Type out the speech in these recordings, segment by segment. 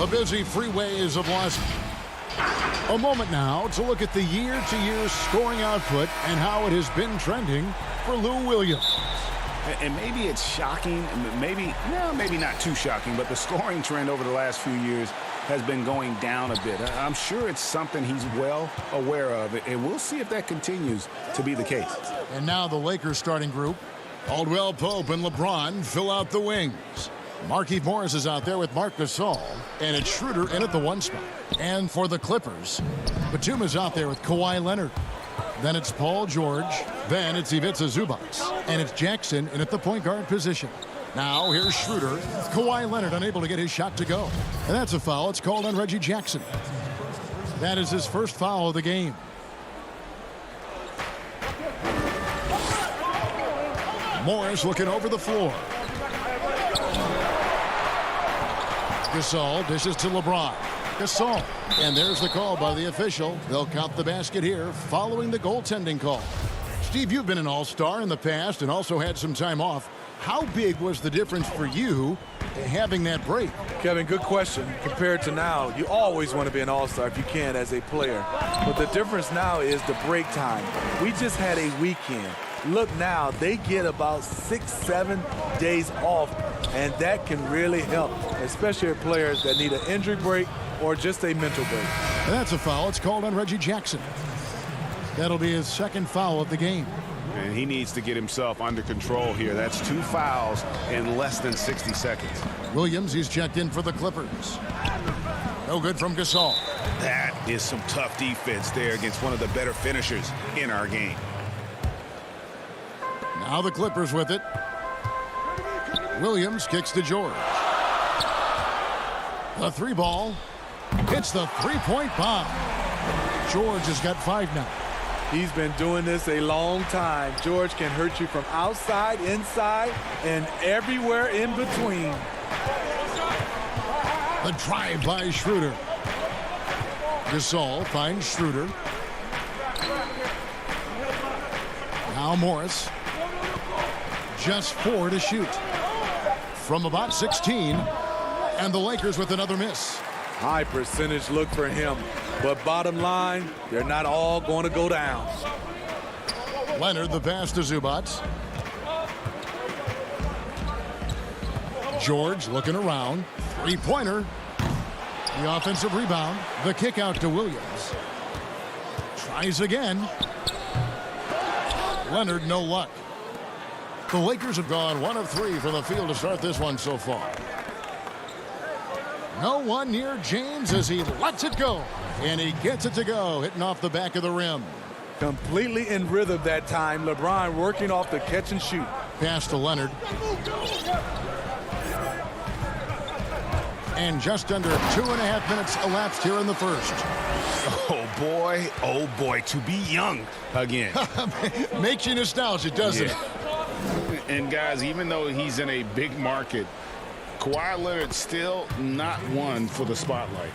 the busy freeways of Los Angeles. A moment now to look at the year-to-year scoring output and how it has been trending for Lou Williams. And maybe it's shocking, maybe not too shocking, but the scoring trend over the last few years has been going down a bit. I'm sure it's something he's well aware of, and we'll see if that continues to be the case. And now the Lakers starting group. Caldwell Pope and LeBron fill out the wings. Markieff Morris is out there with Marc Gasol, and it's Schroeder in at the 1 spot. And for the Clippers, Batum is out there with Kawhi Leonard. Then it's Paul George. Then it's Ivica Zubac. And it's Jackson in at the point guard position. Now here's Schroeder. Kawhi Leonard unable to get his shot to go. And that's a foul. It's called on Reggie Jackson. That is his first foul of the game. Morris looking over the floor. Gasol dishes to LeBron. Gasol. And there's the call by the official. They'll count the basket here following the goaltending call. Steve, you've been an all-star in the past and also had some time off. How big was the difference for you having that break? Kevin, good question. Compared to now, you always want to be an all-star if you can as a player. But the difference now is the break time. We just had a weekend. Look now, they get about 6-7 days off, and that can really help, especially players that need an injury break or just a mental break. And that's a foul. It's called on Reggie Jackson. That'll be his second foul of the game. And he needs to get himself under control here. That's 2 fouls in less than 60 seconds. Williams, he's checked in for the Clippers. No good from Gasol. That is some tough defense there against one of the better finishers in our game. Now the Clippers with it. Williams kicks to George. The 3 ball hits the 3-point bomb. George has got 5 now. He's been doing this a long time. George can hurt you from outside, inside, and everywhere in between. The drive by Schroeder. Gasol finds Schroeder. Now Morris. Just 4 to shoot. From about 16. And the Lakers with another miss. High percentage look for him. But bottom line, they're not all going to go down. Leonard, the pass to Zubac. George looking around. 3-pointer. The offensive rebound. The kick out to Williams. Tries again. Leonard, no luck. The Lakers have gone 1 of 3 from the field to start this one so far. No one near James as he lets it go. And he gets it to go, hitting off the back of the rim. Completely in rhythm that time. LeBron working off the catch and shoot. Pass to Leonard. And just under 2.5 minutes elapsed here in the first. Oh boy, to be young again. Makes you nostalgic, doesn't it? And guys, even though he's in a big market, Kawhi Leonard still not one for the spotlight.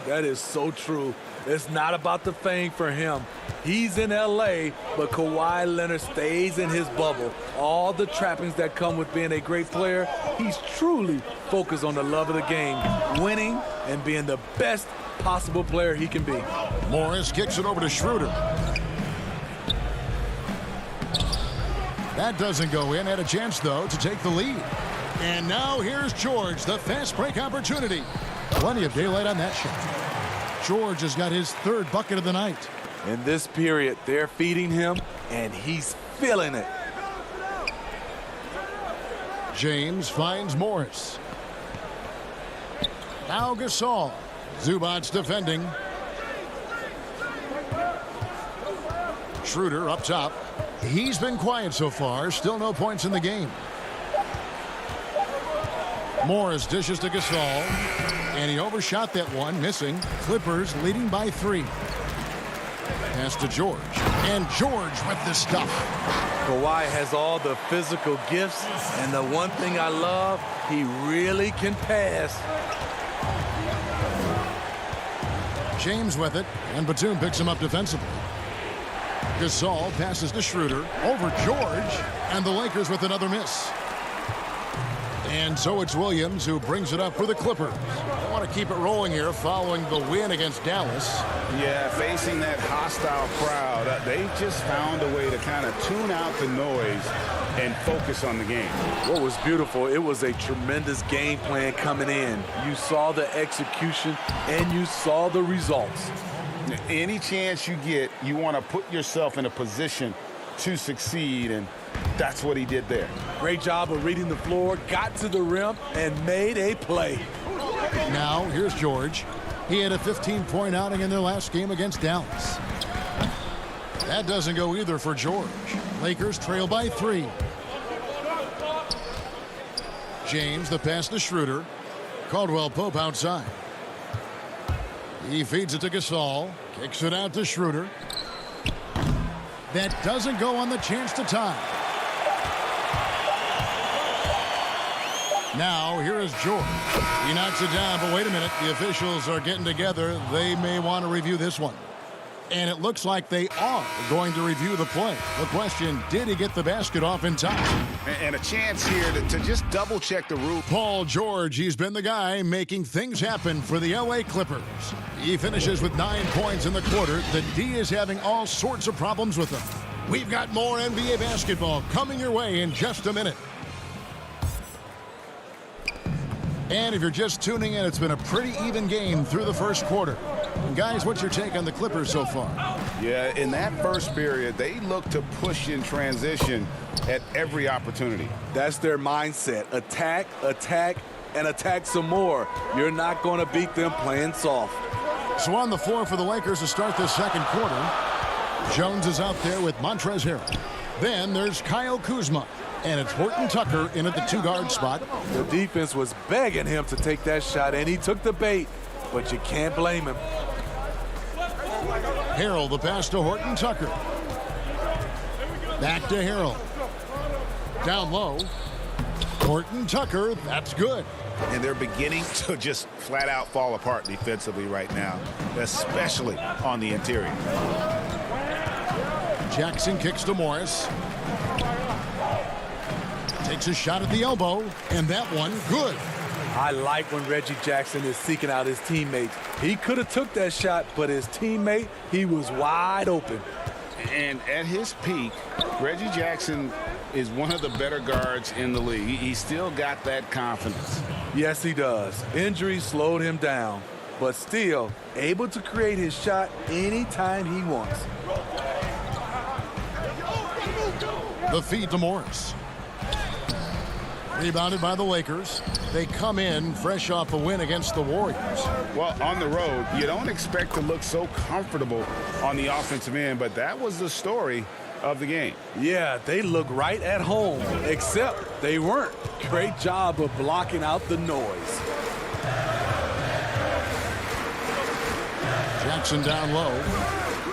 That is so true. It's not about the fame for him. He's in LA, but Kawhi Leonard stays in his bubble. All the trappings that come with being a great player, he's truly focused on the love of the game, winning and being the best possible player he can be. Morris kicks it over to Schroeder. That doesn't go in. Had a chance, though, to take the lead. And now here's George, the fast break opportunity. Plenty of daylight on that shot. George has got his 3rd bucket of the night. In this period, they're feeding him, and he's feeling it. James finds Morris. Now Gasol. Zubac defending. Schroeder up top. He's been quiet so far. Still no points in the game. Morris dishes to Gasol. And he overshot that one, missing. Clippers leading by 3. Pass to George. And George with the stuff. Kawhi has all the physical gifts, and the one thing I love, he really can pass. James with it, and Batum picks him up defensively. Gasol passes to Schroeder, over George, and the Lakers with another miss. And so it's Williams who brings it up for the Clippers. They want to keep it rolling here following the win against Dallas. Yeah, facing that hostile crowd, they just found a way to kind of tune out the noise and focus on the game. What was beautiful, it was a tremendous game plan coming in. You saw the execution and you saw the results. Any chance you get, you want to put yourself in a position to succeed, and that's what he did there. Great job of reading the floor, got to the rim, and made a play. Now, here's George. He had a 15-point outing in their last game against Dallas. That doesn't go either for George. Lakers trail by 3. James, the pass to Schroeder. Caldwell Pope outside. He feeds it to Gasol. Kicks it out to Schroeder. That doesn't go on the chance to tie. Now, here is George. He knocks it down, but wait a minute. The officials are getting together. They may want to review this one. And it looks like they are going to review the play. The question, did he get the basket off in time? And a chance here to just double-check the rule. Paul George, he's been the guy making things happen for the LA Clippers. He finishes with 9 points in the quarter. The D is having all sorts of problems with him. We've got more NBA basketball coming your way in just a minute. And if you're just tuning in, it's been a pretty even game through the first quarter. Guys, what's your take on the Clippers so far? Yeah, in that first period, they look to push in transition at every opportunity. That's their mindset. Attack, attack, and attack some more. You're not going to beat them playing soft. So on the floor for the Lakers to start this second quarter, Jones is out there with Montrezl Harrell. Then there's Kyle Kuzma. And it's Horton Tucker in at the 2-guard spot. The defense was begging him to take that shot, and he took the bait, but you can't blame him. Harrell, the pass to Horton Tucker. Back to Harrell. Down low. Horton Tucker, that's good. And they're beginning to just flat out fall apart defensively right now, especially on the interior. Jackson kicks to Morris. Takes a shot at the elbow, and that one good. I like when Reggie Jackson is seeking out his teammates. He could have took that shot, but his teammate, he was wide open. And at his peak, Reggie Jackson is one of the better guards in the league. He's still got that confidence. Yes, he does. Injury slowed him down, but still able to create his shot anytime he wants. The feed to Morris. Rebounded by the Lakers. They come in fresh off a win against the Warriors. Well, on the road, you don't expect to look so comfortable on the offensive end, but that was the story of the game. Yeah, they look right at home, except they weren't. Great job of blocking out the noise. Jackson down low.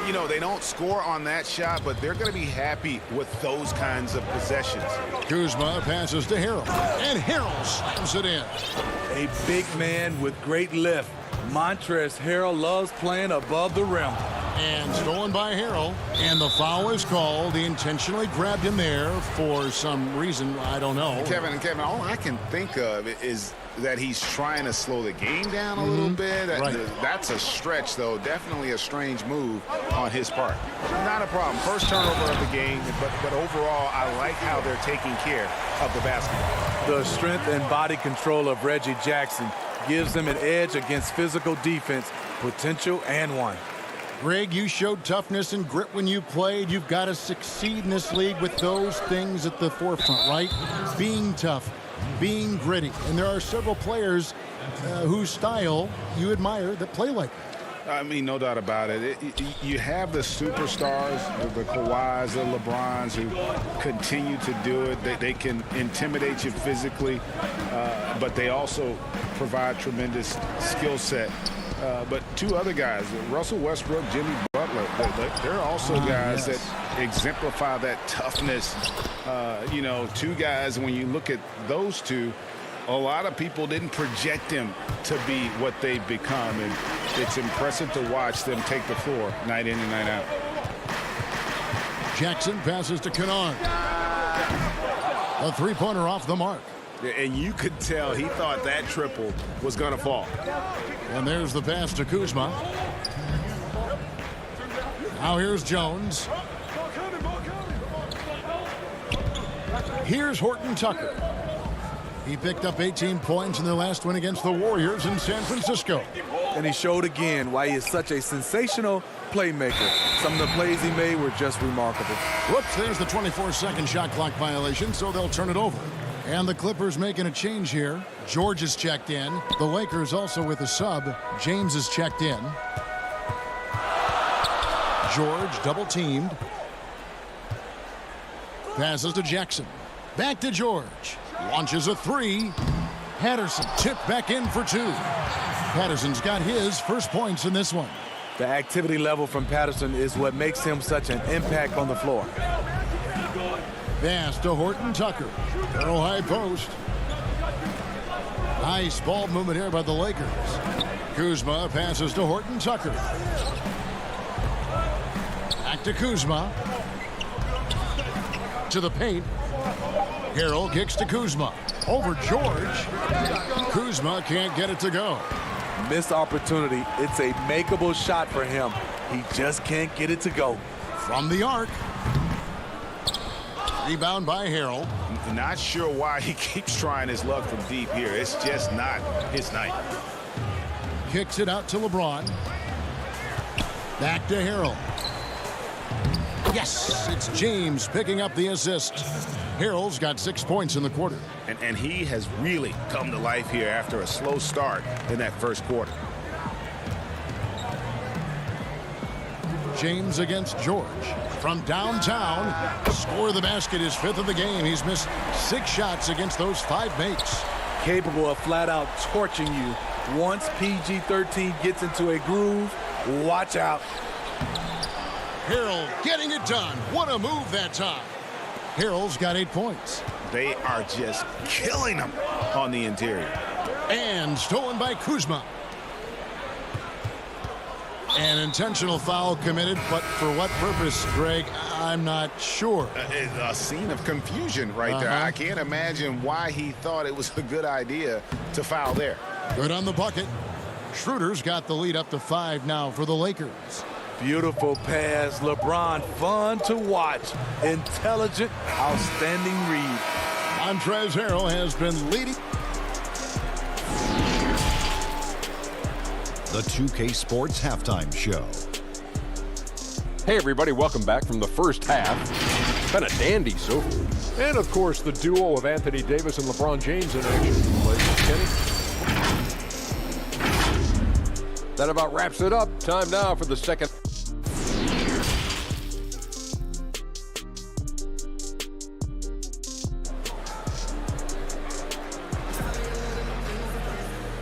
You know, they don't score on that shot, but they're going to be happy with those kinds of possessions. Kuzma passes to Harrell, and Harrell slams it in. A big man with great lift. Montrezl Harrell loves playing above the rim. And stolen by Harrell, and the foul is called. He intentionally grabbed him there for some reason, I don't know. Kevin, all I can think of is that he's trying to slow the game down a little bit. Right. That's a stretch, though. Definitely a strange move on his part. Not a problem. First turnover of the game, but overall, I like how they're taking care of the basketball. The strength and body control of Reggie Jackson gives them an edge against physical defense, potential and one. Greg, you showed toughness and grit when you played. You've got to succeed in this league with those things at the forefront, right? Being tough, being gritty. And there are several players whose style you admire that play like that. I mean, no doubt about it. You have the superstars, the Kawhis, the LeBrons, who continue to do it. They can intimidate you physically, but they also provide tremendous skill set. But two other guys, Russell Westbrook, Jimmy Butler, they're also guys that exemplify that toughness. You know, two guys, when you look at those two, a lot of people didn't project them to be what they've become, and it's impressive to watch them take the floor night in and night out. Jackson passes to Kennard. A three-pointer off the mark. And you could tell he thought that triple was going to fall. And there's the pass to Kuzma. Now here's Jones. Here's Horton Tucker. He picked up 18 points in their last win against the Warriors in San Francisco. And he showed again why he is such a sensational playmaker. Some of the plays he made were just remarkable. Whoops, there's the 24-second shot clock violation, so they'll turn it over. And the Clippers making a change here. George is checked in. The Lakers also with a sub. James is checked in. George double teamed. Passes to Jackson. Back to George. Launches a three. Patterson tipped back in for two. Patterson's got his first points in this one. The activity level from Patterson is what makes him such an impact on the floor. Pass to Horton Tucker. Arrow high post. Nice ball movement here by the Lakers. Kuzma passes to Horton Tucker. Back to Kuzma. To the paint. Harrell kicks to Kuzma. Over George. Kuzma can't get it to go. Missed opportunity. It's a makeable shot for him. He just can't get it to go. From the arc. Rebound by Harrell. Not sure why he keeps trying his luck from deep here. It's just not his night. Kicks it out to LeBron. Back to Harrell. Yes, it's James picking up the assist. Harrell's got 6 points in the quarter. And he has really come to life here after a slow start in that first quarter. James against George. From downtown, score the basket, his 5th of the game. He's missed 6 shots against those 5 mates. Capable of flat out torching you. Once PG-13 gets into a groove, watch out. Harrell getting it done. What a move that time. Harrell's got 8 points. They are just killing him on the interior. And stolen by Kuzma. An intentional foul committed, but for what purpose, Greg? I'm not sure. A scene of confusion right there. I can't imagine why he thought it was a good idea to foul there. Good on the bucket. Schroeder's got the lead up to 5 now for the Lakers. Beautiful pass. LeBron, fun to watch. Intelligent, outstanding read. Montrezl Harrell has been leading. The 2K Sports Halftime Show. Hey everybody, welcome back from the first half. Been a dandy so far. And of course the duo of Anthony Davis and LeBron James in action. Kenny? That about wraps it up. Time now for the second.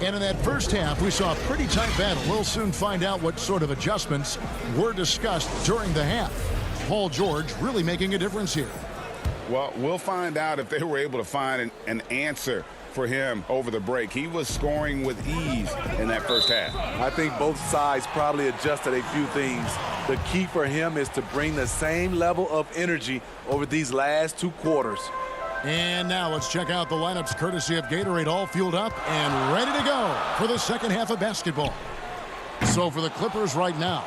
And in that first half, we saw a pretty tight battle. We'll soon find out what sort of adjustments were discussed during the half. Paul George really making a difference here. Well, we'll find out if they were able to find an answer for him over the break. He was scoring with ease in that first half. I think both sides probably adjusted a few things. The key for him is to bring the same level of energy over these last 2 quarters. And now let's check out the lineups courtesy of Gatorade, all fueled up and ready to go for the second half of basketball. So for the Clippers right now,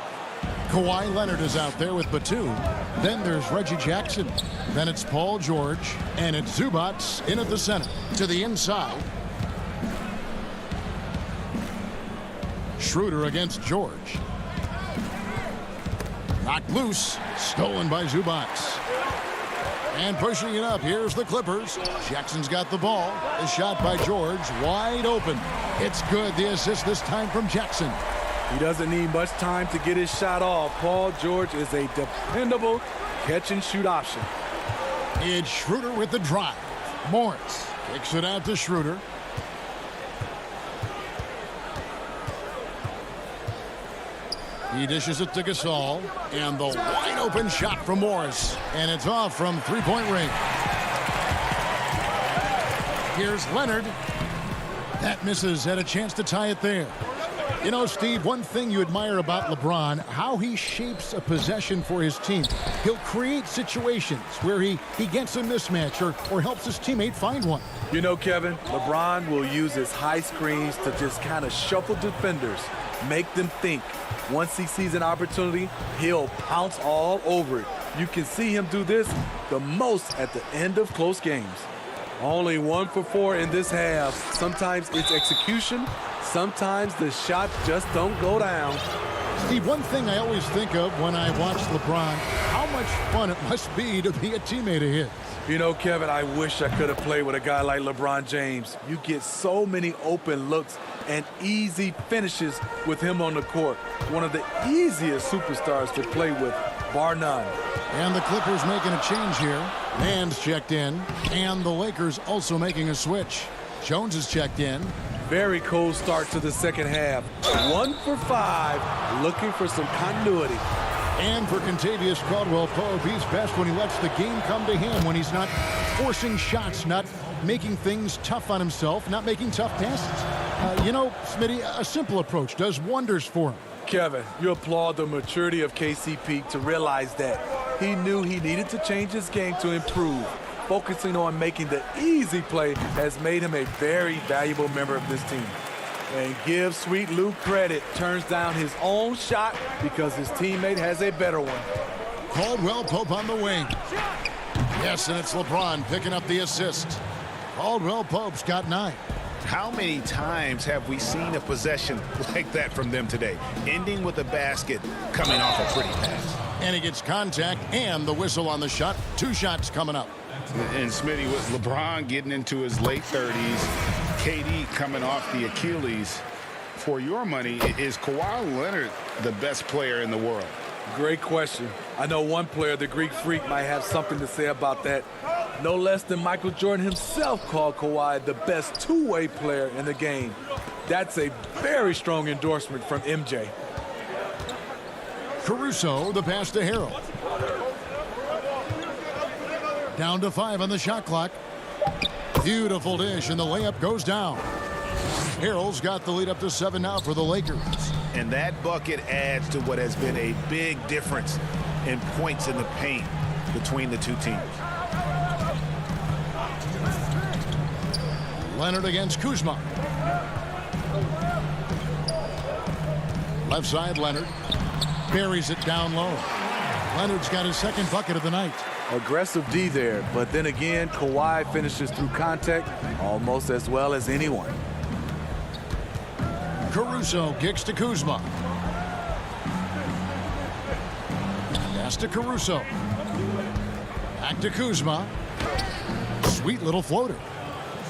Kawhi Leonard is out there with Batum. Then there's Reggie Jackson. Then it's Paul George. And it's Zubats in at the center. To the inside. Schroeder against George. Knocked loose. Stolen by Zubats. And pushing it up, here's the Clippers. Jackson's got the ball. The shot by George, wide open. It's good, the assist this time from Jackson. He doesn't need much time to get his shot off. Paul George is a dependable catch-and-shoot option. It's Schroeder with the drive. Morris kicks it out to Schroeder. He dishes it to Gasol, and the wide open shot from Morris, and it's off from three-point range. Here's Leonard. That misses, had a chance to tie it there. You know, Steve, one thing you admire about LeBron, how he shapes a possession for his team. He'll create situations where he gets a mismatch or helps his teammate find one. You know, Kevin, LeBron will use his high screens to just kind of shuffle defenders, make them think. Once he sees an opportunity, he'll pounce all over it. You can see him do this the most at the end of close games. Only 1 for 4 in this half. Sometimes it's execution. Sometimes the shots just don't go down. Steve, one thing I always think of when I watch LeBron, how much fun it must be to be a teammate of his. You know, Kevin, I wish I could have played with a guy like LeBron James. You get so many open looks and easy finishes with him on the court. One of the easiest superstars to play with, bar none. And the Clippers making a change here. Man's checked in, and the Lakers also making a switch. Jones is checked in. Very cold start to the second half. 1 for 5, looking for some continuity. And for Kentavious Caldwell-Pope, he's best when he lets the game come to him, when he's not forcing shots, not making things tough on himself, not making tough passes. You know, Smitty, a simple approach does wonders for him. Kevin, you applaud the maturity of KCP to realize that. He knew he needed to change his game to improve. Focusing on making the easy play has made him a very valuable member of this team. And give Sweet Lou credit, turns down his own shot because his teammate has a better one. Caldwell-Pope on the wing. Yes, and it's LeBron picking up the assist. Caldwell-Pope's got 9. How many times have we seen a possession like that from them today, ending with a basket coming off a pretty pass? And he gets contact and the whistle on the shot. 2 shots coming up. And Smitty, with LeBron getting into his late 30s, KD coming off the Achilles, for your money, is Kawhi Leonard the best player in the world? Great question. I know one player, the Greek Freak, might have something to say about that. No less than Michael Jordan himself called Kawhi the best two-way player in the game. That's a very strong endorsement from MJ. Caruso, the pass to Harrell. Down to 5 on the shot clock. Beautiful dish, and the layup goes down. Harrell's got the lead up to 7 now for the Lakers. And that bucket adds to what has been a big difference in points in the paint between the two teams. Leonard against Kuzma. Left side, Leonard. Buries it down low. Leonard's got his second bucket of the night. Aggressive D there, but then again, Kawhi finishes through contact almost as well as anyone. Caruso kicks to Kuzma. Pass to Caruso. Back to Kuzma. Sweet little floater.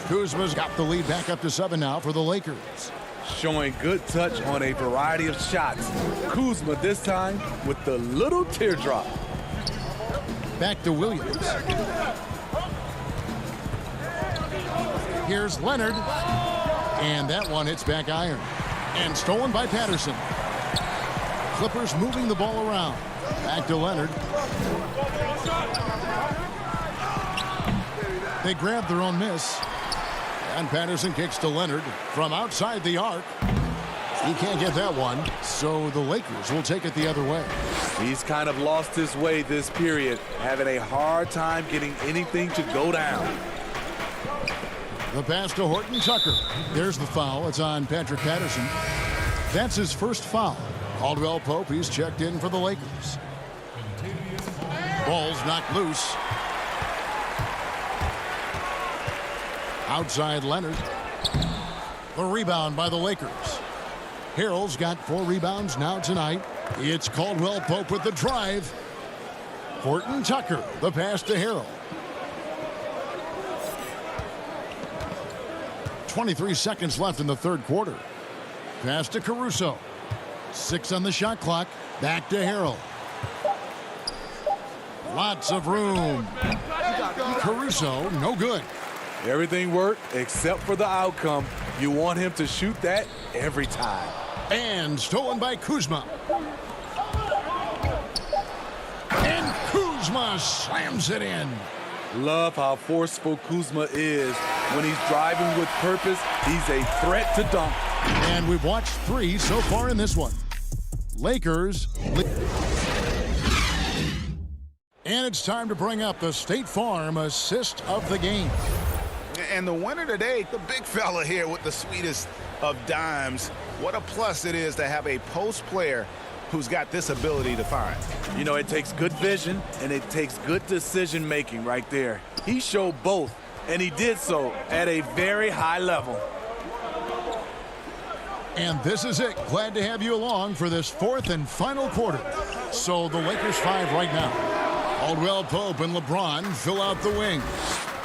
Kuzma's got the lead back up to 7 now for the Lakers. Showing good touch on a variety of shots. Kuzma this time with the little teardrop. Back to Williams. Here's Leonard. And that one hits back iron. And stolen by Patterson. Clippers moving the ball around. Back to Leonard. They grab their own miss. And Patterson kicks to Leonard from outside the arc. He can't get that one, so the Lakers will take it the other way. He's kind of lost his way this period, having a hard time getting anything to go down. The pass to Horton Tucker. There's the foul. It's on Patrick Patterson. That's his first foul. Caldwell-Pope, he's checked in for the Lakers. Ball's knocked loose. Outside Leonard. The rebound by the Lakers. Harrell's got 4 rebounds now tonight. It's Caldwell-Pope with the drive. Horton Tucker, the pass to Harrell. 23 seconds left in the third quarter. Pass to Caruso. 6 on the shot clock. Back to Harrell. Lots of room. Caruso, no good. Everything worked except for the outcome. You want him to shoot that every time. And stolen by Kuzma. And Kuzma slams it in. Love how forceful Kuzma is. When he's driving with purpose, he's a threat to dunk. And we've watched 3 so far in this one. Lakers. And it's time to bring up the State Farm assist of the game. And the winner today, the big fella here with the sweetest of dimes. What a plus it is to have a post player who's got this ability to find. You know, it takes good vision and it takes good decision making right there. He showed both, and he did so at a very high level. And this is it. Glad to have you along for this 4th and final quarter. So the Lakers 5 right now. Caldwell Pope and LeBron fill out the wings.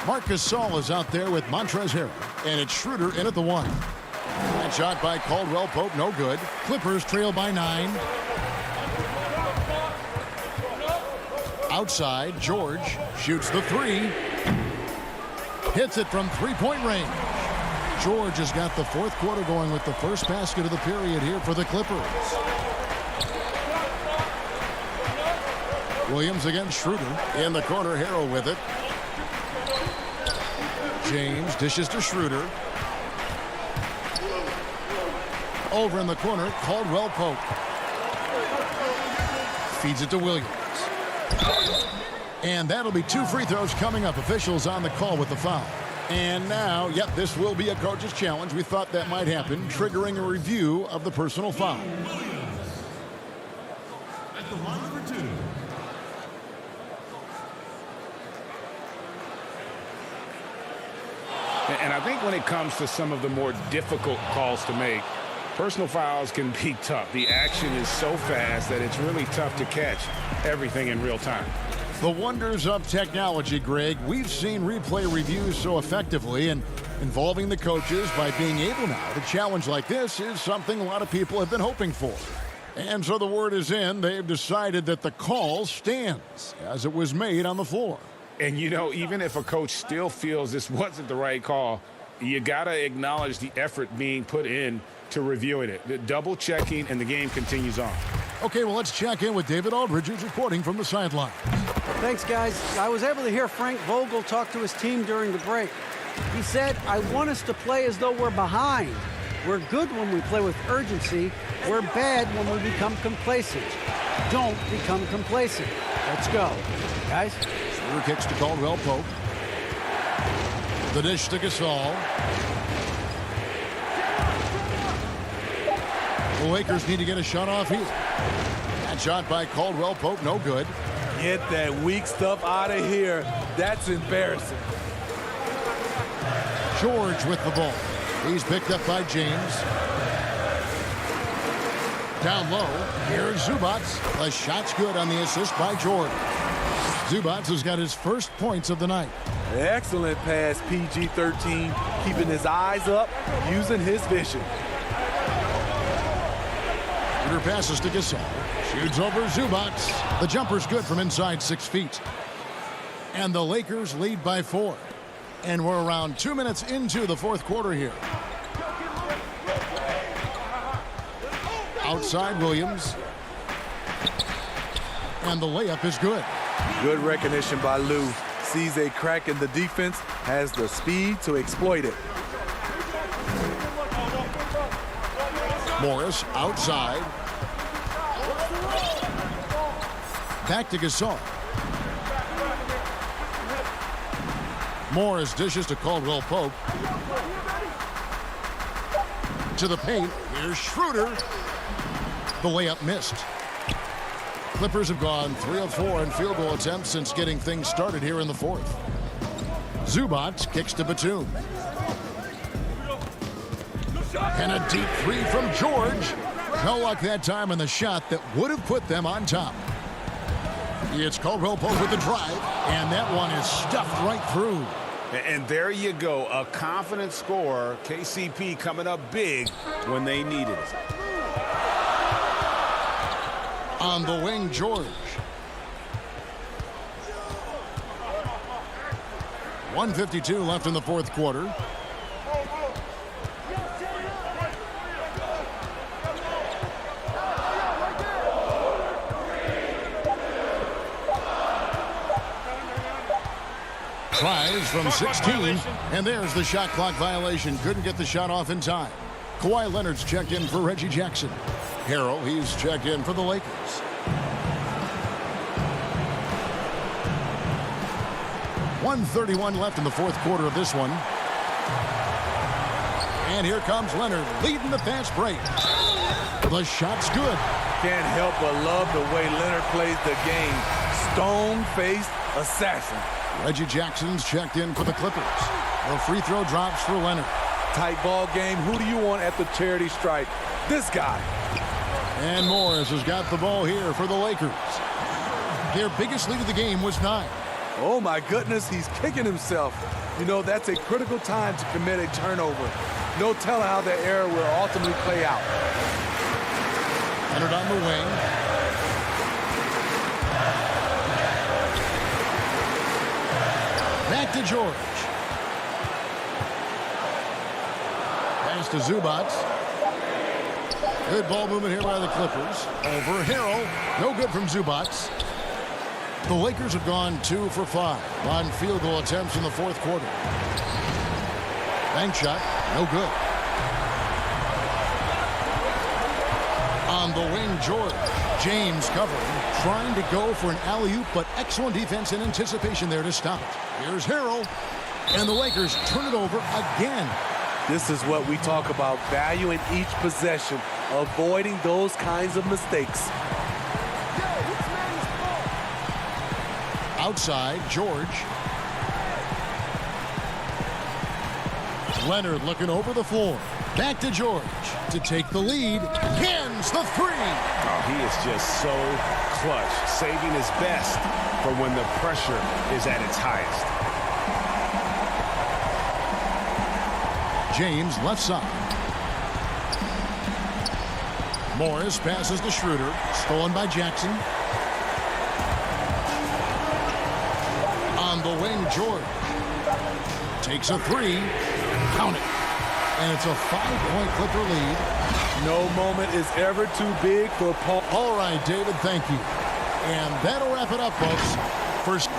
Marc Gasol is out there with Montrezl Harrell, and it's Schroeder in at the 1. That shot by Caldwell Pope, no good. Clippers trail by 9. Outside, George shoots the 3. Hits it from three-point range. George has got the 4th quarter going with the first basket of the period here for the Clippers. Williams against Schroeder. In the corner, Harrell with it. James dishes to Schroeder. Over in the corner, Caldwell Pope. Feeds it to Williams. And that'll be 2 free throws coming up. Officials on the call with the foul. And now, yep, this will be a coach's challenge. We thought that might happen, triggering a review of the personal foul. At the line number 2. And I think when it comes to some of the more difficult calls to make, personal fouls can be tough. The action is so fast that it's really tough to catch everything in real time. The wonders of technology, Greg. We've seen replay reviews so effectively, and involving the coaches by being able now to challenge like this is something a lot of people have been hoping for. And so the word is in. They've decided that the call stands as it was made on the floor. And, you know, even if a coach still feels this wasn't the right call, you got to acknowledge the effort being put in to reviewing it. The double checking, and the game continues on. Okay, well, let's check in with David Aldridge, who's reporting from the sideline. Thanks, guys. I was able to hear Frank Vogel talk to his team during the break. He said, I want us to play as though we're behind. We're good when we play with urgency. We're bad when we become complacent. Don't become complacent. Let's go. Guys? Schroeder kicks to Caldwell Pope. The dish to Gasol. The Lakers need to get a shot off here. That shot by Caldwell Pope, no good. Get that weak stuff out of here. That's embarrassing. George with the ball. He's picked up by James. Down low, here's Zubats. The shot's good on the assist by George. Zubats has got his first points of the night. Excellent pass, PG-13, keeping his eyes up, using his vision. Schroeder passes to Gasol. Shoots over Zubats. The jumper's good from inside 6 feet. And the Lakers lead by 4. And we're around 2 minutes into the 4th quarter here. Outside Williams. And the layup is good. Good recognition by Lou. Sees a crack in the defense, has the speed to exploit it. Morris outside. Back to Gasol. Morris dishes to Caldwell Pope. To the paint. Here's Schroeder. The layup missed. Clippers have gone 3 of 4 in field goal attempts since getting things started here in the 4th. Zubats kicks to Batum. And a deep 3 from George. No luck that time on the shot that would have put them on top. It's Caldwell Pope with the drive, and that one is stuffed right through. And there you go, a confident scorer. KCP coming up big when they needed it. On the wing, George. 1:52 left in the 4th quarter. tries from 16, and there's the shot clock violation. Couldn't get the shot off in time. Kawhi Leonard's checked in for Reggie Jackson. Harrell, he's checked in for the Lakers. .131 left in the fourth quarter of this one. And here comes Leonard leading the fast break. The shot's good. Can't help but love the way Leonard plays the game. Stone-faced assassin. Reggie Jackson's checked in for the Clippers. The free throw drops for Leonard. Tight ball game. Who do you want at the charity stripe? This guy. And Morris has got the ball here for the Lakers. Their biggest lead of the game was 9. Oh, my goodness, he's kicking himself. You know, that's a critical time to commit a turnover. No telling how that error will ultimately play out. Leonard on the wing. Back to George. Pass to Zubats. Good ball movement here by the Clippers. Over Harrell. No good from Zubats. The Lakers have gone 2 for 5 on field goal attempts in the fourth quarter. Bank shot. No good. On the wing, George. James covering, trying to go for an alley-oop, but excellent defense and anticipation there to stop it. Here's Harrell, and the Lakers turn it over again. This is what we talk about, valuing each possession, avoiding those kinds of mistakes. Outside, George. Leonard looking over the floor. Back to George to take the lead. Cans the three. Oh, he is just so clutch, saving his best for when the pressure is at its highest. James left side. Morris passes to Schroeder. Stolen by Jackson. On the wing, George takes a three. Count it. And it's a 5-point Clipper lead. No moment is ever too big for Paul. All right, David, thank you. And that'll wrap it up, folks. First.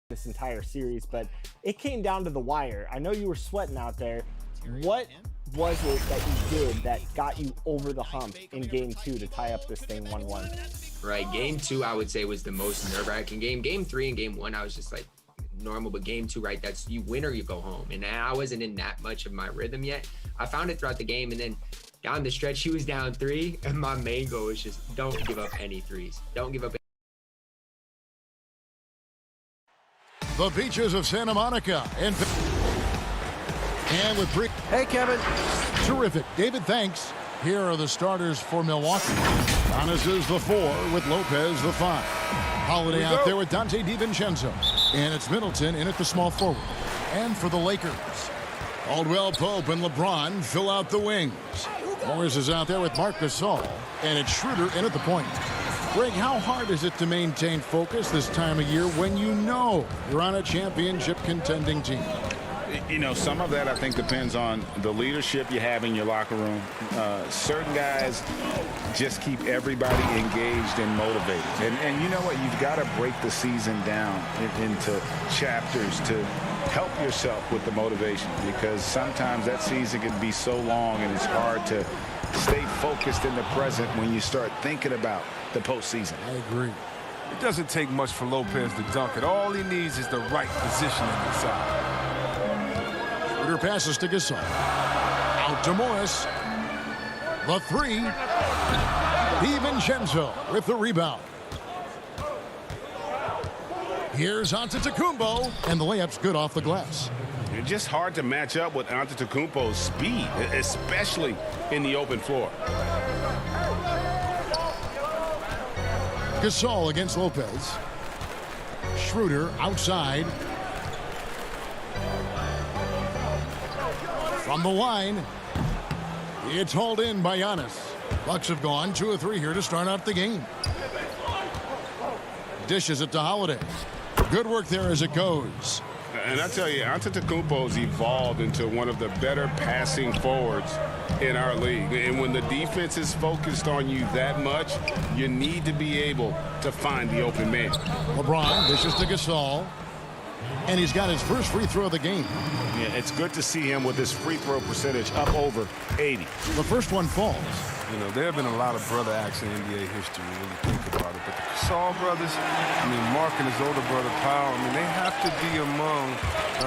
This entire series, but it came down to the wire. I know you were sweating out there. What was it that you did that got you over the hump in game 2 to tie up this thing 1-1? Right, game 2 I would say was the most nerve-wracking game. Game 3 and game 1 I was just like normal, but game 2, right, that's you win or you go home. And I wasn't in that much of my rhythm yet. I found it throughout the game, and then down the stretch he was down 3, and my main goal was just don't give up any threes. Don't give up. The beaches of Santa Monica and with Brick. Hey, Kevin. Terrific. David, thanks. Here are the starters for Milwaukee. Giannis is the 4 with Lopez the 5. Holiday out there with Dante DiVincenzo. And it's Middleton in at the small forward. And for the Lakers, Caldwell Pope and LeBron fill out the wings. Morris is out there with Marc Gasol. And it's Schroeder in at the point. Greg, how hard is it to maintain focus this time of year when you know you're on a championship contending team? You know, some of that I think depends on the leadership you have in your locker room. Certain guys just keep everybody engaged and motivated. And you know what? You've got to break the season down into chapters to help yourself with the motivation, because sometimes that season can be so long and it's hard to stay focused in the present when you start thinking about the postseason. I agree. It doesn't take much for Lopez to dunk it. All he needs is the right positioning inside. Schroeder passes to Gasol. Out to Morris. The 3. DiVincenzo with the rebound. Here's Antetokounmpo, and the layup's good off the glass. It's just hard to match up with Antetokounmpo's speed, especially in the open floor. Gasol against Lopez. Schroeder outside. From the line, it's hauled in by Giannis. Bucks have gone 2 of 3 here to start out the game. Dishes it to Holiday. Good work there as it goes. And I tell you, Antetokounmpo's evolved into one of the better passing forwards in our league. And when the defense is focused on you that much, you need to be able to find the open man. LeBron dishes to Gasol. And he's got his first free throw of the game. Yeah, it's good to see him with his free throw percentage up over 80. The first one falls. You know, there have been a lot of brother acts in NBA history when you think about it. But the Gasol brothers, I mean, Mark and his older brother, Powell, I mean, they have to be among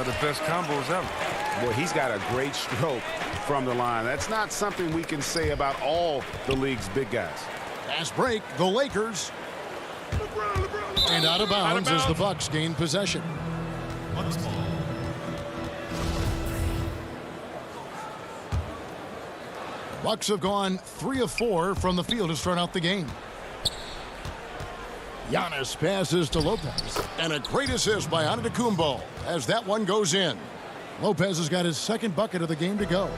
the best combos ever. Boy, he's got a great stroke from the line. That's not something we can say about all the league's big guys. Fast break, the Lakers. And out of bounds as the Bucks gain possession. Bucks ball. Bucks have gone 3 of 4 from the field to start out the game. Giannis passes to Lopez. And a great assist by Antetokounmpo as that one goes in. Lopez has got his second bucket of the game to go.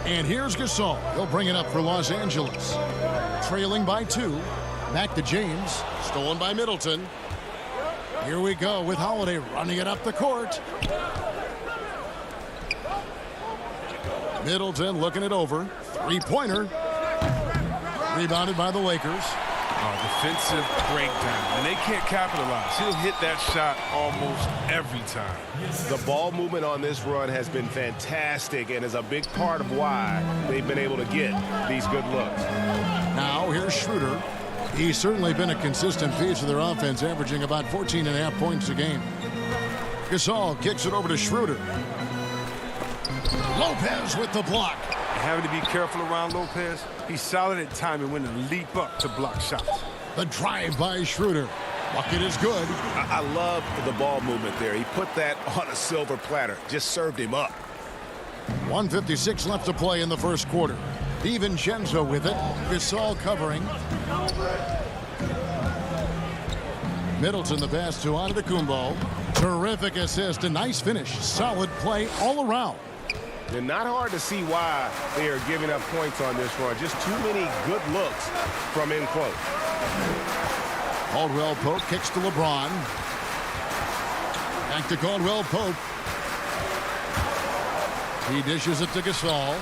And here's Gasol. He'll bring it up for Los Angeles. Trailing by 2. Back to James. Stolen by Middleton. Here we go with Holiday running it up the court. Middleton looking it over. Three-pointer. Rebounded by the Lakers. Defensive breakdown, and they can't capitalize. He'll hit that shot almost every time. The ball movement on this run has been fantastic and is a big part of why they've been able to get these good looks. Now here's Schroeder. He's certainly been a consistent piece of their offense, averaging about 14.5 points a game. Gasol kicks it over to Schroeder. Lopez with the block. Having to be careful around Lopez. He's solid at timing when to leap up to block shots. The drive by Schroeder. Bucket is good. I love the ball movement there. He put that on a silver platter. Just served him up. 1:56 left to play in the first quarter. DiVincenzo with it. Gasol covering. Middleton the pass to Antetokounmpo. Terrific assist. A nice finish. Solid play all around. And not hard to see why they are giving up points on this run. Just too many good looks from in close. Caldwell Pope kicks to LeBron. Back to Caldwell Pope. He dishes it to Gasol.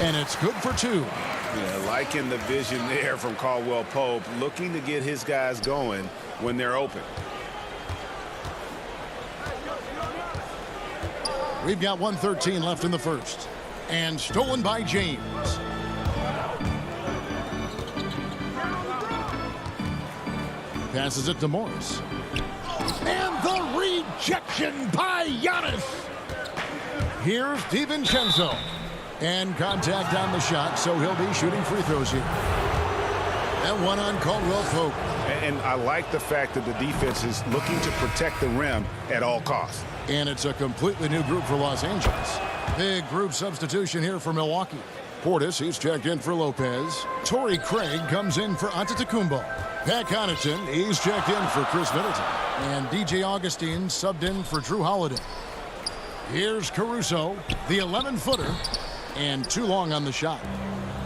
And it's good for 2. Yeah, liking the vision there from Caldwell Pope, looking to get his guys going when they're open. We've got 1:13 left in the first. And stolen by James. Passes it to Morris. And the rejection by Giannis. Here's DiVincenzo. And contact on the shot, so he'll be shooting free throws here. And one on Caldwell Pope. And I like the fact that the defense is looking to protect the rim at all costs. And it's a completely new group for Los Angeles. Big group substitution here for Milwaukee. Portis, he's checked in for Lopez. Torrey Craig comes in for Antetokounmpo. Pat Connaughton, he's checked in for Chris Middleton. And DJ Augustine subbed in for Drew Holiday. Here's Caruso, the 11-footer, and too long on the shot.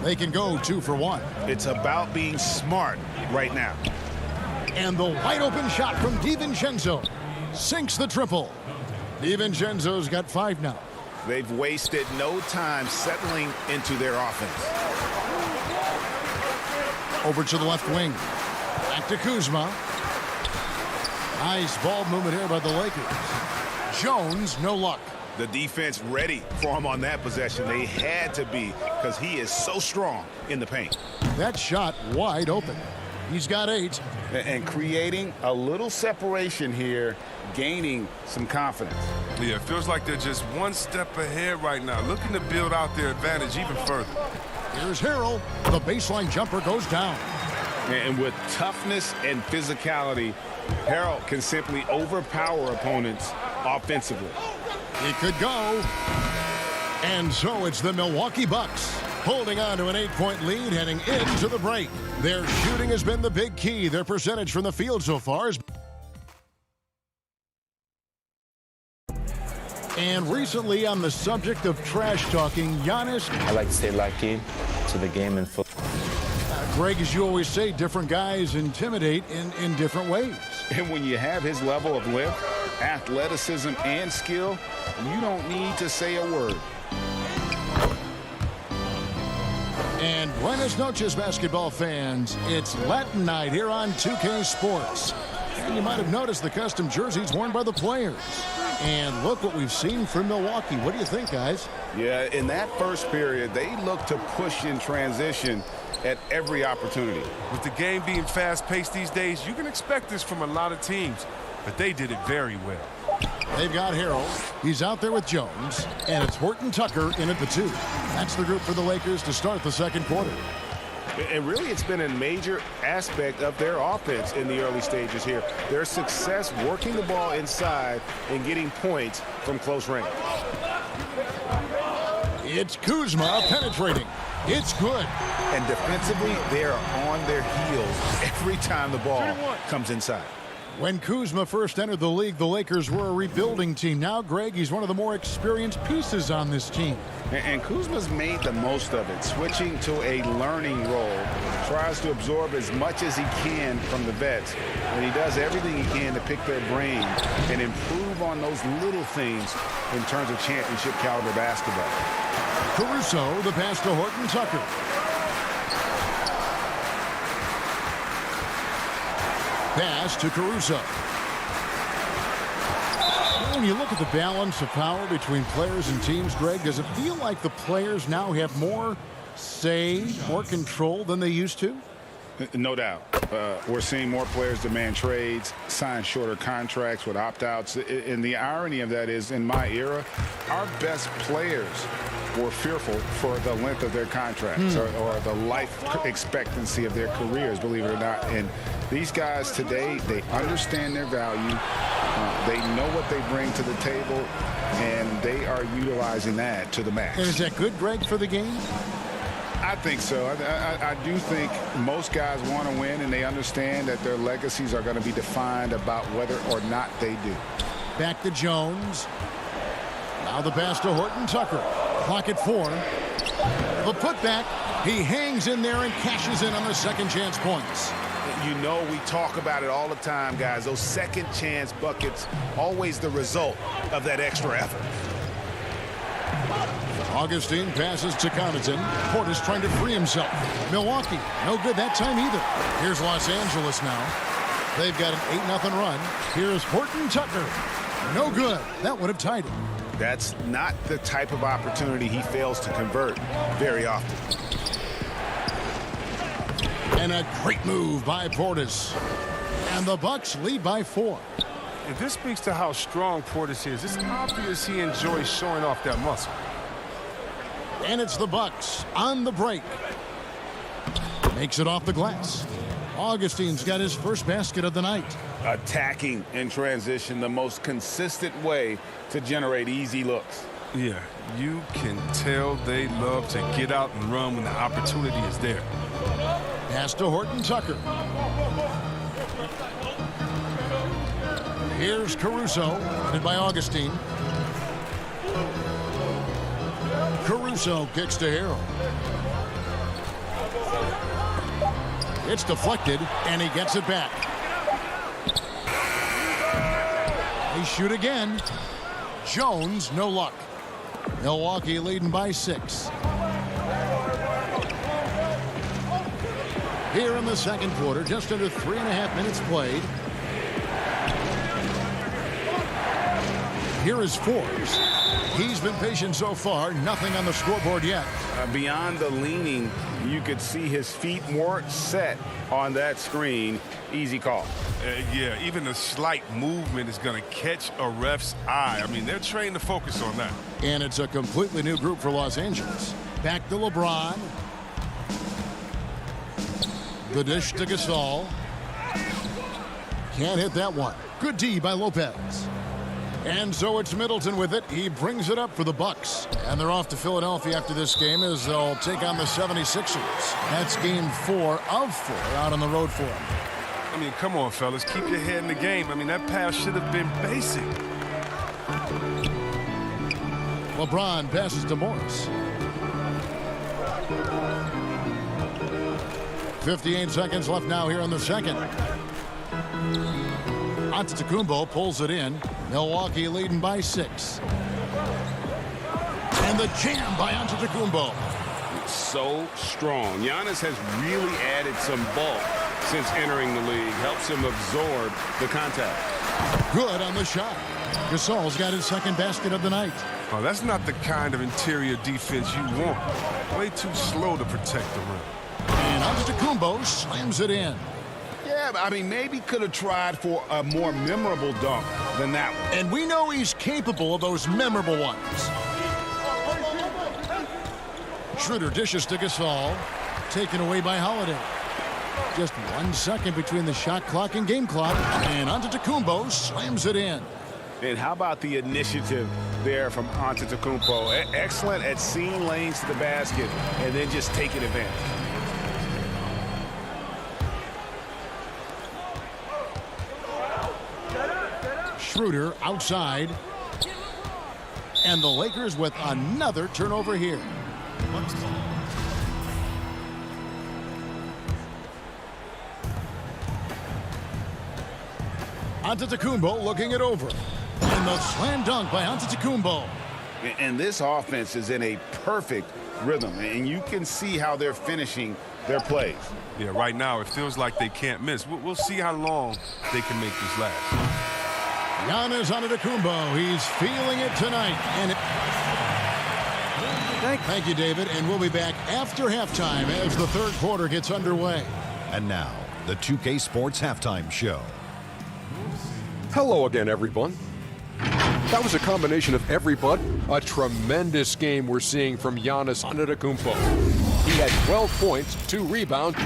They can go 2 for 1. It's about being smart right now. And the wide open shot from DiVincenzo sinks the triple. DiVincenzo's got 5 now. They've wasted no time settling into their offense. Over to the left wing. Back to Kuzma. Nice ball movement here by the Lakers. Jones, no luck. The defense ready for him on that possession. They had to be because he is so strong in the paint. That shot wide open. He's got 8. And creating a little separation here, gaining some confidence. Yeah, it feels like they're just one step ahead right now, looking to build out their advantage even further. Here's Harrell. The baseline jumper goes down. And with toughness and physicality, Harrell can simply overpower opponents offensively. It could go. And so it's the Milwaukee Bucks holding on to an 8-point lead heading into the break. Their shooting has been the big key. Their percentage from the field so far is... And recently, on the subject of trash talking, Giannis... I like to stay locked in to the game and football. Greg, as you always say, different guys intimidate in different ways. And when you have his level of lift, athleticism, and skill, you don't need to say a word. And buenas noches, basketball fans. It's Latin night here on 2K Sports. And you might have noticed the custom jerseys worn by the players. And look what we've seen from Milwaukee. What do you think, guys? Yeah, in that first period, they looked to push in transition at every opportunity. With the game being fast-paced these days, you can expect this from a lot of teams, but they did it very well. They've got Harrell. He's out there with Jones. And it's Horton Tucker in at the 2. That's the group for the Lakers to start the second quarter. And really, it's been a major aspect of their offense in the early stages here. Their success working the ball inside and getting points from close range. It's Kuzma penetrating. It's good. And defensively, they are on their heels every time the ball comes inside. When Kuzma first entered the league, the Lakers were a rebuilding team. Now, Greg, he's one of the more experienced pieces on this team. And Kuzma's made the most of it, switching to a learning role. Tries to absorb as much as he can from the vets. And he does everything he can to pick their brain and improve on those little things in terms of championship caliber basketball. Caruso, the pass to Horton Tucker. Pass to Caruso. When you look at the balance of power between players and teams, Greg, does it feel like the players now have more say, more control than they used to? No doubt. We're seeing more players demand trades, sign shorter contracts with opt-outs. And the irony of that is, in my era, our best players were fearful for the length of their contracts or the life expectancy of their careers, believe it or not. And these guys today, they understand their value. They know what they bring to the table, and they are utilizing that to the max. And is that good, Greg, for the game? I think so. I do think most guys want to win, and they understand that their legacies are going to be defined about whether or not they do. Back to Jones. Now the pass to Horton Tucker. Clock at 4. The putback. He hangs in there and cashes in on the second chance points. You know, we talk about it all the time, guys. Those second chance buckets, always the result of that extra effort. Augustine passes to Connaughton. Portis trying to free himself. Milwaukee, no good that time either. Here's Los Angeles now. They've got an 8-0 run. Here's Horton Tucker. No good. That would have tied it. That's not the type of opportunity he fails to convert very often. And a great move by Portis. And the Bucks lead by 4. And this speaks to how strong Portis is. It's obvious he enjoys showing off that muscle. And it's the Bucks on the break. Makes it off the glass. Augustine's got his first basket of the night. Attacking in transition, the most consistent way to generate easy looks. Yeah, you can tell they love to get out and run when the opportunity is there. Pass to Horton Tucker. Here's Caruso, headed by Augustine. Caruso kicks to Harrell. It's deflected, and he gets it back. They shoot again. Jones, no luck. Milwaukee leading by 6. Here in the second quarter, just under 3.5 minutes played. Here is Forbes. He's been patient so far. Nothing on the scoreboard yet. Beyond the leaning, you could see his feet more set on that screen. Easy call. Yeah, even a slight movement is going to catch a ref's eye. I mean, they're trained to focus on that. And it's a completely new group for Los Angeles. Back to LeBron. The dish to Gasol. Can't hit that one. Good D by Lopez. And so it's Middleton with it. He brings it up for the Bucks. And they're off to Philadelphia after this game as they'll take on the 76ers. That's game 4 of 4 out on the road for them. I mean, come on, fellas. Keep your head in the game. I mean, that pass should have been basic. LeBron passes to Morris. 58 seconds left now here in the second. Antetokounmpo pulls it in. Milwaukee leading by 6. And the jam by Antetokounmpo. So strong. Giannis has really added some bulk since entering the league. Helps him absorb the contact. Good on the shot. Gasol's got his second basket of the night. Oh, that's not the kind of interior defense you want. Way too slow to protect the rim. And Antetokounmpo slams it in. Yeah, I mean, maybe could have tried for a more memorable dunk than that one. And we know he's capable of those memorable ones. Schroeder dishes to Gasol. Taken away by Holiday. Just 1 second between the shot clock and game clock. And Antetokounmpo slams it in. And how about the initiative there from Antetokounmpo? Excellent at seeing lanes to the basket and then just taking advantage. Schroeder outside. And the Lakers with another turnover here. Antetokounmpo looking it over. And the slam dunk by Antetokounmpo. And this offense is in a perfect rhythm. And you can see how they're finishing their plays. Yeah, right now it feels like they can't miss. We'll see how long they can make this last. Giannis Antetokounmpo, he's feeling it tonight. And Thank you, David. And we'll be back after halftime as the third quarter gets underway. And now, the 2K Sports Halftime Show. Hello again, everyone. That was a combination of everybody. A tremendous game we're seeing from Giannis Antetokounmpo. He had 12 points, 2 rebounds.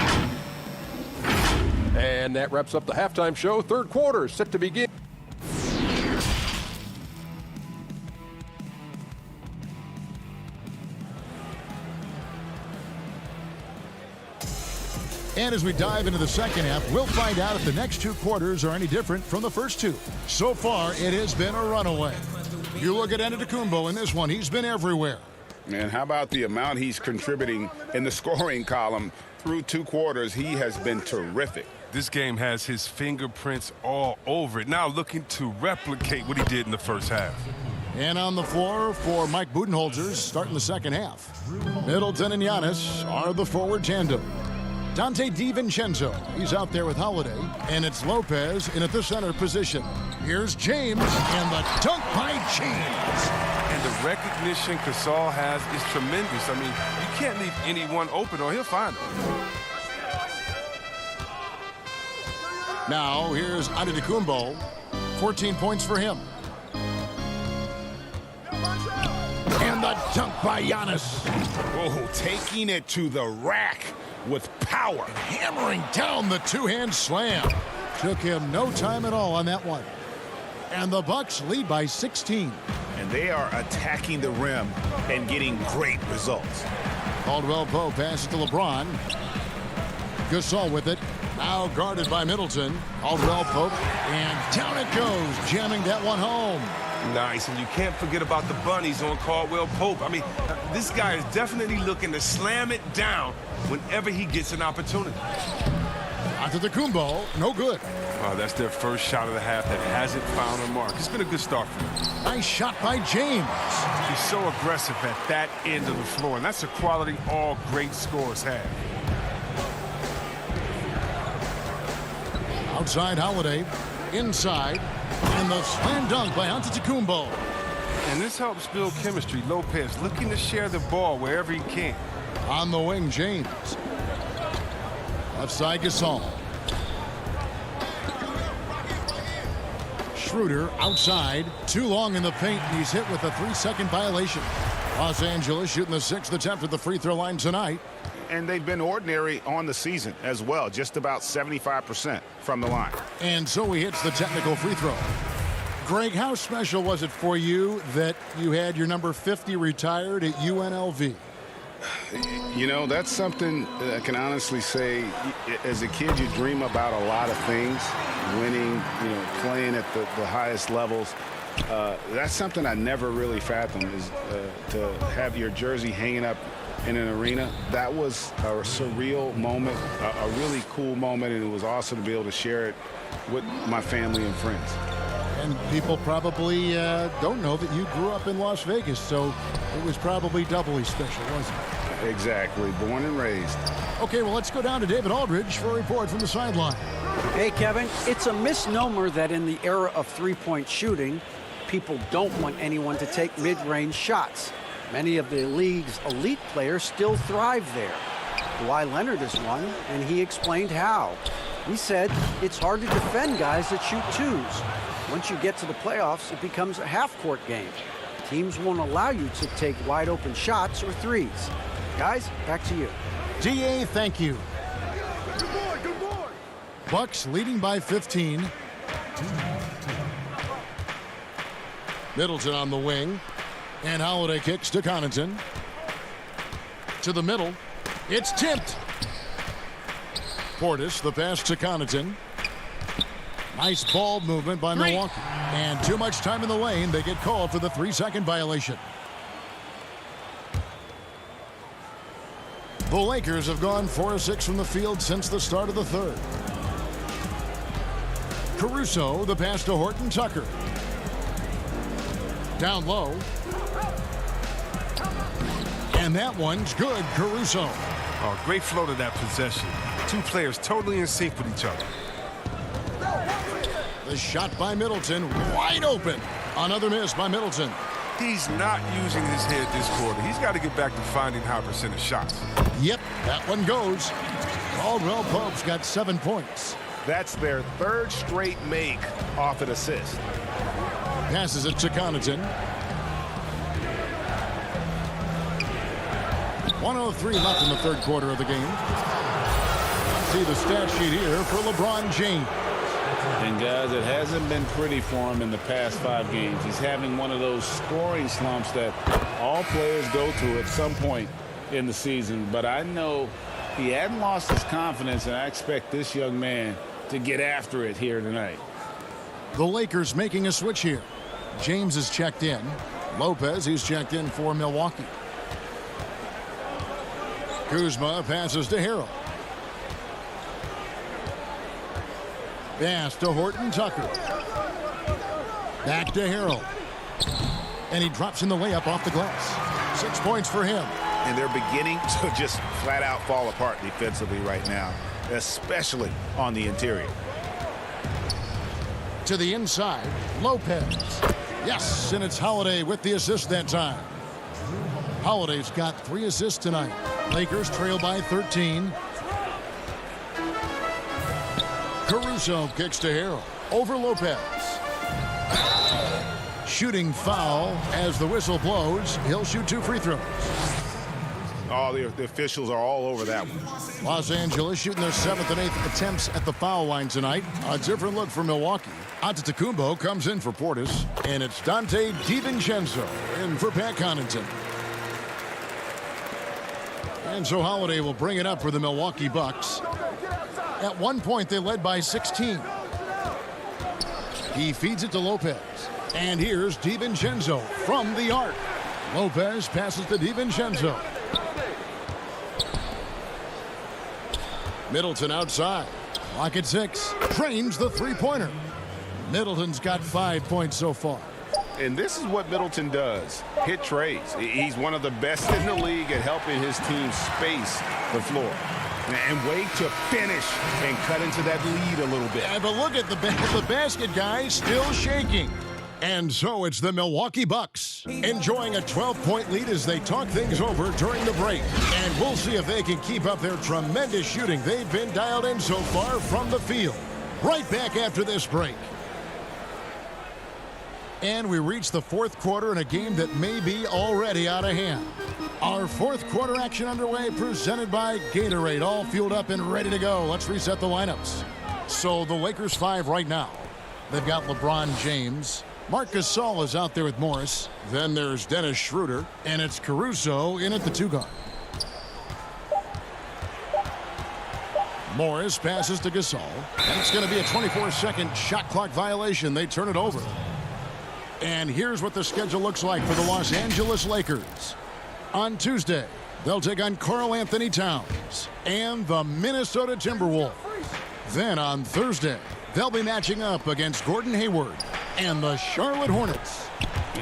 And that wraps up the halftime show. Third quarter set to begin. And as we dive into the second half, we'll find out if the next 2 quarters are any different from the first 2. So far, it has been a runaway. You look at Antetokounmpo in this one, he's been everywhere. And how about the amount he's contributing in the scoring column through 2 quarters? He has been terrific. This game has his fingerprints all over it. Now looking to replicate what he did in the first half. And on the floor for Mike Budenholzer starting the second half. Middleton and Giannis are the forward tandem. Dante DiVincenzo, he's out there with Holiday, and it's Lopez in at the center position. Here's James, and the dunk by James. And the recognition Gasol has is tremendous. I mean, you can't leave anyone open or he'll find them. Now, here's Antetokounmpo, 14 points for him. And the dunk by Giannis. Oh, taking it to the rack with power. Hammering down the two-hand slam. Took him no time at all on that one. And the Bucks lead by 16. And they are attacking the rim and getting great results. Caldwell Pope passes to LeBron. Gasol with it. Now guarded by Middleton. Caldwell Pope. And down it goes, jamming that one home. Nice, and you can't forget about the bunnies on Caldwell Pope. I mean, this guy is definitely looking to slam it down whenever he gets an opportunity. Antetokounmpo, no good. That's their first shot of the half that hasn't found a mark. It's been a good start for them. Nice shot by James. He's so aggressive at that end of the floor, and that's a quality all great scorers have. Outside Holiday, inside, and the slam dunk by Antetokounmpo. And this helps build chemistry. Lopez looking to share the ball wherever he can. On the wing, James. Left side, Gasol. Schroeder outside. Too long in the paint, and he's hit with a 3-second violation. Los Angeles shooting the 6th attempt at the free throw line tonight. And they've been ordinary on the season as well, just about 75% from the line. And so he hits the technical free throw. Greg, how special was it for you that you had your number 50 retired at UNLV? You know, that's something I can honestly say. As a kid, you dream about a lot of things, winning, playing at the highest levels. That's something I never really fathomed, is to have your jersey hanging up in an arena. That was a surreal moment, a really cool moment, and it was awesome to be able to share it with my family and friends. And people probably don't know that you grew up in Las Vegas, so it was probably doubly special, wasn't it? Exactly. Born and raised. Okay, well, let's go down to David Aldridge for a report from the sideline. Hey, Kevin, it's a misnomer that in the era of three-point shooting, people don't want anyone to take mid-range shots. Many of the league's elite players still thrive there. Kawhi Leonard is one, and he explained how. He said it's hard to defend guys that shoot twos. Once you get to the playoffs, it becomes a half-court game. Teams won't allow you to take wide-open shots or threes. Guys, back to you. DA, thank you. Bucks leading by 15. Middleton on the wing. And Holiday kicks to Connaughton. To the middle. It's tipped. Portis, the pass to Connaughton. Nice ball movement by Milwaukee. And too much time in the lane. They get called for the 3-second violation. The Lakers have gone 4 of 6 from the field since the start of the third. Caruso, the pass to Horton Tucker. Down low. And that one's good, Caruso. Oh, great flow to that possession. Two players totally in sync with each other. The shot by Middleton, wide open. Another miss by Middleton. He's not using his head this quarter. He's got to get back to finding high percentage shots. Yep, that one goes. Caldwell Pope's got 7 points. That's their third straight make off an assist. Passes it to Connaughton. 1:03 left in the third quarter of the game. See the stat sheet here for LeBron James. And guys, it hasn't been pretty for him in the past 5 games. He's having one of those scoring slumps that all players go through at some point in the season. But I know he hadn't lost his confidence, and I expect this young man to get after it here tonight. The Lakers making a switch here. James is checked in. Lopez, he's checked in for Milwaukee. Kuzma passes to Harrell. Pass to Horton Tucker. Back to Harrell. And he drops in the layup off the glass. 6 points for him. And they're beginning to just flat out fall apart defensively right now, especially on the interior. To the inside, Lopez. Yes, and it's Holiday with the assist that time. Holiday's got 3 assists tonight. Lakers trail by 13. Caruso kicks to Harrell. Over Lopez. Shooting foul as the whistle blows. He'll shoot 2 free throws. Oh, the officials are all over that one. Los Angeles shooting their 7th and 8th attempts at the foul line tonight. A different look for Milwaukee. Antetokounmpo comes in for Portis. And it's Dante DiVincenzo in for Pat Connaughton. And so Holiday will bring it up for the Milwaukee Bucks. At one point, they led by 16. He feeds it to Lopez. And here's DiVincenzo from the arc. Lopez passes to DiVincenzo. Middleton outside. Clock at 6. Trains the three-pointer. Middleton's got 5 points so far. And this is what Middleton does. Hit trades. He's one of the best in the league at helping his team space the floor. And wait to finish and cut into that lead a little bit. Yeah, but look at the basket, guys, still shaking. And so it's the Milwaukee Bucks enjoying a 12-point lead as they talk things over during the break. And we'll see if they can keep up their tremendous shooting they've been dialed in so far from the field. Right back after this break. And we reach the fourth quarter in a game that may be already out of hand. Our fourth quarter action underway, presented by Gatorade. All fueled up and ready to go. Let's reset the lineups. So the Lakers 5 right now. They've got LeBron James. Marc Gasol is out there with Morris. Then there's Dennis Schroeder. And it's Caruso in at the 2 guard. Morris passes to Gasol. And it's going to be a 24-second shot clock violation. They turn it over. And here's what the schedule looks like for the Los Angeles Lakers. On Tuesday, they'll take on Karl Anthony Towns and the Minnesota Timberwolves. Then on Thursday, they'll be matching up against Gordon Hayward and the Charlotte Hornets.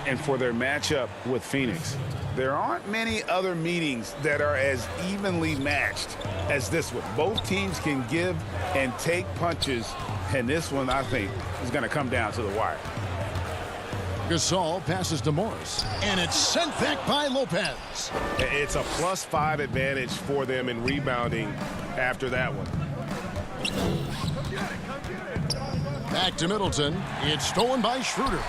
And for their matchup with Phoenix, there aren't many other meetings that are as evenly matched as this one. Both teams can give and take punches, and this one, I think, is going to come down to the wire. Gasol passes to Morris, and it's sent back by Lopez. It's a +5 advantage for them in rebounding after that one. Back to Middleton. It's stolen by Schroeder.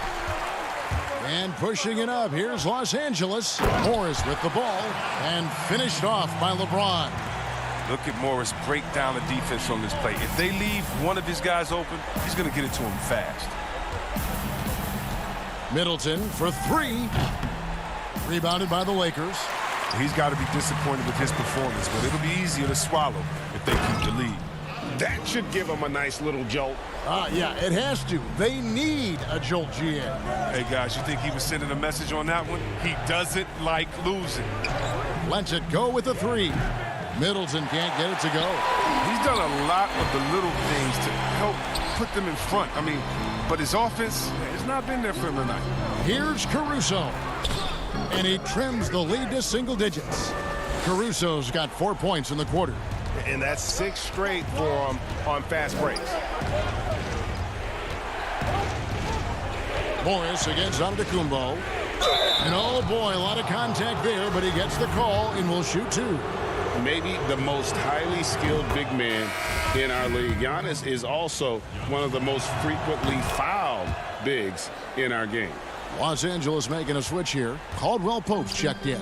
And pushing it up, here's Los Angeles. Morris with the ball, and finished off by LeBron. Look at Morris break down the defense on this play. If they leave one of his guys open, he's going to get it to him fast. Middleton for three. Rebounded by the Lakers. He's got to be disappointed with his performance, but it'll be easier to swallow if they keep the lead. That should give them a nice little jolt. Yeah, it has to. They need a jolt, GM. Hey, guys, you think he was sending a message on that one? He doesn't like losing. Lets it go with the three. Middleton can't get it to go. He's done a lot of the little things to help put them in front. I mean, but his offense has not been there for him tonight. Here's Caruso. And he trims the lead to single digits. Caruso's got 4 points in the quarter. And that's 6 straight for him on fast breaks. Morris against Antetokounmpo. And oh boy, a lot of contact there, but he gets the call and will shoot 2. Maybe the most highly skilled big man in our league. Giannis is also one of the most frequently fouled bigs in our game. Los Angeles making a switch here. Caldwell Pope's checked in.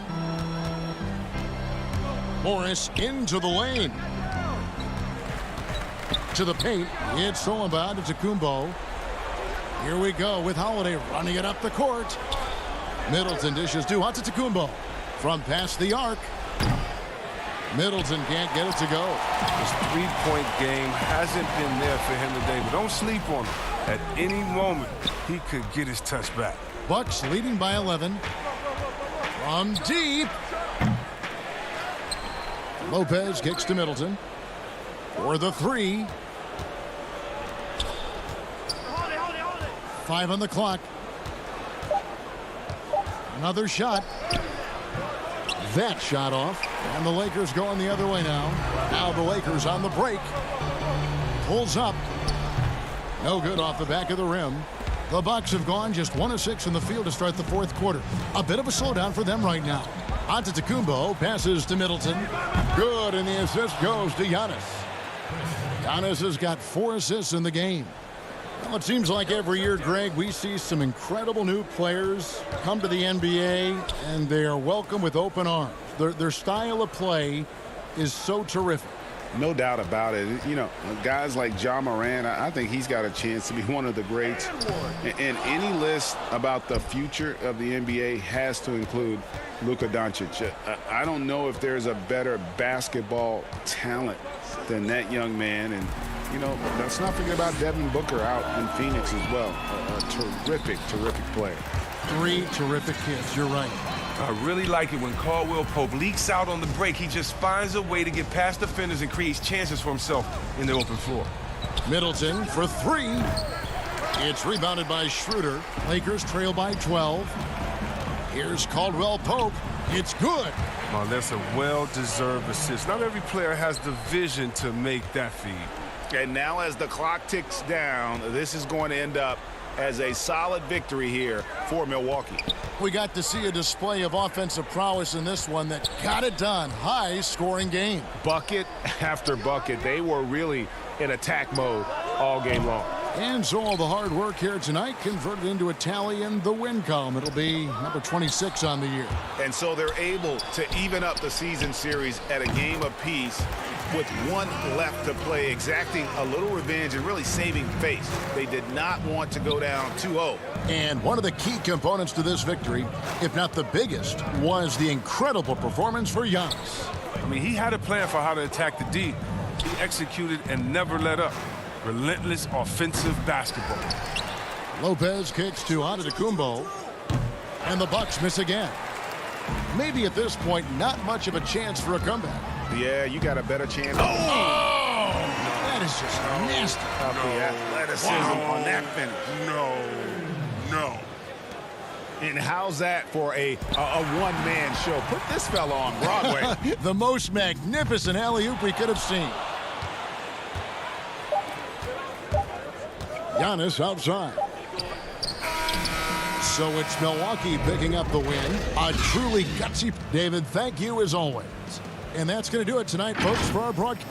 Morris into the lane. To the paint. It's stolen by Antetokounmpo. Here we go with Holiday running it up the court. Middleton dishes to Antetokounmpo from past the arc. Middleton can't get it to go. His three-point game hasn't been there for him today, but don't sleep on him. At any moment, he could get his touch back. Bucks leading by 11. From deep. Lopez kicks to Middleton for the three. 5 on the clock. Another shot. That shot off. And the Lakers going the other way now. Now the Lakers on the break. Pulls up. No good off the back of the rim. The Bucks have gone just 1 of 6 in the field to start the fourth quarter. A bit of a slowdown for them right now. Antetokounmpo passes to Middleton. Good, and the assist goes to Giannis. Giannis has got 4 assists in the game. Well, it seems like every year, Greg, we see some incredible new players come to the NBA, and they are welcome with open arms. Their style of play is so terrific. No doubt about it. You know, guys like Ja Morant, I think he's got a chance to be one of the greats. And any list about the future of the NBA has to include Luka Doncic. I don't know if there's a better basketball talent than that young man. And, you know, let's not forget about Devin Booker out in Phoenix as well. A terrific, terrific player. 3 terrific kids. You're right. I really like it when Caldwell Pope leaks out on the break. He just finds a way to get past defenders and creates chances for himself in the open floor. Middleton for 3. It's rebounded by Schroeder. Lakers trail by 12. Here's Caldwell Pope. It's good. Oh, that's a well-deserved assist. Not every player has the vision to make that feed. And now as the clock ticks down, this is going to end up as a solid victory here for Milwaukee. We got to see a display of offensive prowess in this one that got it done. High-scoring game. Bucket after bucket. They were really in attack mode all game long. And so all the hard work here tonight converted into a tally in the win column. It'll be number 26 on the year. And so they're able to even up the season series at a game apiece with 1 left to play, exacting a little revenge and really saving face. They did not want to go down 2-0. And one of the key components to this victory, if not the biggest, was the incredible performance for Giannis. I mean, he had a plan for how to attack the D. He executed and never let up. Relentless offensive basketball. Lopez kicks to Antetokounmpo, and the Bucks miss again. Maybe at this point, not much of a chance for a comeback. Yeah, you got a better chance. Oh! That is just nasty. The athleticism on that finish. No. And how's that for a one-man show? Put this fella on Broadway. The most magnificent alley-oop we could have seen. Giannis outside. So it's Milwaukee picking up the win. A truly gutsy. David, thank you as always. And that's going to do it tonight, folks, for our broadcast.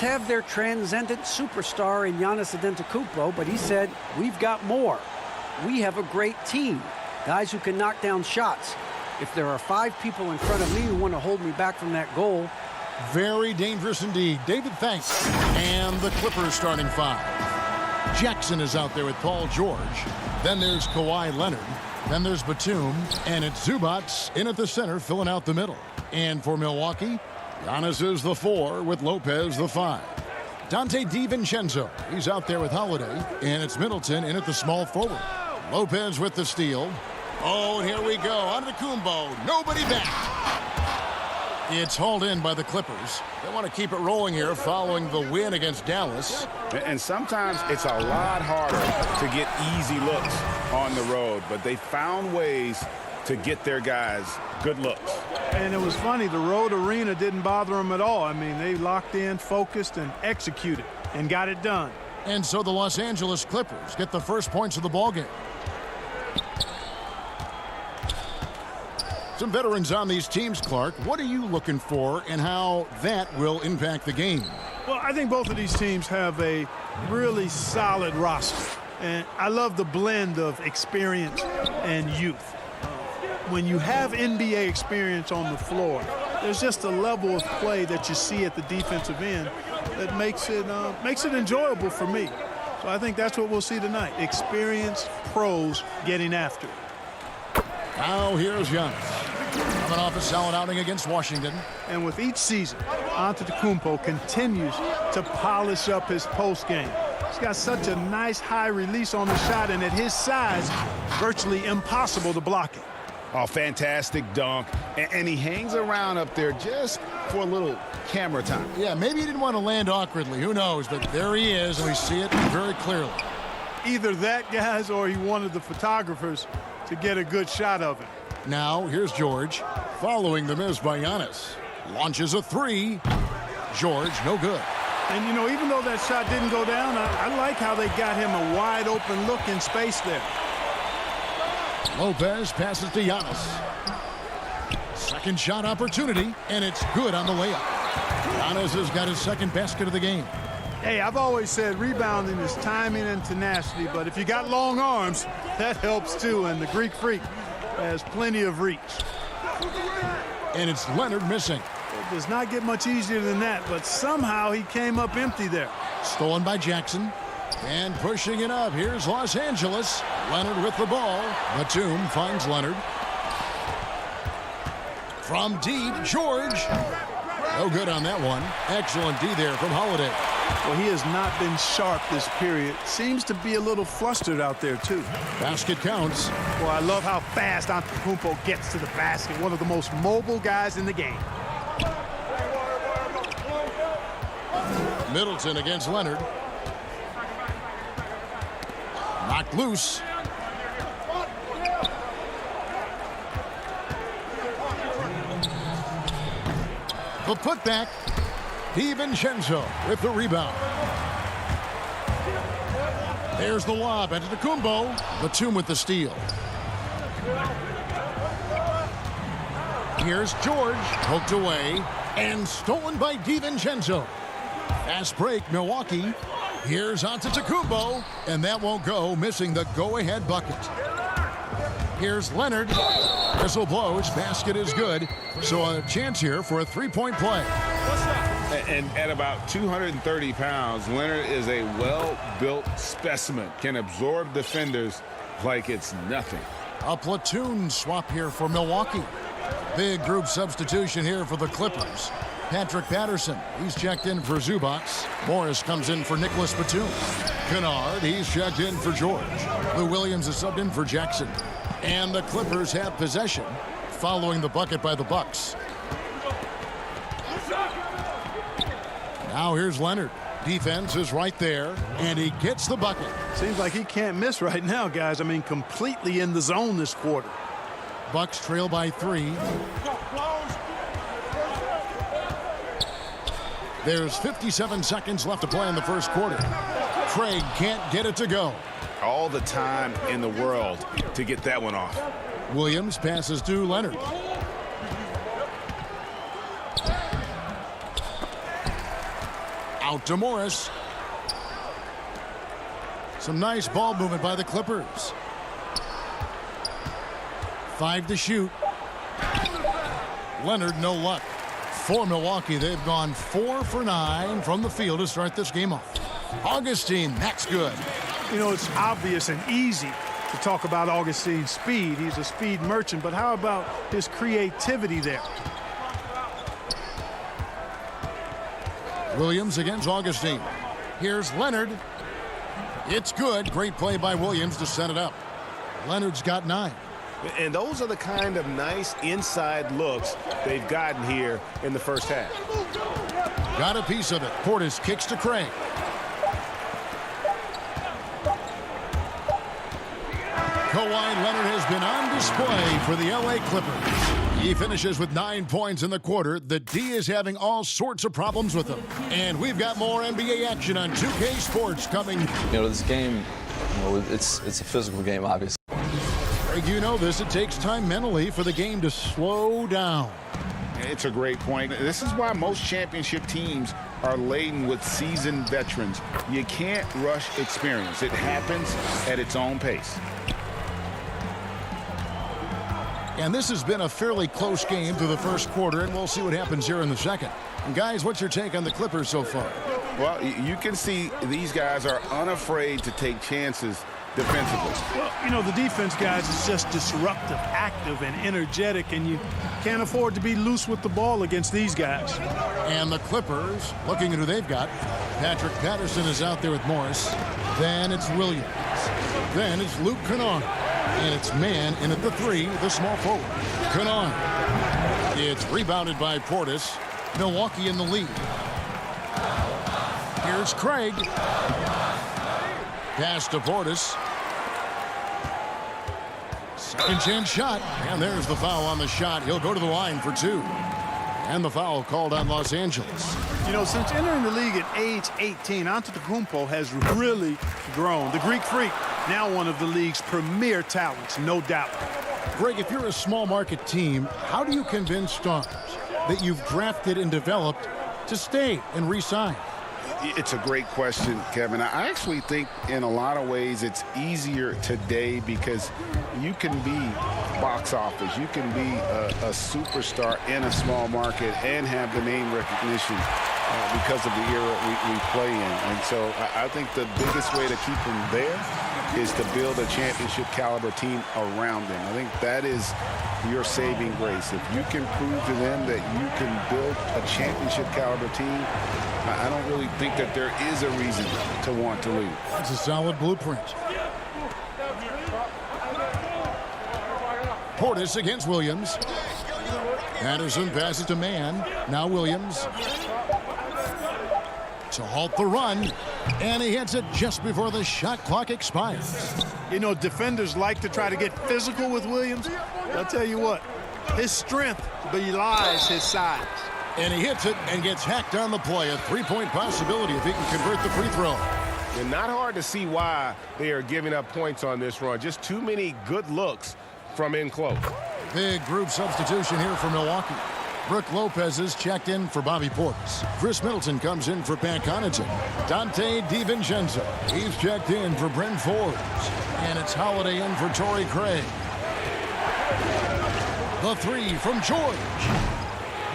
have their transcendent superstar in Giannis Antetokounmpo, but he said, we've got more. We have a great team, guys who can knock down shots. If there are 5 people in front of me who want to hold me back from that goal. Very dangerous indeed. David, thanks. And the Clippers starting 5. Jackson is out there with Paul George. Then there's Kawhi Leonard. Then there's Batum. And it's Zubac in at the center, filling out the middle. And for Milwaukee, Giannis is the 4 with Lopez the 5. Dante DiVincenzo, he's out there with Holiday. And it's Middleton in at the small forward. Lopez with the steal. Oh, and here we go. Antetokounmpo. Nobody back. It's hauled in by the Clippers. They want to keep it rolling here following the win against Dallas. And sometimes it's a lot harder to get easy looks on the road, but they found ways to get their guys good looks. And it was funny, the road arena didn't bother them at all. I mean, they locked in, focused, and executed, and got it done. And so the Los Angeles Clippers get the first points of the ballgame. Some veterans on these teams, Clark. What are you looking for and how that will impact the game? Well, I think both of these teams have a really solid roster. And I love the blend of experience and youth. When you have NBA experience on the floor, there's just a level of play that you see at the defensive end that makes it enjoyable for me. So I think that's what we'll see tonight. Experienced pros getting after it. Now here's Giannis. Coming off a solid outing against Washington. And with each season, Antetokounmpo continues to polish up his post game. He's got such a nice high release on the shot, and at his size, virtually impossible to block it. Oh, fantastic dunk. And he hangs around up there just for a little camera time. Yeah, maybe he didn't want to land awkwardly. Who knows? But there he is, and we see it very clearly. Either that, guys, or he wanted the photographers to get a good shot of it. Now, here's George, following the miss by Giannis. Launches a 3. George, no good. And, you know, even though that shot didn't go down, I like how they got him a wide-open look in space there. Lopez passes to Giannis. Second shot opportunity, and it's good on the layup. Giannis has got his second basket of the game. Hey, I've always said rebounding is timing and tenacity, but if you got long arms, that helps too, and the Greek Freak has plenty of reach. And it's Leonard missing. It does not get much easier than that, but somehow he came up empty there. Stolen by Jackson. And pushing it up. Here's Los Angeles. Leonard with the ball. Batum finds Leonard. From deep, George. No good on that one. Excellent D there from Holiday. Well, he has not been sharp this period. Seems to be a little flustered out there, too. Basket counts. Well, I love how fast Antetokounmpo gets to the basket. One of the most mobile guys in the game. Middleton against Leonard. Knocked loose. The putback. DiVincenzo with the rebound. There's the lob. Antetokounmpo. Batum with the steal. Here's George. Poked away. And stolen by DiVincenzo. Fast break, Milwaukee. Here's Antetokounmpo. And that won't go, missing the go-ahead bucket. Here's Leonard. Whistle blows. Basket is good. So a chance here for a three-point play. And at about 230 pounds, Leonard is a well-built specimen. Can absorb defenders like it's nothing. A platoon swap here for Milwaukee. Big group substitution here for the Clippers. Patrick Patterson, he's checked in for Zubac. Morris comes in for Nicholas Batum. Kennard, he's checked in for George. Lou Williams is subbed in for Jackson. And the Clippers have possession following the bucket by the Bucks. Now here's Leonard. Defense is right there, and he gets the bucket. Seems like he can't miss right now, guys. I mean, completely in the zone this quarter. Bucks trail by 3. There's 57 seconds left to play in the first quarter. Craig can't get it to go. All the time in the world to get that one off. Williams passes to Leonard. Out to Morris. Some nice ball movement by the Clippers. 5 to shoot. Leonard, no luck. For Milwaukee, they've gone 4 for 9 from the field to start this game off. Augustine, that's good. You know, it's obvious and easy to talk about Augustine's speed. He's a speed merchant, but how about his creativity there? Williams against Augustine. Here's Leonard. It's good. Great play by Williams to set it up. Leonard's got 9. And those are the kind of nice inside looks they've gotten here in the first half. Got a piece of it. Portis kicks to Craig. Kawhi Leonard has been on display for the LA Clippers. He finishes with 9 points in the quarter. The D is having all sorts of problems with him. And we've got more NBA action on 2K Sports coming. You know, this game, it's a physical game, obviously. Greg, you know this. It takes time mentally for the game to slow down. It's a great point. This is why most championship teams are laden with seasoned veterans. You can't rush experience. It happens at its own pace. And this has been a fairly close game through the first quarter, and we'll see what happens here in the second. And guys, what's your take on the Clippers so far? Well, you can see these guys are unafraid to take chances defensively. Well, you know, the defense, guys, is just disruptive, active, and energetic, and you can't afford to be loose with the ball against these guys. And the Clippers, looking at who they've got, Patrick Patterson is out there with Morris. Then it's Williams. Then it's Luke Kennard. And it's man in at the 3, the small forward. Kennard. It's rebounded by Portis. Milwaukee in the lead. Here's Craig. Pass to Portis. Second chance shot. And there's the foul on the shot. He'll go to the line for 2. And the foul called on Los Angeles. You know, since entering the league at age 18, Antetokounmpo has really grown. The Greek Freak, now one of the league's premier talents, no doubt. Greg, if you're a small market team, how do you convince stars that you've drafted and developed to stay and re-sign? It's a great question, Kevin. I actually think in a lot of ways it's easier today because you can be box office. You can be a superstar in a small market and have the name recognition because of the era we play in. And so I think the biggest way to keep them there is to build a championship caliber team around them. I think that is your saving grace. If you can prove to them that you can build a championship caliber team, I don't really think that there is a reason to want to leave. It's a solid blueprint. Portis against Williams. Patterson passes to man. Now Williams. To halt the run. And he hits it just before the shot clock expires. You know, defenders like to try to get physical with Williams. I'll tell you what, his strength belies his size. And he hits it and gets hacked on the play. A 3-point possibility if he can convert the free throw. And not hard to see why they are giving up points on this run. Just too many good looks from in close. Big group substitution here for Milwaukee. Brooke Lopez is checked in for Bobby Portis. Chris Middleton comes in for Pat Connaughton. Dante DiVincenzo, he's checked in for Brent Forbes. And it's Holiday in for Torrey Craig. The 3 from George.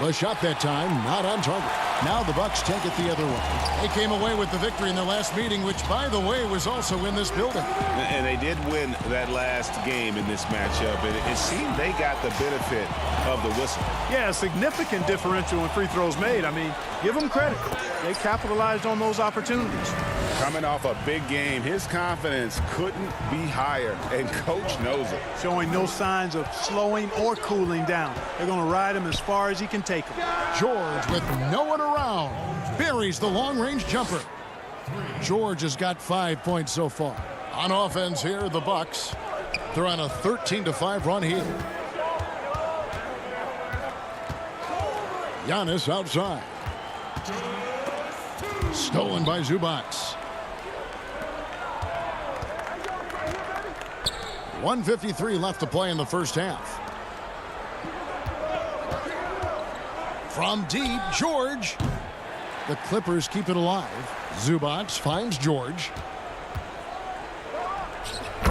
The shot that time, not on target. Now the Bucks take it the other way. They came away with the victory in their last meeting, which, by the way, was also in this building. And they did win that last game in this matchup. And it seemed they got the benefit of the whistle. Yeah, a significant differential in free throws made. I mean, give them credit. They capitalized on those opportunities. Coming off a big game, his confidence couldn't be higher, and coach knows it. Showing no signs of slowing or cooling down. They're going to ride him as far as he can take him. George, with no one around, buries the long-range jumper. George has got 5 points so far. On offense here, the Bucks. They're on a 13-5 run here. Giannis outside. Stolen by Zubac. 1:53 left to play in the first half. From deep, George. The Clippers keep it alive. Zubac finds George.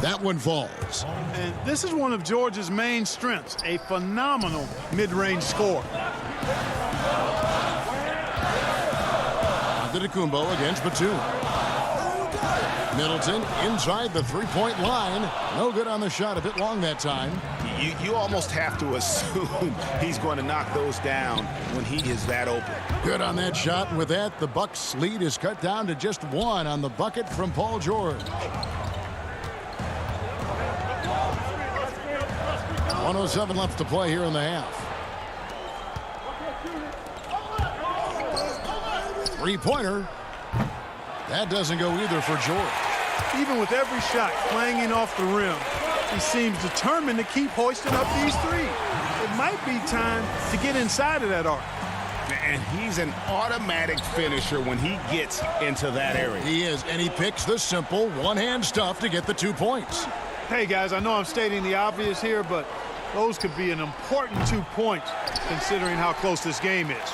That one falls. And this is one of George's main strengths, a phenomenal mid-range score. Antetokounmpo against Batum. Middleton inside the three-point line. No good on the shot. A bit long that time. You almost have to assume he's going to knock those down when he is that open. Good on that shot. And with that, the Bucks' lead is cut down to just one on the bucket from Paul George. 1:07 left to play here in the half. Three-pointer. That doesn't go either for George. Even with every shot clanging off the rim, he seems determined to keep hoisting up these threes. It might be time to get inside of that arc. And he's an automatic finisher when he gets into that area. He is, and he picks the simple one-hand stuff to get the 2 points. Hey, guys, I know I'm stating the obvious here, but those could be an important 2 points considering how close this game is.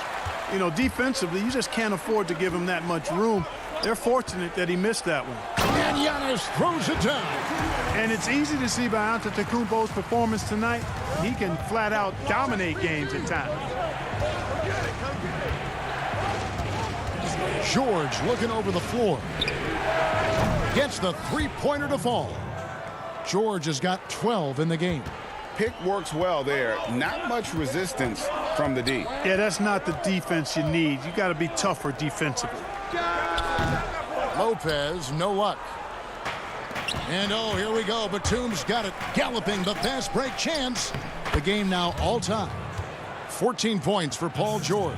You know, defensively, you just can't afford to give him that much room. They're fortunate that he missed that one. And Giannis throws it down. And it's easy to see by Antetokounmpo's performance tonight, he can flat out dominate games at times. George looking over the floor. Gets the three-pointer to fall. George has got 12 in the game. Pick works well there. Not much resistance from the D. Yeah, that's not the defense you need. You got to be tougher defensively. Lopez, no luck. And oh, here we go. Batum's got it. Galloping the fast break chance. The game now all time. 14 points for Paul George.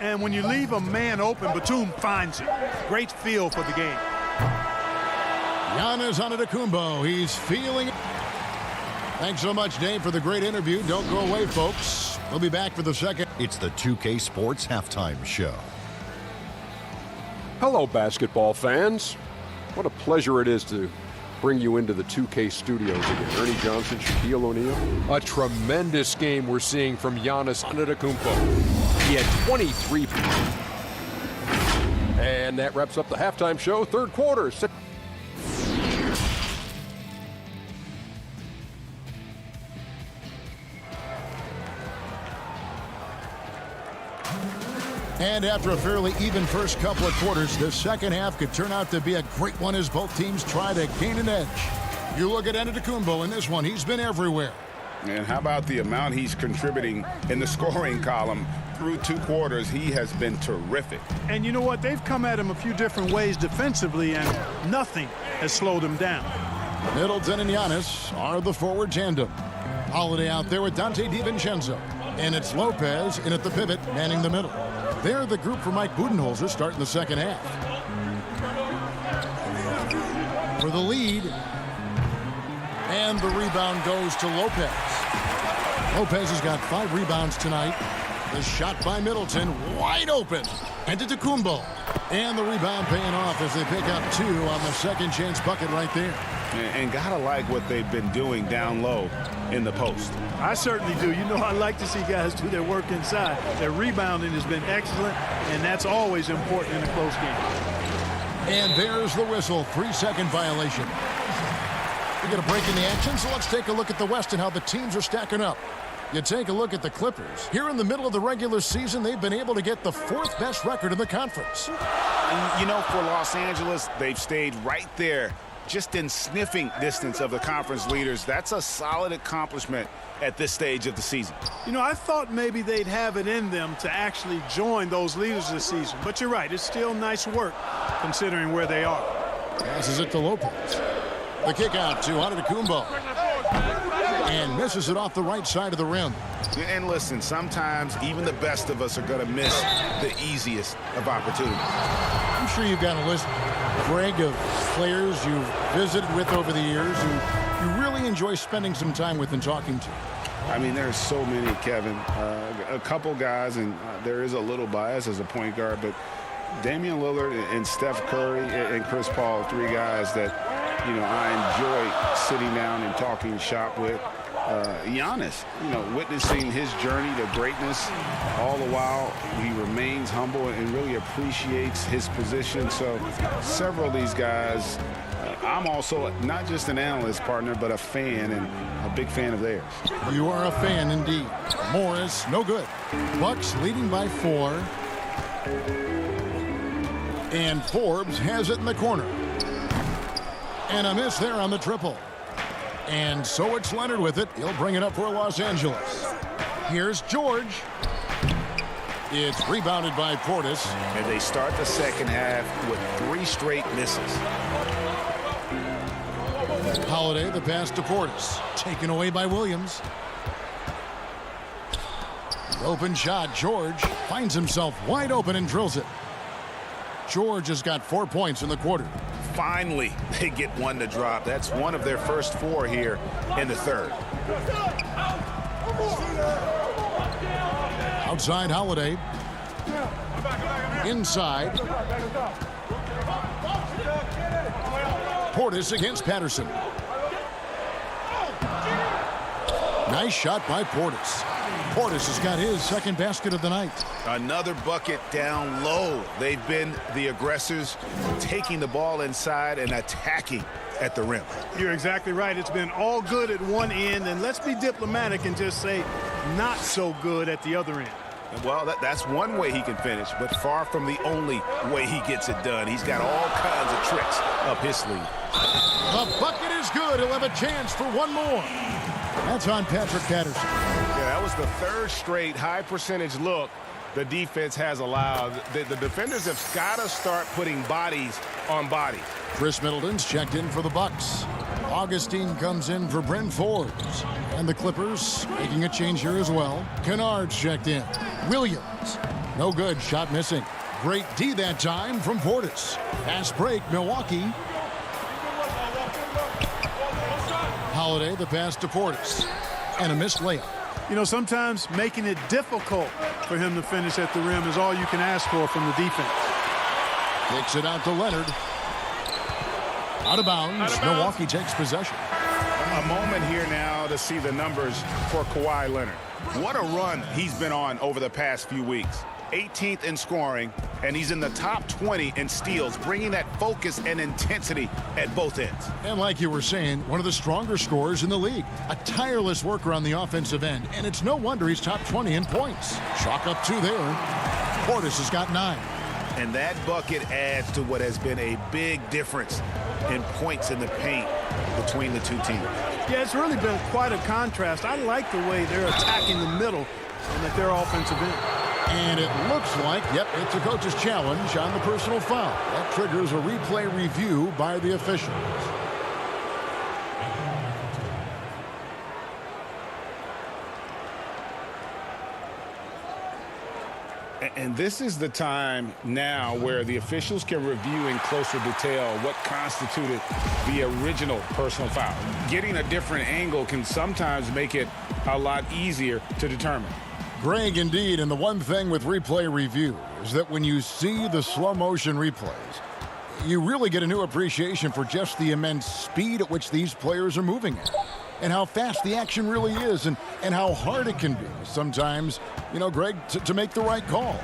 And when you leave a man open, Batum finds it. Great feel for the game. Giannis Antetokounmpo. He's feeling it. Thanks so much, Dave, for the great interview. Don't go away, folks. We'll be back for the second. It's the 2K Sports Halftime Show. Hello, basketball fans. What a pleasure it is to bring you into the 2K studios again. Ernie Johnson, Shaquille O'Neal. A tremendous game we're seeing from Giannis Antetokounmpo. He had 23. And that wraps up the halftime show. Third quarter. And after a fairly even first couple of quarters, the second half could turn out to be a great one as both teams try to gain an edge. You look at Antetokounmpo in this one, he's been everywhere. And how about the amount he's contributing in the scoring column? Through 2 quarters, he has been terrific. And you know what? They've come at him a few different ways defensively, and nothing has slowed him down. Middleton and Giannis are the forward tandem. Holiday out there with Dante DiVincenzo. And it's Lopez in at the pivot, manning the middle. They're the group for Mike Budenholzer starting the second half. For the lead. And the rebound goes to Lopez. Lopez has got 5 rebounds tonight. The shot by Middleton, wide open. Antetokounmpo. And the rebound paying off as they pick up 2 on the second chance bucket right there. And gotta like what they've been doing down low in the post. I certainly do. You know, I like to see guys do their work inside. Their rebounding has been excellent, and that's always important in a close game. And there's the whistle. 3-second violation. We get a break in the action, so let's take a look at the West and how the teams are stacking up. You take a look at the Clippers. Here in the middle of the regular season, they've been able to get the 4th best record in the conference. And, you know, for Los Angeles, they've stayed right there, just in sniffing distance of the conference leaders. That's a solid accomplishment at this stage of the season. You know, I thought maybe they'd have it in them to actually join those leaders this season. But you're right, it's still nice work considering where they are. Passes it to Lopez. The kick out to Antetokounmpo. And misses it off the right side of the rim. And listen, sometimes even the best of us are going to miss the easiest of opportunities. I'm sure you've got a list, Greg, of players you've visited with over the years who you really enjoy spending some time with and talking to. I mean, there's so many, Kevin. A couple guys, and there is a little bias as a point guard, but Damian Lillard and Steph Curry and Chris Paul, 3 guys that, you know, I enjoy sitting down and talking shop with. Giannis, witnessing his journey to greatness, all the while he remains humble and really appreciates his position. So several of these guys, I'm also not just an analyst, partner, but a fan, and a big fan of theirs. You are a fan indeed. Morris, no good. Bucks leading by 4. And Forbes has it in the corner. And a miss there on the triple. And so it's Leonard with it. He'll bring it up for Los Angeles. Here's George. It's rebounded by Portis. And they start the second half with 3 straight misses. Holiday, the pass to Portis. Taken away by Williams. The open shot. George finds himself wide open and drills it. George has got 4 points in the quarter. Finally, they get one to drop. That's one of their first 4 here in the third. Outside Holiday. Inside. Portis against Patterson. Nice shot by Portis. Portis has got his second basket of the night. Another bucket down low. They've been the aggressors, taking the ball inside and attacking at the rim. You're exactly right. It's been all good at one end, and let's be diplomatic and just say not so good at the other end. Well, that's one way he can finish, but far from the only way he gets it done. He's got all kinds of tricks up his sleeve. The bucket is good. He'll have a chance for one more. That's on Patrick Patterson. Yeah, that was the 3rd straight high percentage look the defense has allowed. The defenders have got to start putting bodies on bodies. Chris Middleton's checked in for the Bucks. Augustine comes in for Bryn Forbes. And the Clippers making a change here as well. Kennard's checked in. Williams. No good. Shot missing. Great D that time from Portis. Fast break, Milwaukee. Holiday, the pass to Portis. And a missed layup. Sometimes making it difficult for him to finish at the rim is all you can ask for from the defense. Kicks it out to Leonard. Out of bounds. Milwaukee takes possession. A moment here now to see the numbers for Kawhi Leonard. What a run he's been on over the past few weeks. 18th in scoring, and he's in the top 20 in steals, bringing that focus and intensity at both ends. And like you were saying, one of the stronger scorers in the league. A tireless worker on the offensive end, and it's no wonder he's top 20 in points. Chalk up 2 there. Portis has got 9. And that bucket adds to what has been a big difference in points in the paint between the two teams. Yeah, it's really been quite a contrast. I like the way they're attacking the middle and at their offensive end. And it looks like, it's a coach's challenge on the personal foul. That triggers a replay review by the officials. And this is the time now where the officials can review in closer detail what constituted the original personal foul. Getting a different angle can sometimes make it a lot easier to determine. Greg, indeed, and the one thing with replay review is that when you see the slow motion replays, you really get a new appreciation for just the immense speed at which these players are moving at. And how fast the action really is, and how hard it can be sometimes, Greg, to make the right call.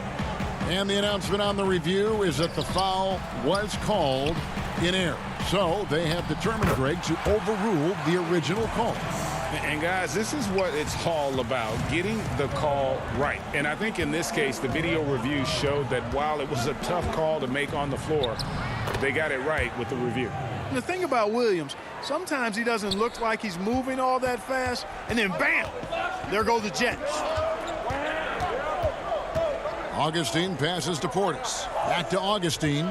And the announcement on the review is that the foul was called in error. So they have determined, Greg, to overrule the original call. And guys, this is what it's all about, getting the call right. And I think in this case, the video review showed that while it was a tough call to make on the floor, they got it right with the review. And the thing about Williams, sometimes he doesn't look like he's moving all that fast, and then bam, there go the Jets. Augustine passes to Portis. Back to Augustine.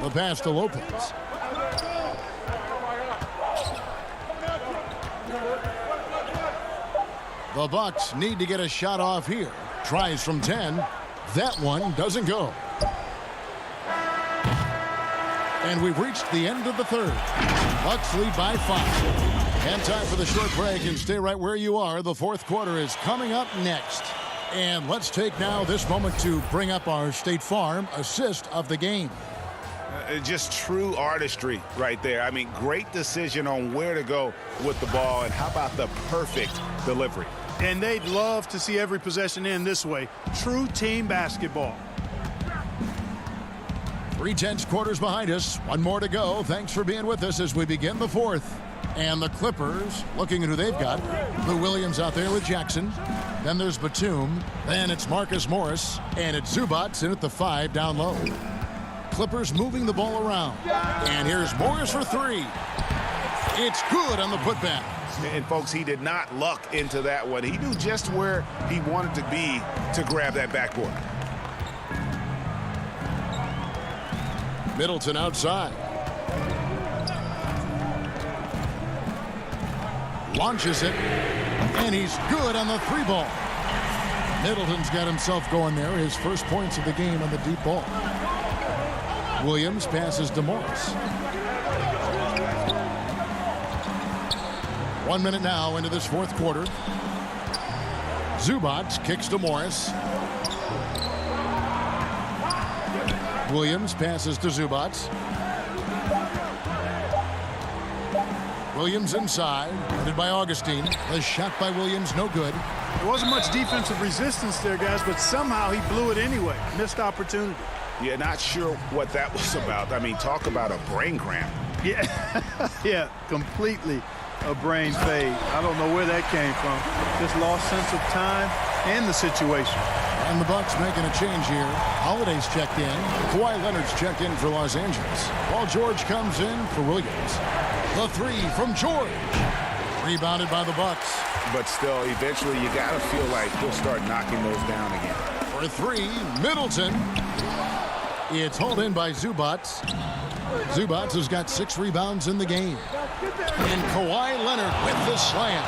The pass to Lopez. The Bucks need to get a shot off here. Tries from 10. That one doesn't go. And we've reached the end of the third. Bucks lead by 5. And time for the short break, and stay right where you are. The fourth quarter is coming up next. And let's take now this moment to bring up our State Farm assist of the game. Just true artistry right there. I mean, great decision on where to go with the ball, and how about the perfect delivery? And they'd love to see every possession end this way. True team basketball. 3/10 quarters behind us. One more to go. Thanks for being with us as we begin the fourth. And the Clippers, looking at who they've got. Lou Williams out there with Jackson. Then there's Batum. Then it's Marcus Morris. And it's Zubac in at the 5 down low. Clippers moving the ball around. And here's Morris for 3. It's good on the putback. And, folks, he did not luck into that one. He knew just where he wanted to be to grab that backboard. Middleton outside. Launches it. And he's good on the 3 ball. Middleton's got himself going there. His first points of the game on the deep ball. Williams passes to Morris. 1 minute now into this fourth quarter. Zubac kicks to Morris. Williams passes to Zubac. Williams inside, headed by Augustine. The shot by Williams, no good. There wasn't much defensive resistance there, guys, but somehow he blew it anyway. Missed opportunity. Yeah, not sure what that was about. I mean, talk about a brain cramp. Yeah, yeah, completely a brain fade. I don't know where that came from. Just lost sense of time and the situation. And the Bucks making a change here. Holiday's checked in. Kawhi Leonard's checked in for Los Angeles. While George comes in for Williams. The 3 from George. Rebounded by the Bucks. But still, eventually you got to feel like he'll start knocking those down again. For 3, Middleton. It's hauled in by Zubac. Zubac has got 6 rebounds in the game. And Kawhi Leonard with the slam.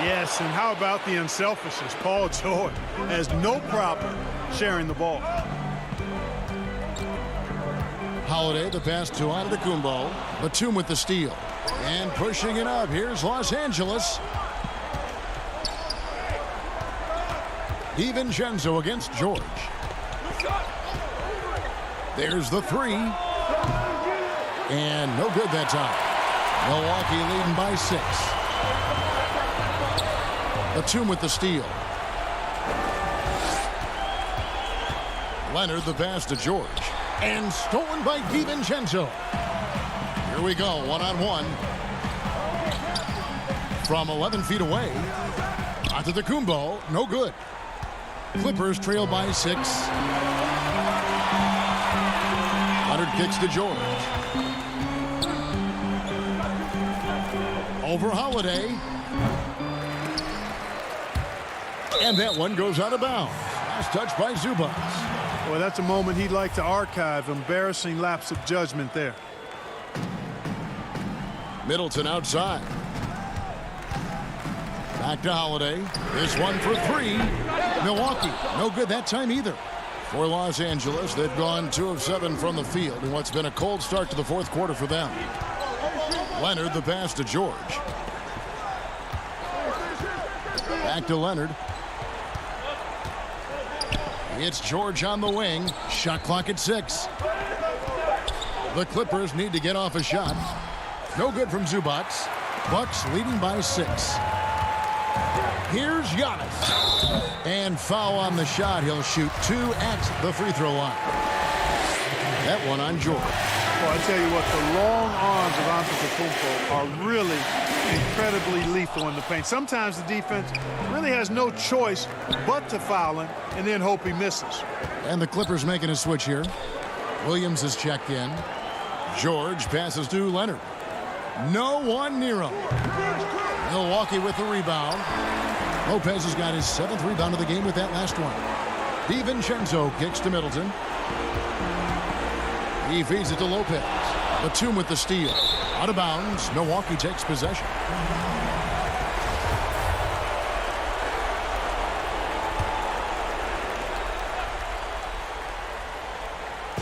Yes, and how about the unselfishness? Paul George has no problem sharing the ball. Holiday, the pass to Antetokounmpo. Batum with the steal. And pushing it up. Here's Los Angeles. DiVincenzo against George. There's the 3. And no good that time. Milwaukee leading by 6. Batum with the steal. Leonard the pass to George. And stolen by DiVincenzo. Here we go, one-on-one. From 11 feet away. Antetokounmpo, no good. Clippers trail by 6. Leonard kicks to George. Over Holiday. And that one goes out of bounds. Last touch by Zubac. Well, that's a moment he'd like to archive. Embarrassing lapse of judgment there. Middleton outside. Back to Holiday. This one for 3. Milwaukee, no good that time either. For Los Angeles, they've gone 2 of 7 from the field in what's been a cold start to the fourth quarter for them. Leonard the pass to George. Back to Leonard. It's George on the wing. Shot clock at 6. The Clippers need to get off a shot. No good from Zubac. Bucks leading by 6. Here's Giannis. And foul on the shot. He'll shoot 2 at the free throw line. That one on George. Well, I tell you what, the long arms of Antetokounmpo are really incredibly lethal in the paint. Sometimes the defense really has no choice but to foul him and then hope he misses. And the Clippers making a switch here. Williams is checked in. George passes to Leonard. No one near him. Milwaukee with the rebound. Lopez has got his 7th rebound of the game with that last one. DiVincenzo kicks to Middleton. He feeds it to Lopez. Batum with the steal. Out of bounds. Milwaukee takes possession.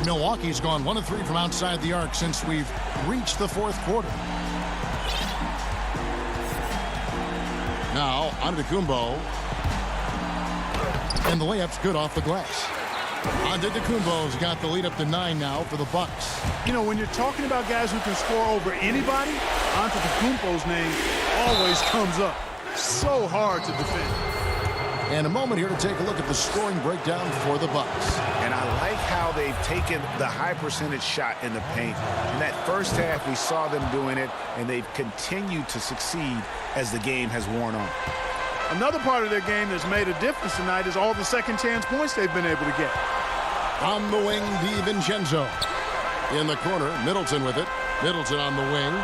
Milwaukee's gone 1 of 3 from outside the arc since we've reached the fourth quarter. Now, Antetokounmpo. And the layup's good off the glass. Antetokounmpo's got the lead up to 9 now for the Bucks. You know, when you're talking about guys who can score over anybody, Antetokounmpo's name always comes up. So hard to defend. And a moment here to take a look at the scoring breakdown for the Bucks. And I like how they've taken the high percentage shot in the paint. In that first half, we saw them doing it, and they've continued to succeed as the game has worn on. Another part of their game that's made a difference tonight is all the second chance points they've been able to get. On the wing, DiVincenzo. In the corner, Middleton with it. Middleton on the wing.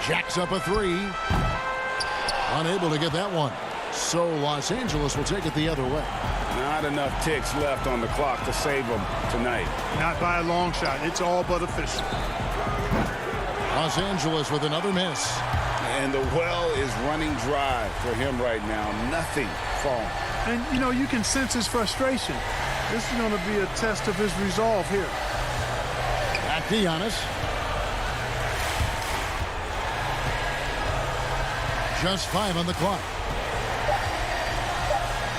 Jacks up a three. Unable to get that one. So Los Angeles will take it the other way. Not enough ticks left on the clock to save them tonight. Not by a long shot. It's all but official. Los Angeles with another miss. And the well is running dry for him right now. Nothing falling. And, you know, you can sense his frustration. This is going to be a test of his resolve here. Back to Giannis. Just 5 on the clock.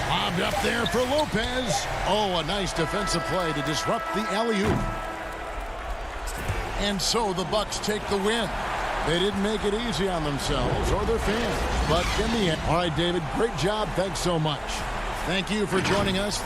Lobbed up there for Lopez. Oh, a nice defensive play to disrupt the alley-oop. And so the Bucks take the win. They didn't make it easy on themselves or their fans, but in the end. All right, David, great job. Thanks so much. Thank you for joining us.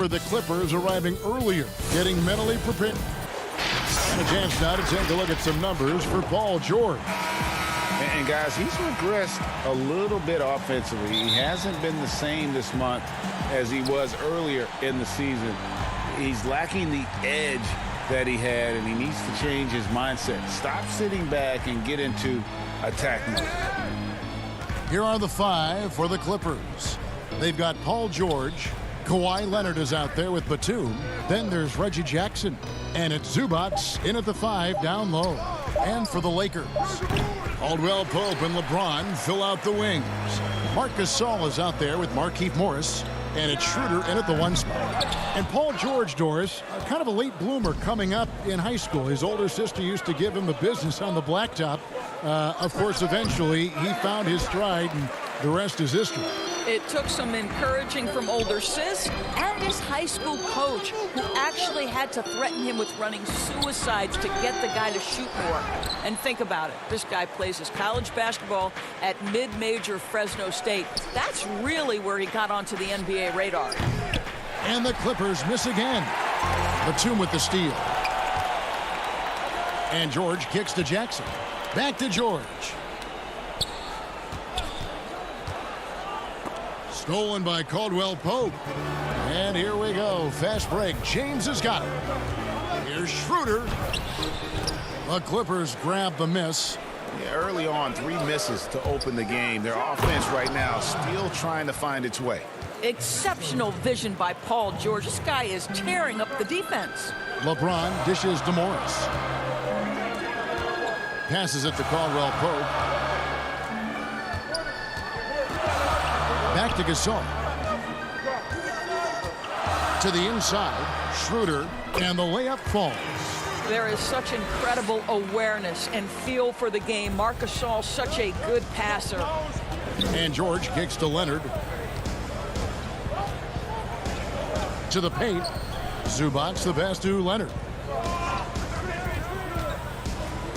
were the Clippers arriving earlier, getting mentally prepared. And a chance now to take a look at some numbers for Paul George. And guys, he's regressed a little bit offensively. He hasn't been the same this month as he was earlier in the season. He's lacking the edge that he had, and he needs to change his mindset. Stop sitting back and get into attack mode. Here are the 5 for the Clippers. They've got Paul George. Kawhi Leonard is out there with Batum. Then there's Reggie Jackson. And it's Zubac in at the 5 down low. And for the Lakers, Caldwell Pope and LeBron fill out the wings. Marc Gasol is out there with Markieff Morris. And it's Schroeder in at the 1 spot. And Paul George, Doris, kind of a late bloomer coming up in high school. His older sister used to give him the business on the blacktop. Of course, eventually, he found his stride, and the rest is history. It took some encouraging from older sis and his high school coach, who actually had to threaten him with running suicides to get the guy to shoot more. And think about it. This guy plays his college basketball at mid-major Fresno State. That's really where he got onto the NBA radar. And the Clippers miss again. Batum with the steal. And George kicks to Jackson. Back to George. Stolen by Caldwell Pope. And here we go. Fast break. James has got it. Here's Schroeder. The Clippers grab the miss. Yeah, early on, 3 misses to open the game. Their offense right now still trying to find its way. Exceptional vision by Paul George. This guy is tearing up the defense. LeBron dishes to Morris. Passes it to Caldwell Pope. Back to Gasol. To the inside, Schroeder, and the layup falls. There is such incredible awareness and feel for the game. Marc Gasol, such a good passer. And George kicks to Leonard. To the paint. Zubac the pass to Leonard.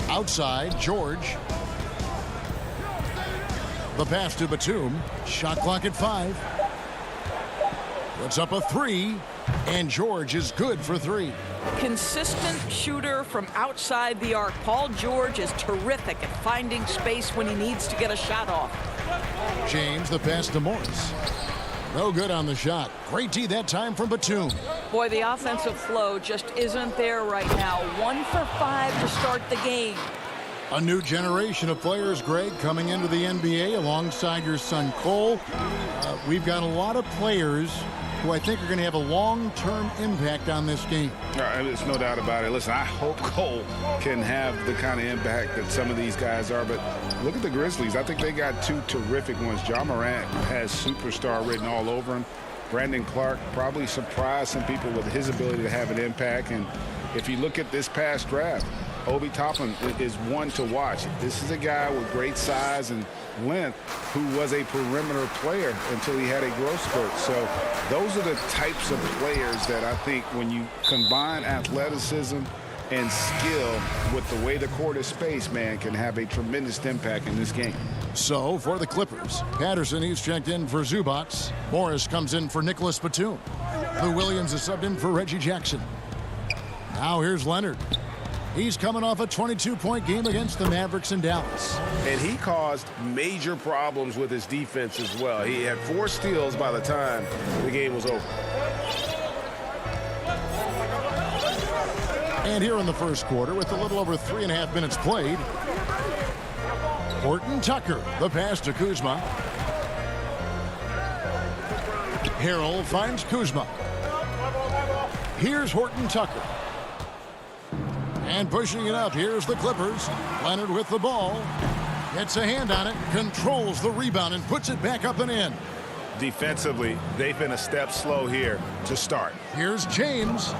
Outside, George. The pass to Batum. Shot clock at 5. Puts up a 3. And George is good for 3. Consistent shooter from outside the arc. Paul George is terrific at finding space when he needs to get a shot off. James the pass to Morris. No good on the shot. Great D that time from Batum. Boy, the offensive flow just isn't there right now. 1 for 5 to start the game. A new generation of players, Greg, coming into the NBA alongside your son Cole. We've got a lot of players who I think are going to have a long-term impact on this game. There's no doubt about it. Listen, I hope Cole can have the kind of impact that some of these guys are, but look at the Grizzlies. I think they got 2 terrific ones. Ja Morant has superstar written all over him. Brandon Clark probably surprised some people with his ability to have an impact. And if you look at this past draft, Obi Toppin is one to watch. This is a guy with great size and length who was a perimeter player until he had a growth spurt. So those are the types of players that I think when you combine athleticism and skill with the way the court is spaced, man, can have a tremendous impact in this game. So for the Clippers, Patterson, he's checked in for Zubac. Morris comes in for Nicholas Batum. Lou Williams is subbed in for Reggie Jackson. Now here's Leonard. He's coming off a 22-point game against the Mavericks in Dallas. And he caused major problems with his defense as well. He had 4 steals by the time the game was over. And here in the first quarter, with a little over 3.5 minutes played, Horton Tucker, the pass to Kuzma. Harrell finds Kuzma. Here's Horton Tucker. And pushing it up, here's the Clippers. Leonard with the ball. Gets a hand on it, controls the rebound, and puts it back up and in. Defensively, they've been a step slow here to start. Here's James,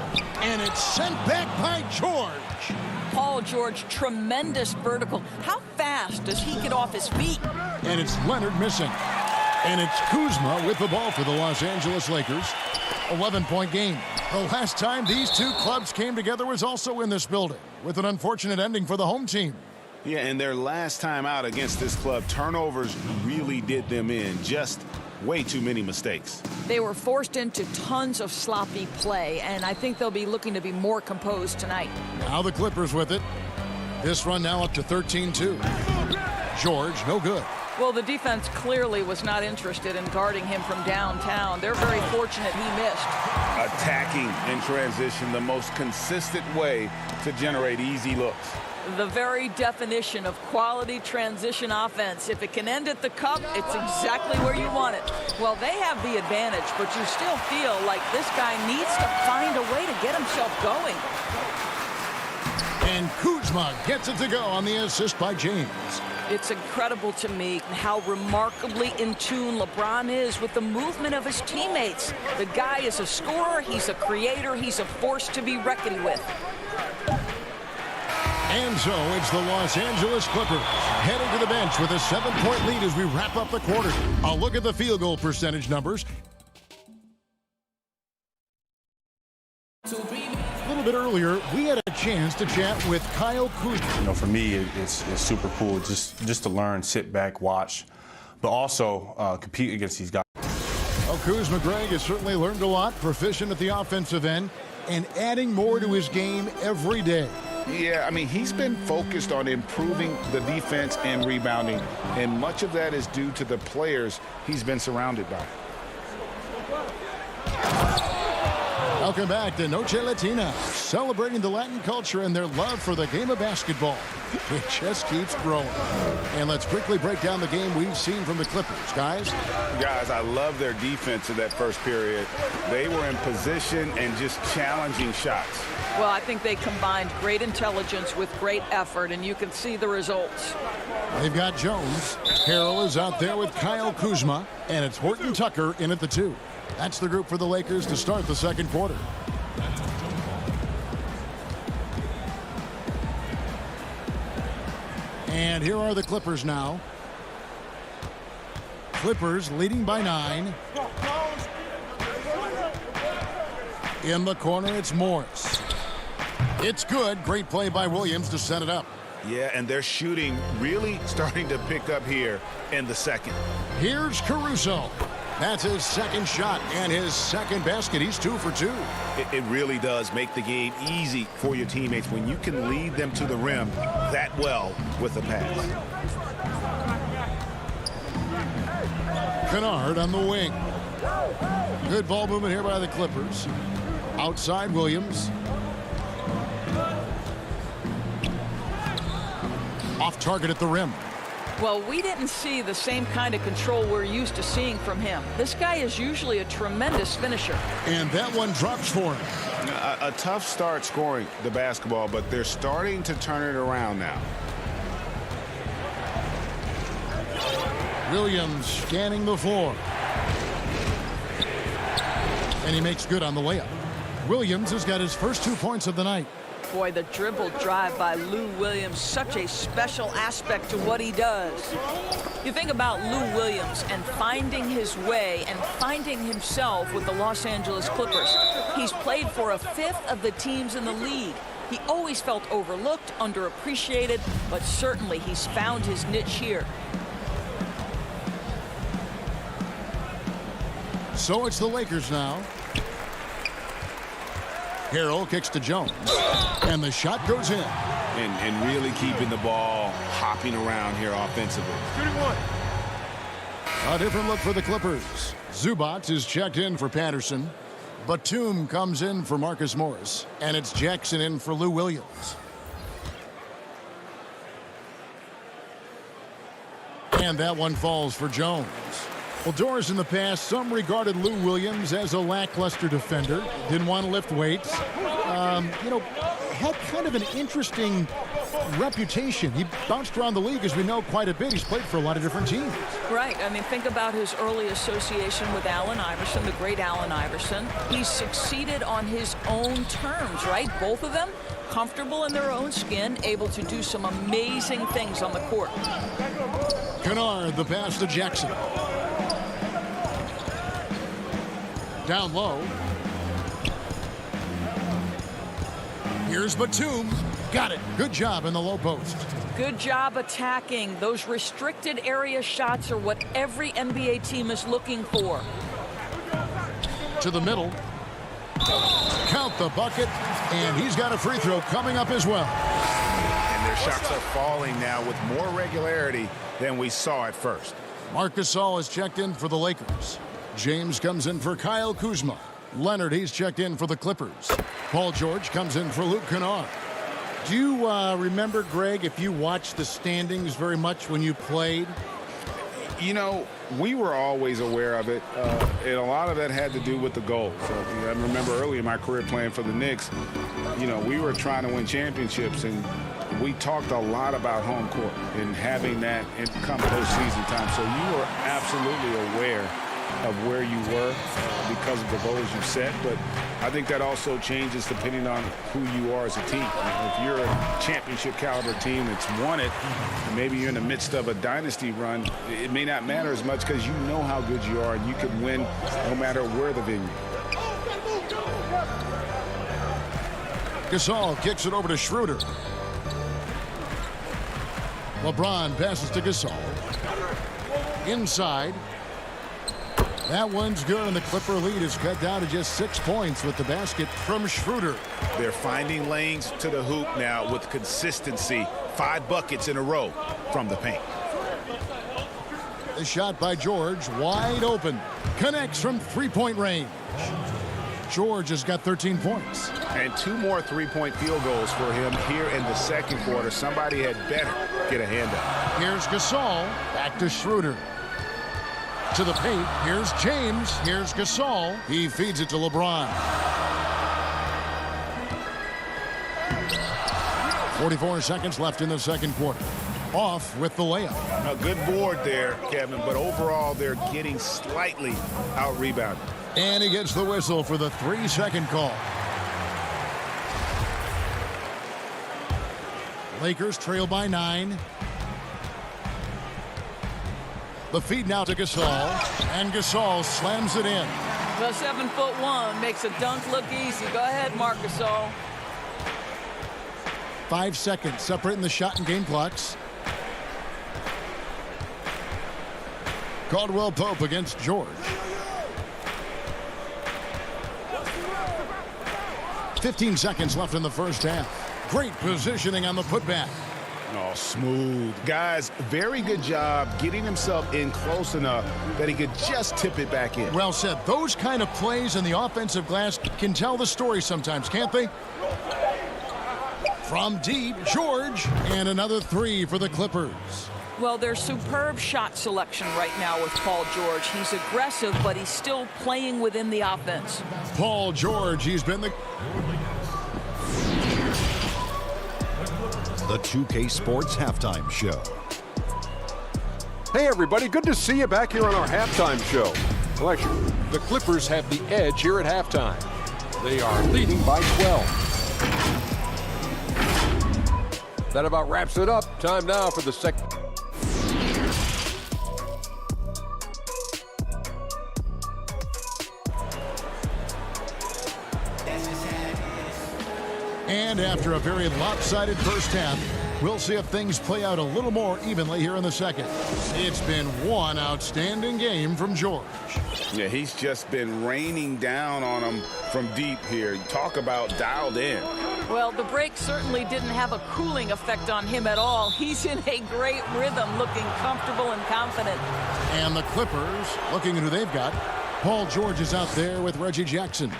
and it's sent back by George. Paul George, tremendous vertical. How fast does he get off his feet? And it's Leonard missing. And it's Kuzma with the ball for the Los Angeles Lakers. 11-point game. The last time these 2 clubs came together was also in this building, with an unfortunate ending for the home team. Yeah, and their last time out against this club, turnovers really did them in. Just way too many mistakes. They were forced into tons of sloppy play, and I think they'll be looking to be more composed tonight. Now the Clippers with it. This run now up to 13-2. George, no good. Well, the defense clearly was not interested in guarding him from downtown. They're very fortunate he missed. Attacking in transition, the most consistent way to generate easy looks. The very definition of quality transition offense. If it can end at the cup, it's exactly where you want it. Well, they have the advantage, but you still feel like this guy needs to find a way to get himself going. And Kuzma gets it to go on the assist by James. It's incredible to me how remarkably in tune LeBron is with the movement of his teammates. The guy is a scorer, he's a creator, he's a force to be reckoned with. And so it's the Los Angeles Clippers heading to the bench with a 7-point lead as we wrap up the quarter. A look at the field goal percentage numbers. A little bit earlier, we had a chance to chat with Kyle Kuzma. You know, for me, it's super cool just to learn, sit back, watch, but also compete against these guys. Well, Kuzma, Greg, has certainly learned a lot, proficient at the offensive end, and adding more to his game every day. Yeah, I mean, he's been focused on improving the defense and rebounding, and much of that is due to the players he's been surrounded by. Welcome back to Noche Latina, celebrating the Latin culture and their love for the game of basketball. It just keeps growing. And let's quickly break down the game we've seen from the Clippers. Guys, I love their defense in that first period. They were in position and just challenging shots. Well, I think they combined great intelligence with great effort, and you can see the results. They've got Jones. Harrell is out there with Kyle Kuzma, and it's Horton Tucker in at the 2. That's the group for the Lakers to start the second quarter. And here are the Clippers now. Clippers leading by 9. In the corner, it's Morris. It's good. Great play by Williams to set it up. Yeah, and their shooting really starting to pick up here in the second. Here's Caruso. That's his second shot and his second basket. He's 2 for 2. It really does make the game easy for your teammates when you can lead them to the rim that well with a pass. Kennard on the wing. Good ball movement here by the Clippers. Outside Williams. Off target at the rim. Well, we didn't see the same kind of control we're used to seeing from him. This guy is usually a tremendous finisher. And that one drops for him. A tough start scoring the basketball, but they're starting to turn it around now. Williams scanning the floor. And he makes good on the layup. Williams has got his first 2 points of the night. Boy, the dribble drive by Lou Williams, such a special aspect to what he does. You think about Lou Williams and finding his way and finding himself with the Los Angeles Clippers. He's played for a fifth of the teams in the league. He always felt overlooked, underappreciated, but certainly he's found his niche here. So it's the Lakers now. Harrell kicks to Jones, and the shot goes in. And really keeping the ball hopping around here offensively. Shooting one. A different look for the Clippers. Zubac is checked in for Patterson. Batum comes in for Marcus Morris, and it's Jackson in for Lou Williams. And that one falls for Jones. Well, Doris, in the past, some regarded Lou Williams as a lackluster defender. Didn't want to lift weights. Had kind of an interesting reputation. He bounced around the league, as we know, quite a bit. He's played for a lot of different teams. Right. I mean, think about his early association with Allen Iverson, the great Allen Iverson. He's succeeded on his own terms, right? Both of them comfortable in their own skin, able to do some amazing things on the court. Kennard, the pass to Jackson. Down low. Here's Batum. Got it. Good job in the low post. Good job attacking. Those restricted area shots are what every NBA team is looking for. To the middle. Count the bucket, and he's got a free throw coming up as well. And their shots are falling now with more regularity than we saw at first. Marc Gasol has checked in for the Lakers. James comes in for Kyle Kuzma. Leonard, he's checked in for the Clippers. Paul George comes in for Luke Kennard. Do you remember, Greg, if you watched the standings very much when you played? You know, we were always aware of it, and a lot of that had to do with the goals. So, I remember early in my career playing for the Knicks, you know, we were trying to win championships, and we talked a lot about home court and having that in come postseason time. So you were absolutely aware of where you were because of the goals you set, but I think that also changes depending on who you are as a team. If you're a championship caliber team that's won it, and maybe you're in the midst of a dynasty run, it may not matter as much because you know how good you are and you can win no matter where the venue. Gasol kicks it over to Schroeder. LeBron passes to Gasol. Inside. That one's good, and the Clipper lead is cut down to just 6 points with the basket from Schroeder. They're finding lanes to the hoop now with consistency. 5 buckets in a row from the paint. The shot by George, wide open. Connects from three-point range. George has got 13 points. And 2 more three-point field goals for him here in the second quarter. Somebody had better get a hand up. Here's Gasol, back to Schroeder. To the paint, here's James, here's Gasol. He feeds it to LeBron. 44 seconds left in the second quarter. Off with the layup. A good board there, Kevin, but overall they're getting slightly out-rebounded. And he gets the whistle for the 3-second call. Lakers trail by 9. The feed now to Gasol, and Gasol slams it in. The 7'1" makes a dunk look easy. Go ahead, Marc Gasol. 5 seconds separating the shot and game clocks. Caldwell Pope against George. 15 seconds left in the first half. Great positioning on the putback. Oh, smooth. Guys, very good job getting himself in close enough that he could just tip it back in. Well said. Those kind of plays in the offensive glass can tell the story sometimes, can't they? From deep, George, and another 3 for the Clippers. Well, there's superb shot selection right now with Paul George. He's aggressive, but he's still playing within the offense. Paul George, he's been the 2K Sports Halftime Show. Hey, everybody. Good to see you back here on our halftime show. Well, actually, the Clippers have the edge here at halftime. They are leading by 12. That about wraps it up. Time now for the second. And after a very lopsided first half, we'll see if things play out a little more evenly here in the second. It's been one outstanding game from George. Yeah, he's just been raining down on him from deep here. Talk about dialed in. Well, the break certainly didn't have a cooling effect on him at all. He's in a great rhythm, looking comfortable and confident. And the Clippers, looking at who they've got, Paul George is out there with Reggie Jackson.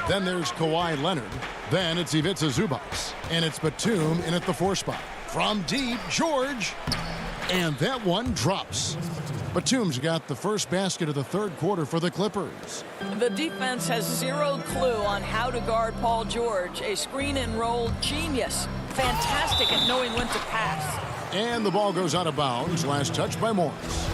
Then there's Kawhi Leonard. Then it's Ivica Zubac. And it's Batum in at the 4 spot. From deep, George. And that one drops. Batum's got the first basket of the third quarter for the Clippers. The defense has zero clue on how to guard Paul George. A screen and roll genius. Fantastic at knowing when to pass. And the ball goes out of bounds. Last touch by Morris.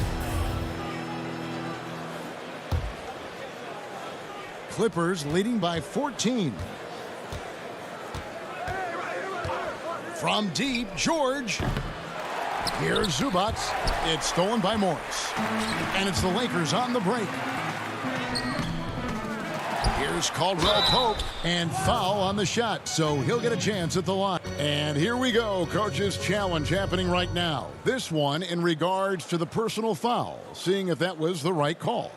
Clippers leading by 14. From deep, George. Here's Zubac. It's stolen by Morris. And it's the Lakers on the break. Here's Here's Caldwell Pope, and foul on the shot, so he'll get a chance at the line. And here we go, coach's challenge happening right now. This one in regards to the personal foul, seeing if that was the right call.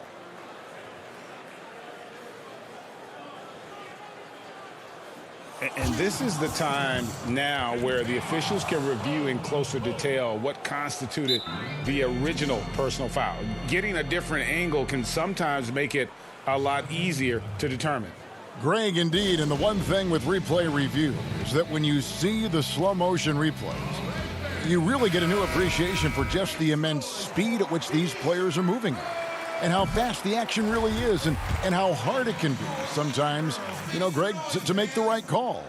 And this is the time now where the officials can review in closer detail what constituted the original personal foul. Getting a different angle can sometimes make it a lot easier to determine. Greg, indeed, and the one thing with replay review is that when you see the slow motion replays, you really get a new appreciation for just the immense speed at which these players are moving and how fast the action really is and how hard it can be sometimes, you know, Greg, to make the right call.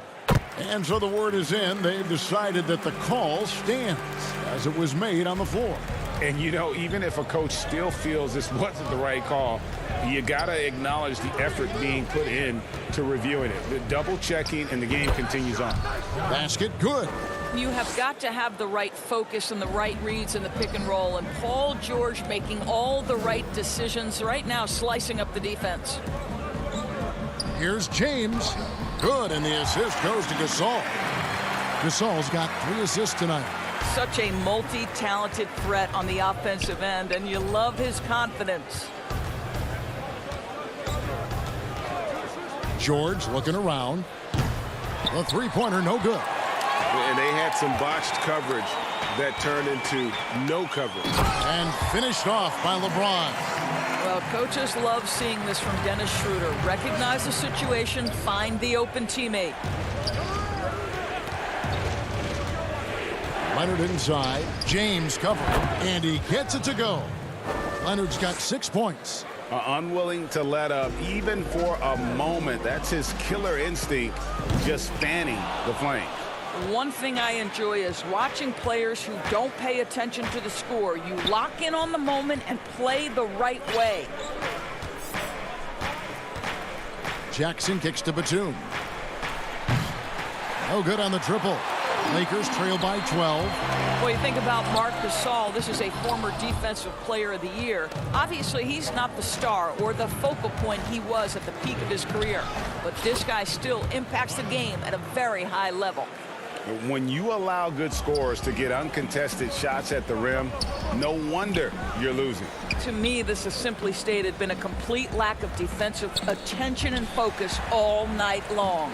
And so the word is in. They've decided that the call stands as it was made on the floor. And, you know, even if a coach still feels this wasn't the right call, you got to acknowledge the effort being put in to reviewing it. The double checking, and the game continues on. Basket good. You have got to have the right focus and the right reads in the pick and roll. And Paul George making all the right decisions right now, slicing up the defense. Here's James. Good, and the assist goes to Gasol. Gasol's got 3 assists tonight. Such a multi-talented threat on the offensive end, and you love his confidence. George looking around. The three-pointer, no good. And they had some botched coverage that turned into no coverage. And finished off by LeBron. Well, coaches love seeing this from Dennis Schroeder. Recognize the situation, find the open teammate. Leonard inside. James covering, and he gets it to go. Leonard's got 6 points. Unwilling to let up even for a moment. That's his killer instinct, just fanning the flame. One thing I enjoy is watching players who don't pay attention to the score. You lock in on the moment and play the right way. Jackson kicks to Batum. No good on the triple. Lakers trail by 12. Well, you think about Marc Gasol. This is a former defensive player of the year. Obviously, he's not the star or the focal point he was at the peak of his career. But this guy still impacts the game at a very high level. When you allow good scorers to get uncontested shots at the rim, no wonder you're losing. To me, this has simply stated been a complete lack of defensive attention and focus all night long.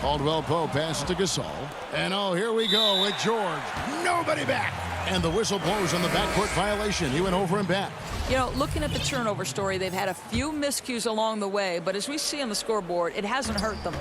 Caldwell Pope passes to Gasol. And oh, here we go with George. Nobody back. And the whistle blows on the backcourt violation. He went over and back. You know, looking at the turnover story, they've had a few miscues along the way, but as we see on the scoreboard, it hasn't hurt them.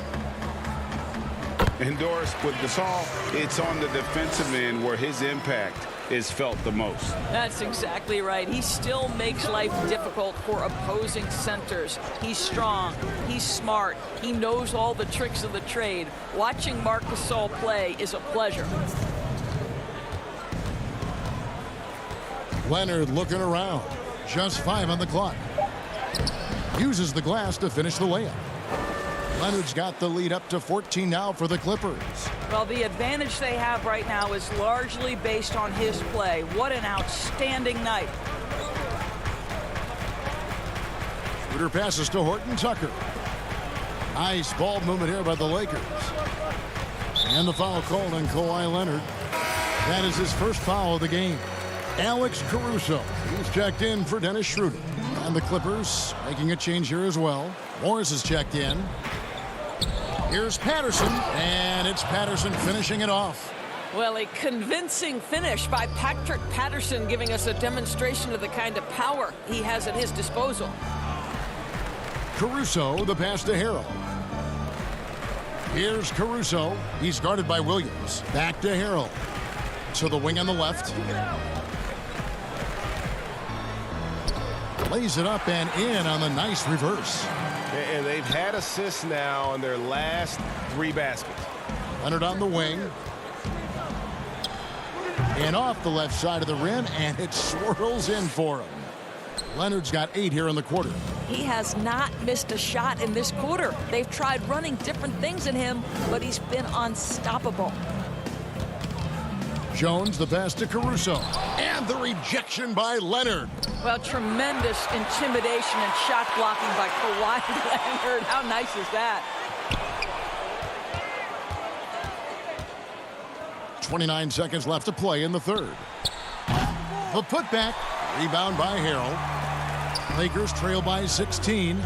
And Doris, with Gasol, it's on the defensive end where his impact is felt the most. That's exactly right. He still makes life difficult for opposing centers. He's strong. He's smart. He knows all the tricks of the trade. Watching Marc Gasol play is a pleasure. Leonard looking around. Just 5 on the clock. Uses the glass to finish the layup. Leonard's got the lead up to 14 now for the Clippers. Well, the advantage they have right now is largely based on his play. What an outstanding night. Schroeder passes to Horton Tucker. Nice ball movement here by the Lakers. And the foul called on Kawhi Leonard. That is his first foul of the game. Alex Caruso, he's checked in for Dennis Schroeder. And the Clippers making a change here as well. Morris is checked in. Here's Patterson, and it's Patterson finishing it off. Well, a convincing finish by Patrick Patterson, giving us a demonstration of the kind of power he has at his disposal. Caruso, the pass to Harrell. Here's Caruso. He's guarded by Williams. Back to Harrell. To the wing on the left. Lays it up and in on the nice reverse. And they've had assists now on their last 3 baskets. Leonard on the wing. And off the left side of the rim, and it swirls in for him. Leonard's got 8 here in the quarter. He has not missed a shot in this quarter. They've tried running different things in him, but he's been unstoppable. Jones, the pass to Caruso. And the rejection by Leonard. Well, tremendous intimidation and shot blocking by Kawhi Leonard. How nice is that? 29 seconds left to play in the third. The putback. Rebound by Harrell. Lakers trail by 16.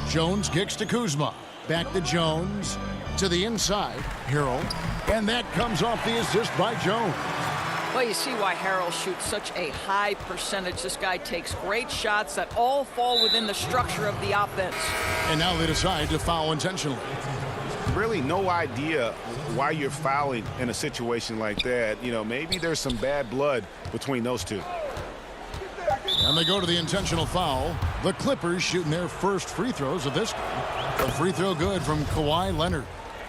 Jones kicks to Kuzma. Back to Jones. To the inside. Harrell. And that comes off the assist by Jones. Well, you see why Harrell shoots such a high percentage. This guy takes great shots that all fall within the structure of the offense. And now they decide to foul intentionally. Really no idea why you're fouling in a situation like that. You know, maybe there's some bad blood between those two. And they go to the intentional foul. The Clippers shooting their first free throws of this game. A free throw good from Kawhi Leonard.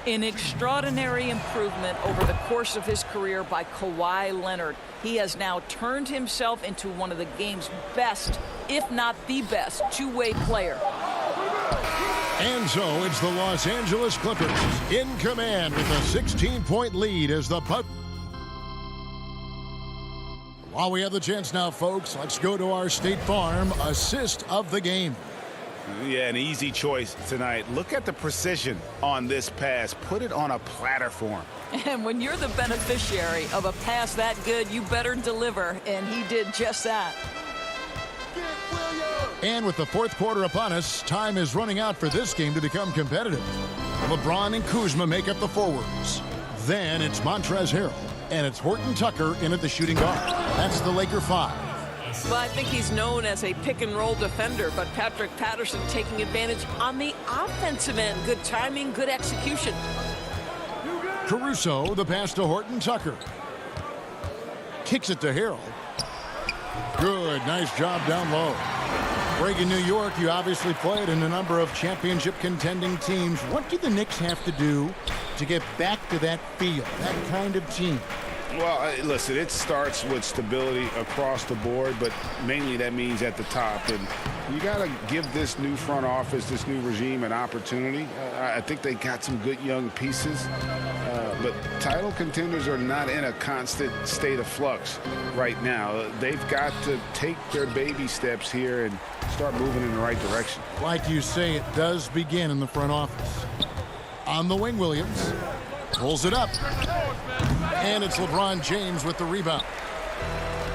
An extraordinary improvement over the course of his career by Kawhi Leonard. He has now turned himself into one of the game's best, if not the best, two-way player. And so it's the Los Angeles Clippers in command with a 16-point lead as the puck. While we have the chance now, folks, let's go to our State Farm assist of the game. Yeah, an easy choice tonight. Look at the precision on this pass. Put it on a platter form. And when you're the beneficiary of a pass that good, you better deliver, and he did just that. And with the fourth quarter upon us, time is running out for this game to become competitive. LeBron and Kuzma make up the forwards. Then it's Montrezl Harrell, and it's Horton Tucker in at the shooting guard. That's the Laker 5. Well, I think he's known as a pick-and-roll defender, but Patrick Patterson taking advantage on the offensive end. Good timing, good execution. Caruso, the pass to Horton Tucker. Kicks it to Harrell. Good, nice job down low. Greg, in New York, you obviously played in a number of championship contending teams. What do the Knicks have to do to get back to that feel, that kind of team? Well, listen, it starts with stability across the board, but mainly that means at the top. And you got to give this new front office, this new regime, an opportunity. I think they got some good young pieces, but title contenders are not in a constant state of flux right now. They've got to take their baby steps here and start moving in the right direction. Like you say, it does begin in the front office. On the wing, Williams pulls it up. And it's LeBron James with the rebound.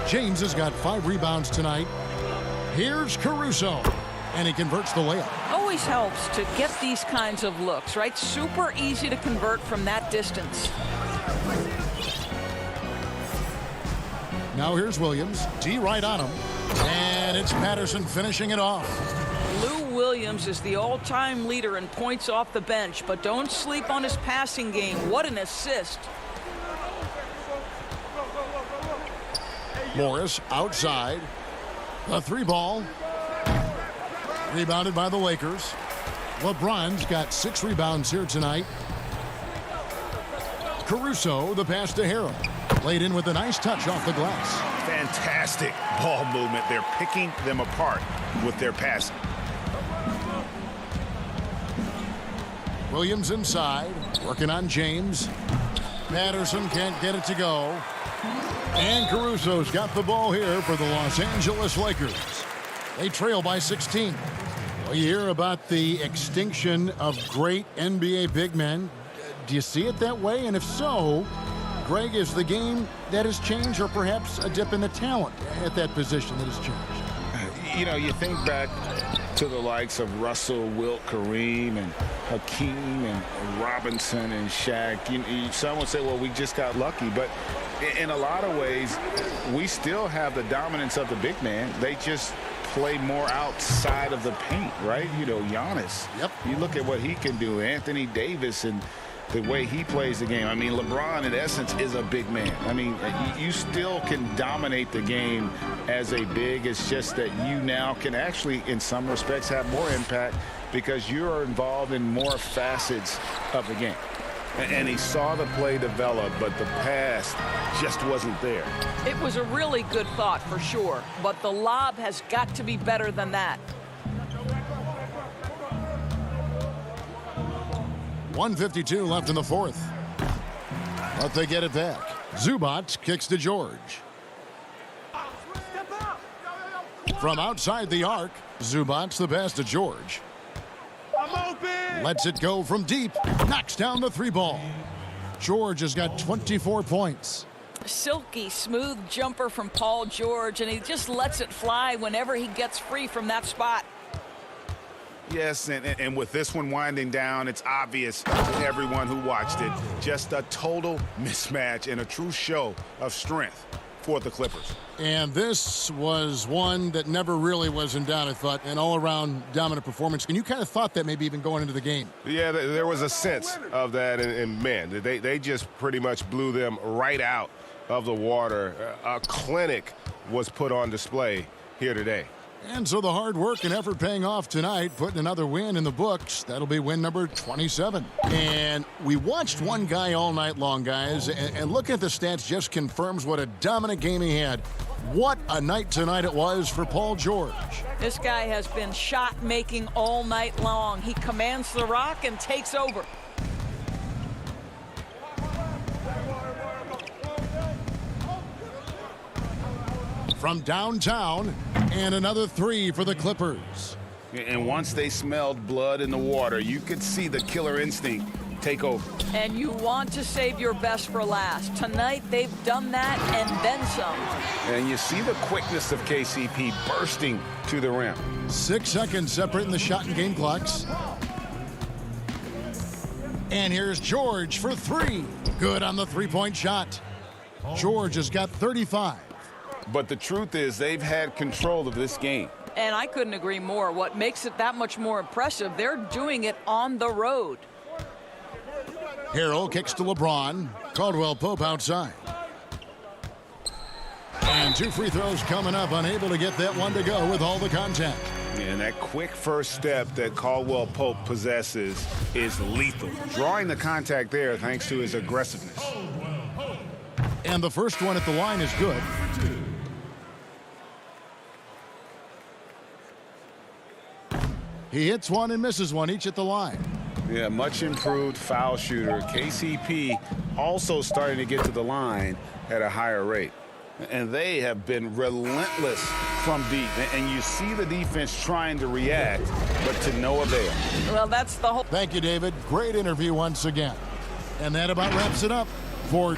James has got 5 rebounds tonight. Here's Caruso, and he converts the layup. Always helps to get these kinds of looks, right? Super easy to convert from that distance. Now here's Williams. D right on him. And it's Patterson finishing it off. Lou Williams is the all-time leader in points off the bench, but don't sleep on his passing game. What an assist. Morris outside. The 3-ball. Rebounded by the Lakers. LeBron's got 6 rebounds here tonight. Caruso, the pass to Harrell. Laid in with a nice touch off the glass. Fantastic ball movement. They're picking them apart with their passing. Williams inside, working on James. Patterson can't get it to go. And Caruso's got the ball here for the Los Angeles Lakers. They trail by 16. Well, you hear about the extinction of great NBA big men. Do you see it that way? And if so, Greg, is the game that has changed, or perhaps a dip in the talent at that position that has changed? You know, you think back to the likes of Russell, Wilt, Kareem, and Hakeem, and Robinson, and Shaq. Some would say, well, we just got lucky. But in a lot of ways, we still have the dominance of the big man. They just play more outside of the paint, right? You know, Giannis. Yep. You look at what he can do. Anthony Davis and the way he plays the game. I mean, LeBron, in essence, is a big man. I mean, you still can dominate the game as a big. It's just that you now can actually, in some respects, have more impact because you're involved in more facets of the game. And he saw the play develop, but the pass just wasn't there. It was a really good thought, for sure, but the lob has got to be better than that. 1:52 left in the fourth. But they get it back. Zubac kicks to George. From outside the arc, Zubac the pass to George. Lets it go from deep. Knocks down the three ball. George has got 24 points. Silky smooth jumper from Paul George, and he just lets it fly whenever he gets free from that spot. Yes, and with this one winding down, it's obvious to everyone who watched it. Just a total mismatch and a true show of strength for the Clippers. And this was one that never really was in doubt, I thought, an all-around dominant performance. And you kind of thought that maybe even going into the game. Yeah, there was a sense of that, and man, they just pretty much blew them right out of the water. A clinic was put on display here today. And so the hard work and effort paying off tonight, putting another win in the books. That'll be win number 27. And we watched one guy all night long, guys, and looking at the stats just confirms what a dominant game he had. What a night tonight it was for Paul George. This guy has been shot making all night long. He commands the rock and takes over. From downtown, and another three for the Clippers. And once they smelled blood in the water, you could see the killer instinct take over. And you want to save your best for last. Tonight, they've done that and then some. And you see the quickness of KCP bursting to the rim. 6 seconds separating the shot and game clocks. And here's George for three. Good on the three-point shot. George has got 35. But the truth is they've had control of this game. And I couldn't agree more. What makes it that much more impressive, they're doing it on the road. Harrell kicks to LeBron. Caldwell Pope outside. And two free throws coming up, unable to get that one to go with all the contact. And that quick first step that Caldwell Pope possesses is lethal. Drawing the contact there thanks to his aggressiveness. And the first one at the line is good. He hits one and misses one, each at the line. Yeah, much improved foul shooter. KCP also starting to get to the line at a higher rate. And they have been relentless from deep. And you see the defense trying to react, but to no avail. Well, that's the whole... Thank you, David. Great interview once again. And that about wraps it up for...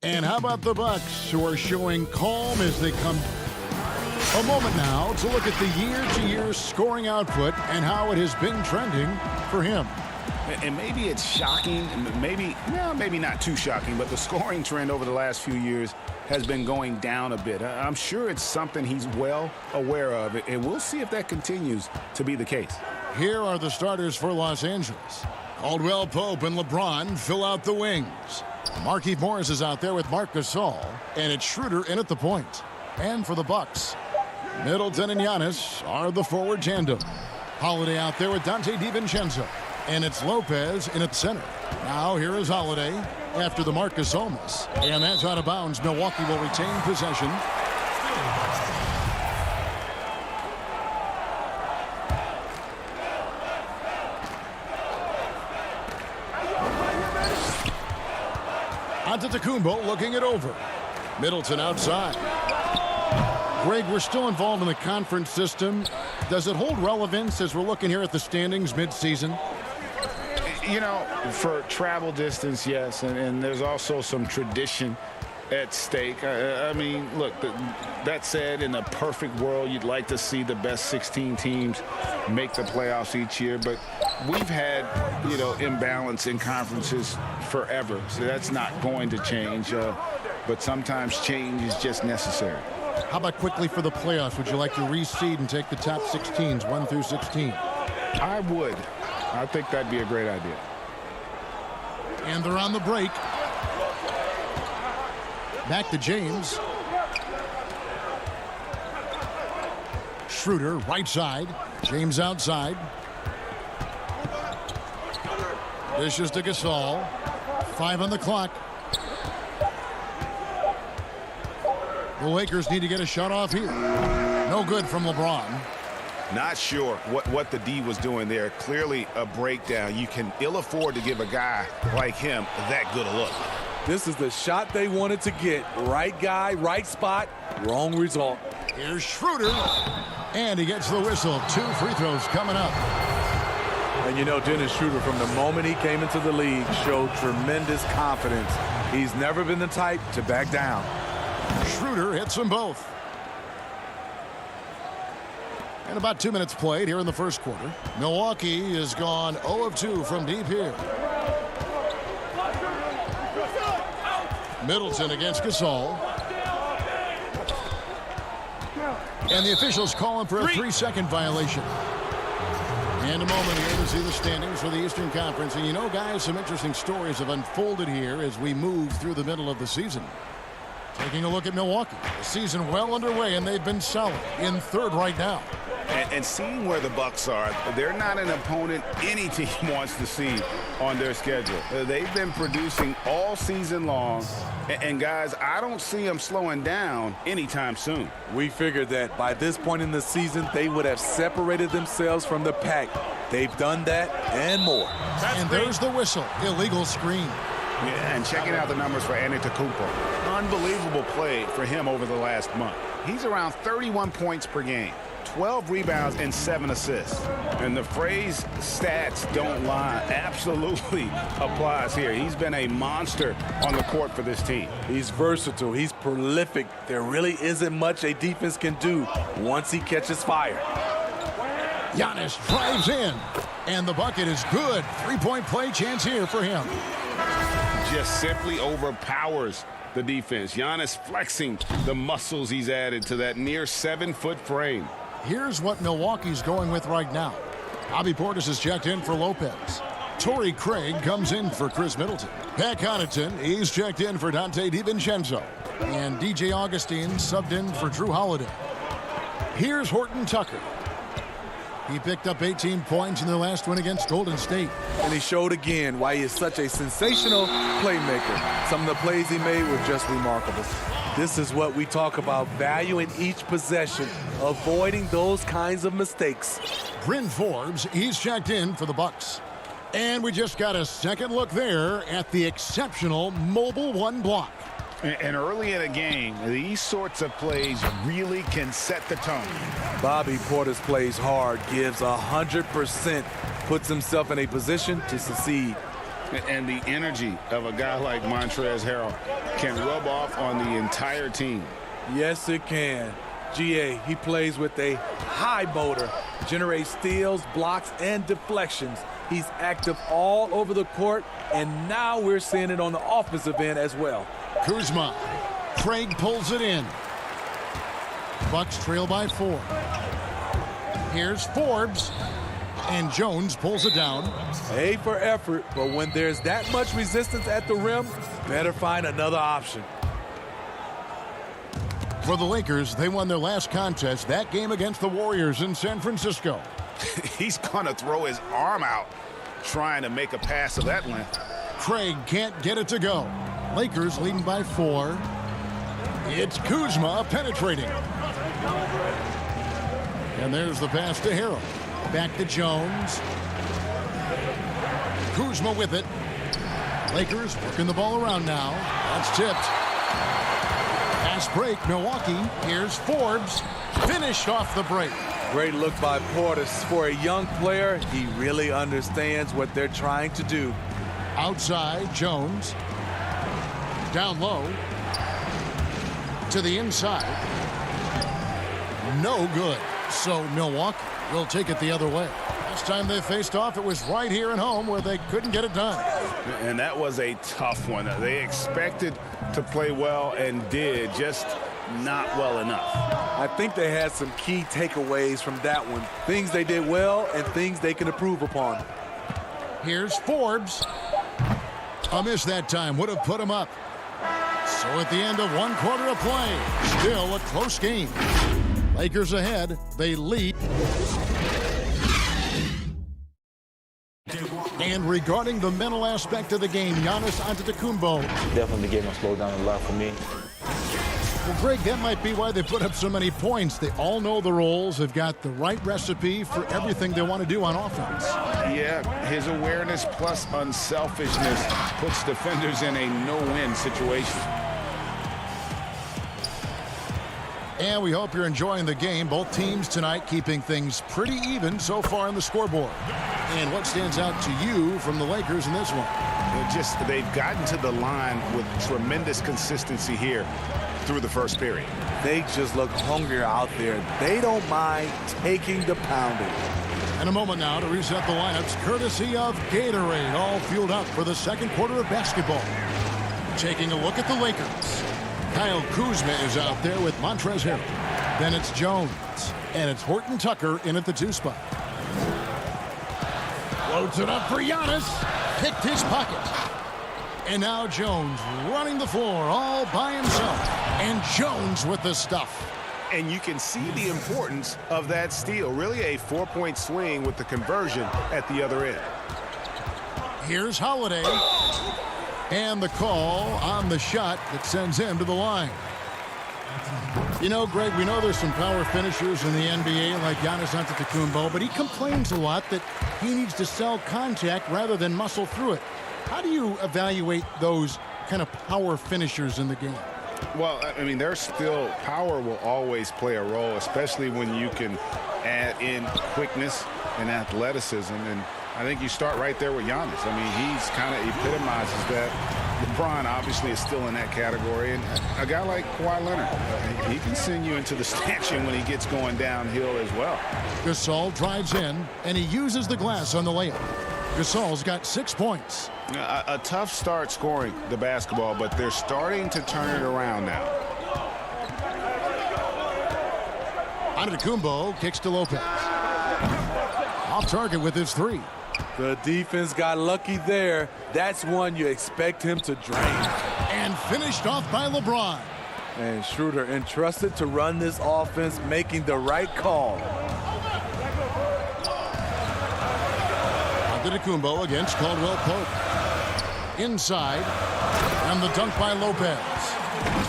And how about the Bucks, who are showing calm as they come? A moment now to look at the year-to-year scoring output and how it has been trending for him. And maybe it's shocking, maybe not too shocking, but the scoring trend over the last few years has been going down a bit. I'm sure it's something he's well aware of, and we'll see if that continues to be the case. Here are the starters for Los Angeles. Caldwell Pope and LeBron fill out the wings. Markieff Morris is out there with Marc Gasol, and it's Schroeder in at the point. And for the Bucks, Middleton and Giannis are the forward tandem. Holiday out there with Dante DiVincenzo. And it's Lopez in at center. Now here is Holiday after the Marc Gasol miss. And that's out of bounds. Milwaukee will retain possession. Antetokounmpo looking it over. Middleton outside. Greg, we're still involved in the conference system. Does it hold relevance as we're looking here at the standings mid-season? You know, for travel distance, yes, and there's also some tradition at stake. I mean, look, that said, in a perfect world, you'd like to see the best 16 teams make the playoffs each year, but we've had, imbalance in conferences forever, so that's not going to change, but sometimes change is just necessary. How about quickly for the playoffs? Would you like to reseed and take the top 16s, 1 through 16? I would. I think that'd be a great idea. And they're on the break. Back to James. Schroeder, right side. James outside. Dishes to Gasol. 5 on the clock. The Lakers need to get a shot off here. No good from LeBron. Not sure what the D was doing there. Clearly a breakdown. You can ill afford to give a guy like him that good a look. This is the shot they wanted to get. Right guy, right spot, wrong result. Here's Schroeder. And he gets the whistle. 2 free throws coming up. And Dennis Schroeder, from the moment he came into the league, showed tremendous confidence. He's never been the type to back down. Schroeder hits them both. And about 2 minutes played here in the first quarter. Milwaukee has gone 0 of 2 from deep here. Middleton against Gasol. And the officials calling for a 3-second violation. And a moment here to see the standings for the Eastern Conference. And guys, some interesting stories have unfolded here as we move through the middle of the season. Taking a look at Milwaukee. The season well underway, and they've been solid in third right now. And seeing where the Bucks are, they're not an opponent any team wants to see on their schedule. They've been producing all season long. And guys, I don't see them slowing down anytime soon. We figured that by this point in the season, they would have separated themselves from the pack. They've done that and more. And there's the whistle. Illegal screen. Yeah, and checking out the numbers for Antetokounmpo. Unbelievable play for him over the last month. He's around 31 points per game, 12 rebounds, and 7 assists. And the phrase stats don't lie absolutely applies here. He's been a monster on the court for this team. He's versatile. He's prolific. There really isn't much a defense can do once he catches fire. Giannis drives in, and the bucket is good. 3-point play chance here for him. Just simply overpowers the defense. Giannis flexing the muscles he's added to that near 7-foot frame. Here's what Milwaukee's going with right now. Bobby Portis is checked in for Lopez. Torrey Craig comes in for Chris Middleton. Pat Connaughton, he's checked in for Dante DiVincenzo. And DJ Augustine subbed in for Drew Holiday. Here's Horton Tucker. He picked up 18 points in their last win against Golden State. And he showed again why he is such a sensational playmaker. Some of the plays he made were just remarkable. This is what we talk about, valuing each possession, avoiding those kinds of mistakes. Bryn Forbes, he's checked in for the Bucks. And we just got a second look there at the exceptional Mobile One block. And early in a game, these sorts of plays really can set the tone. Bobby Portis plays hard, gives 100%, puts himself in a position to succeed. And the energy of a guy like Montrezl Harrell can rub off on the entire team. Yes, it can. GA, he plays with a high motor, generates steals, blocks, and deflections. He's active all over the court, and now we're seeing it on the offensive end as well. Kuzma. Craig pulls it in. Bucks trail by 4. Here's Forbes. And Jones pulls it down. A for effort, but when there's that much resistance at the rim, better find another option. For the Lakers, they won their last contest, that game against the Warriors in San Francisco. He's going to throw his arm out trying to make a pass of that length. Craig can't get it to go. Lakers leading by 4. It's Kuzma penetrating. And there's the pass to Harrell. Back to Jones. Kuzma with it. Lakers working the ball around now. That's tipped. Pass break, Milwaukee. Here's Forbes. Finished off the break. Great look by Portis. For a young player, he really understands what they're trying to do. Outside, Jones. Down low. To the inside. No good. So Milwaukee will take it the other way. Last time they faced off, it was right here at home where they couldn't get it done. And that was a tough one. They expected to play well and did, just not well enough. I think they had some key takeaways from that one. Things they did well and things they can improve upon. Here's Forbes. A miss that time would have put him up. So at the end of 1 quarter of play, still a close game. Lakers ahead. They lead. And regarding the mental aspect of the game, Giannis Antetokounmpo. Definitely the game will slow down a lot for me. Well, Greg, that might be why they put up so many points. They all know the roles. They've got the right recipe for everything they want to do on offense. Yeah, his awareness plus unselfishness puts defenders in a no-win situation. And we hope you're enjoying the game. Both teams tonight keeping things pretty even so far on the scoreboard. And what stands out to you from the Lakers in this one? They've gotten to the line with tremendous consistency here through the first period. They just look hungrier out there. They don't mind taking the pounding. And a moment now to reset the lineups, courtesy of Gatorade, all fueled up for the second quarter of basketball. Taking a look at the Lakers. Kyle Kuzma is out there with Montrezl Harrell. Then it's Jones. And it's Horton Tucker in at the 2 spot. Floats it up for Giannis. Picked his pocket. And now Jones running the floor all by himself. And Jones with the stuff. And you can see the importance of that steal. Really a 4-point swing with the conversion at the other end. Here's Holiday. And the call on the shot that sends him to the line. You know, Greg, we know there's some power finishers in the NBA like Giannis Antetokounmpo, but he complains a lot that he needs to sell contact rather than muscle through it. How do you evaluate those kind of power finishers in the game? Well, I mean, there's still power will always play a role, especially when you can add in quickness and athleticism. And I think you start right there with Giannis. I mean, he's kind of epitomizes that. LeBron obviously is still in that category. And a guy like Kawhi Leonard, he can send you into the stanchion when he gets going downhill as well. Gasol drives in, and he uses the glass on the layup. Gasol's got 6 points. A tough start scoring the basketball, but they're starting to turn it around now. Antetokounmpo kicks to Lopez. Off target with his 3. The defense got lucky there. That's one you expect him to drain. And finished off by LeBron. And Schroeder entrusted to run this offense, making the right call. Antetokounmpo against Caldwell Pope. Inside. And the dunk by Lopez.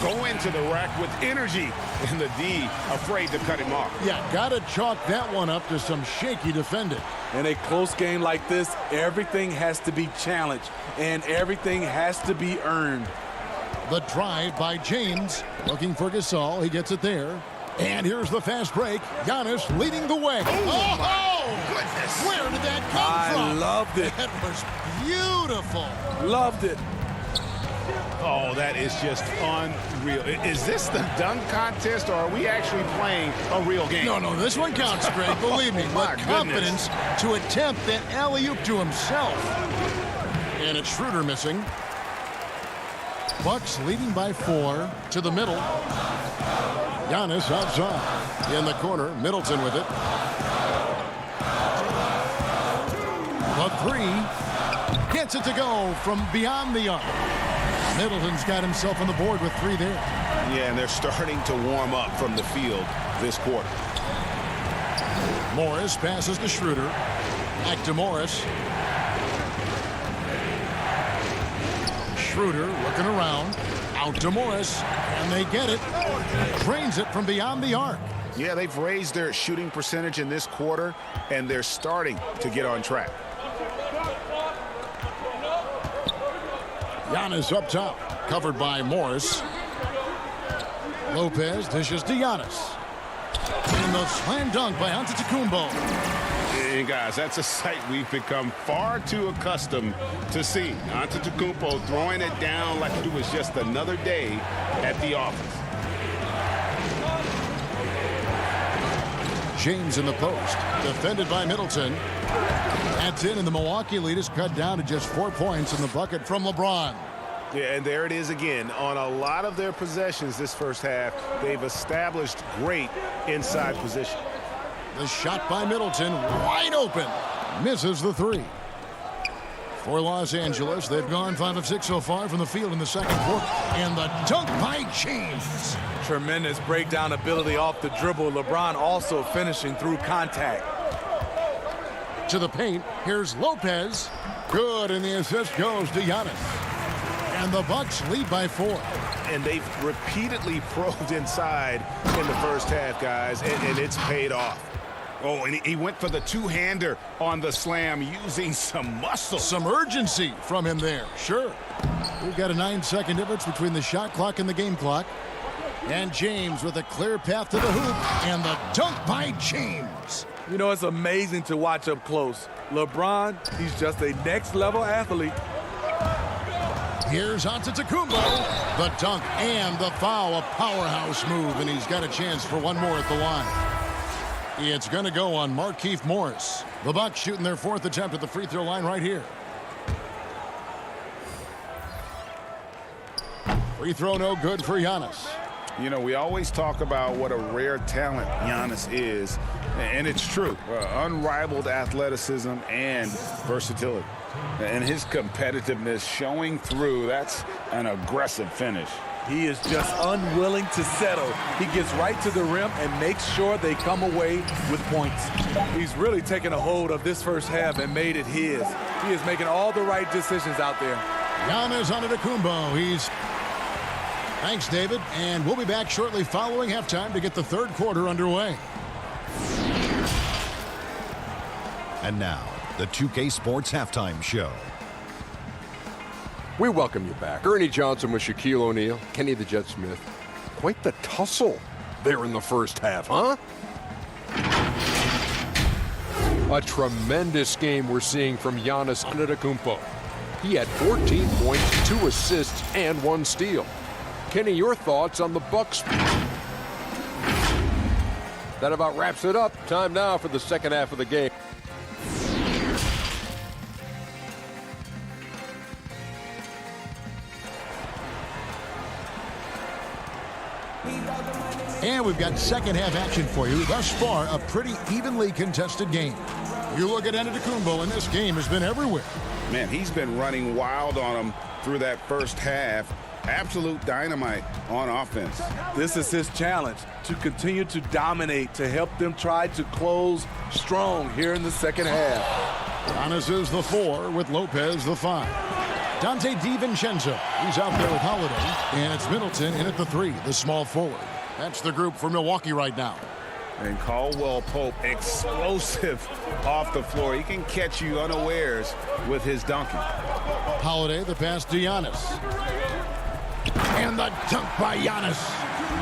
Go into the rack with energy. And the D afraid to cut him off. Yeah, got to chalk that one up to some shaky defending. In a close game like this, everything has to be challenged. And everything has to be earned. The drive by James. Looking for Gasol. He gets it there. And here's the fast break. Giannis leading the way. Oh, goodness. Yes. Where did that come from? I loved it. That was beautiful. Loved it. Oh, that is just unreal. Is this the dunk contest, or are we actually playing a real game? No, this one counts, Greg. Believe me. My With confidence to attempt that alley-oop to himself. And it's Schroeder missing. Bucks leading by 4 to the middle. Giannis outside. In the corner, Middleton with it. The 3 gets it to go from beyond the arc. Middleton's got himself on the board with 3 there. Yeah, and they're starting to warm up from the field this quarter. Morris passes to Schroeder. Back to Morris. Schroeder looking around. Out to Morris. And they get it. Drains it from beyond the arc. Yeah, they've raised their shooting percentage in this quarter, and they're starting to get on track. Giannis up top, covered by Morris. Lopez dishes to Giannis. And the slam dunk by Antetokounmpo. And guys, that's a sight we've become far too accustomed to see. Antetokounmpo throwing it down like it was just another day at the office. James in the post, defended by Middleton. That's in, and the Milwaukee lead is cut down to just 4 points in the bucket from LeBron. Yeah, and there it is again. On a lot of their possessions this first half, they've established great inside position. The shot by Middleton, wide open. Misses the 3. For Los Angeles, they've gone 5 of 6 so far from the field in the second quarter. And the dunk by James. Tremendous breakdown ability off the dribble. LeBron also finishing through contact. To the paint, here's Lopez. Good, and the assist goes to Giannis. And the Bucks lead by 4. And they've repeatedly probed inside in the first half, guys, and it's paid off. Oh, and he went for the two-hander on the slam using some muscle. Some urgency from him there, sure. We've got a 9-second difference between the shot clock and the game clock. And James with a clear path to the hoop. And the dunk by James. You know, it's amazing to watch up close. LeBron, he's just a next-level athlete. Here's Antetokounmpo. The dunk and the foul, a powerhouse move, and he's got a chance for one more at the line. It's going to go on Markieff Morris. The Bucks shooting their 4th attempt at the free throw line right here. Free throw no good for Giannis. You know, we always talk about what a rare talent Giannis is, and it's true. Unrivaled athleticism and versatility. And his competitiveness showing through. That's an aggressive finish. He is just unwilling to settle. He gets right to the rim and makes sure they come away with points. He's really taken a hold of this first half and made it his. He is making all the right decisions out there. Giannis Antetokounmpo. Thanks, David. And we'll be back shortly following halftime to get the third quarter underway. And now, the 2K Sports Halftime Show. We welcome you back. Ernie Johnson with Shaquille O'Neal, Kenny the Jet Smith. Quite the tussle there in the first half, huh? A tremendous game we're seeing from Giannis Antetokounmpo. He had 14 points, 2 assists, and 1 steal. Kenny, your thoughts on the Bucks? That about wraps it up. Time now for the second half of the game. And we've got second half action for you. Thus far, a pretty evenly contested game. You look at Antetokounmpo, and this game has been everywhere. Man, he's been running wild on them through that first half. Absolute dynamite on offense. This is his challenge, to continue to dominate, to help them try to close strong here in the second half. Giannis is the 4 with Lopez the 5. Dante DiVincenzo, he's out there with Holiday. And it's Middleton in at the 3, the small forward. That's the group for Milwaukee right now. And Caldwell Pope, explosive off the floor. He can catch you unawares with his dunking. Holiday, the pass to Giannis. And the dunk by Giannis.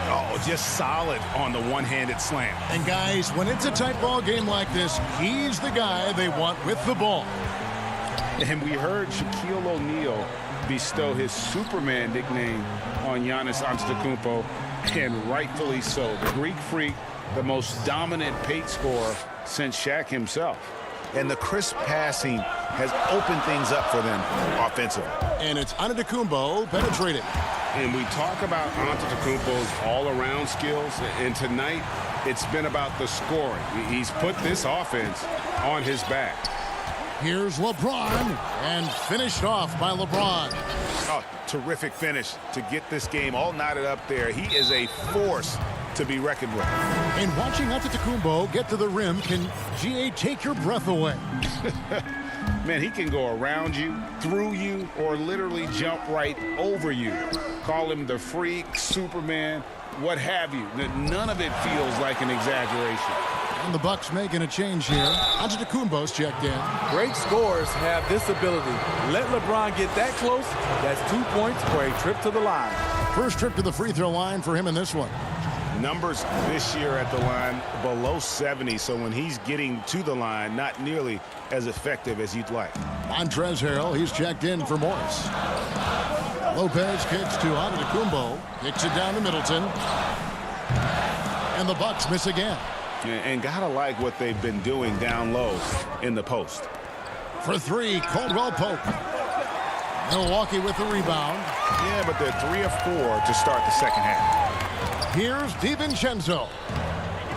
Oh, just solid on the one-handed slam. And guys, when it's a tight ball game like this, he's the guy they want with the ball. And we heard Shaquille O'Neal bestow his Superman nickname on Giannis Antetokounmpo, and rightfully so. The Greek Freak, the most dominant paint scorer since Shaq himself. And the crisp passing has opened things up for them offensively. And it's Antetokounmpo penetrating. And we talk about Antetokounmpo's all-around skills, and tonight it's been about the scoring. He's put this offense on his back. Here's LeBron, and finished off by LeBron. Oh, terrific finish to get this game all knotted up there. He is a force to be reckoned with. And watching Antetokounmpo get to the rim can, GA, take your breath away. Man, he can go around you, through you, or literally jump right over you. Call him the freak, Superman, what have you. None of it feels like an exaggeration. And the Bucks making a change here. Antetokounmpo's checked in. Great scorers have this ability. Let LeBron get that close. That's 2 points for a trip to the line. First trip to the free throw line for him in this one. Numbers this year at the line below 70, so when he's getting to the line, not nearly as effective as you'd like. Montrezl Harrell, he's checked in for Morris. Lopez kicks to Antetokounmpo, kicks it down to Middleton. And the Bucks miss again. And gotta like what they've been doing down low in the post. For three, Caldwell Pope. Milwaukee with the rebound. Yeah, but they're 3 of 4 to start the second half. Here's DiVincenzo.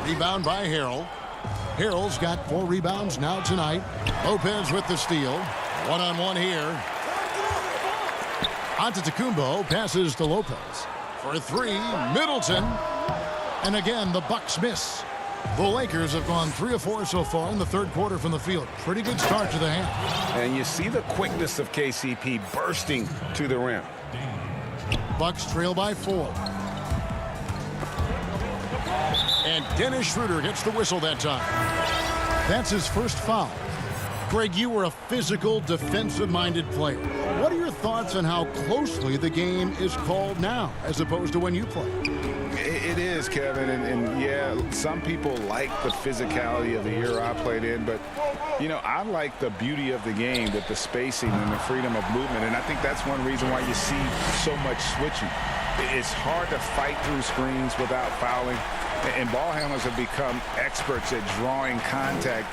Rebound by Harrell. Harrell's got 4 rebounds now tonight. Lopez with the steal. One-on-one here. Antetokounmpo passes to Lopez. For three, Middleton. And again, the Bucks miss. The Lakers have gone 3 of 4 so far in the third quarter from the field. Pretty good start to the half. And you see the quickness of KCP bursting to the rim. Bucks trail by 4. And Dennis Schroeder gets the whistle that time. That's his first foul. Greg, you were a physical, defensive-minded player. What are your thoughts on how closely the game is called now as opposed to when you played? It is, Kevin, and yeah, some people like the physicality of the era I played in, but, you know, I like the beauty of the game with the spacing and the freedom of movement, and I think that's one reason why you see so much switching. It's hard to fight through screens without fouling, and ball handlers have become experts at drawing contact,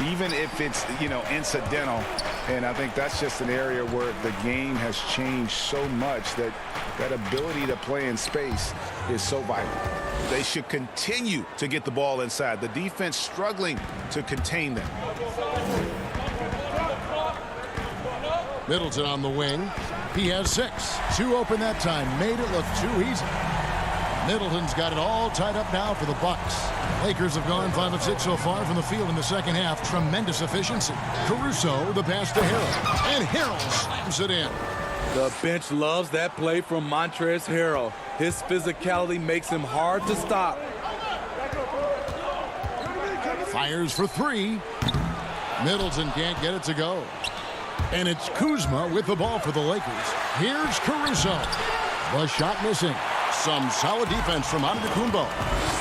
even if it's, you know, incidental. And I think that's just an area where the game has changed so much that that ability to play in space is so vital. They should continue to get the ball inside. The defense struggling to contain them. Middleton on the wing. He has 6. 2 open that time. Made it look too easy. Middleton's got it all tied up now for the Bucks. Lakers have gone 5 of 6 so far from the field in the second half. Tremendous efficiency. Caruso, the pass to Harrell. And Harrell slams it in. The bench loves that play from Montrezl Harrell. His physicality makes him hard to stop. Fires for 3. Middleton can't get it to go. And it's Kuzma with the ball for the Lakers. Here's Caruso. The shot missing. Some solid defense from Antetokounmpo.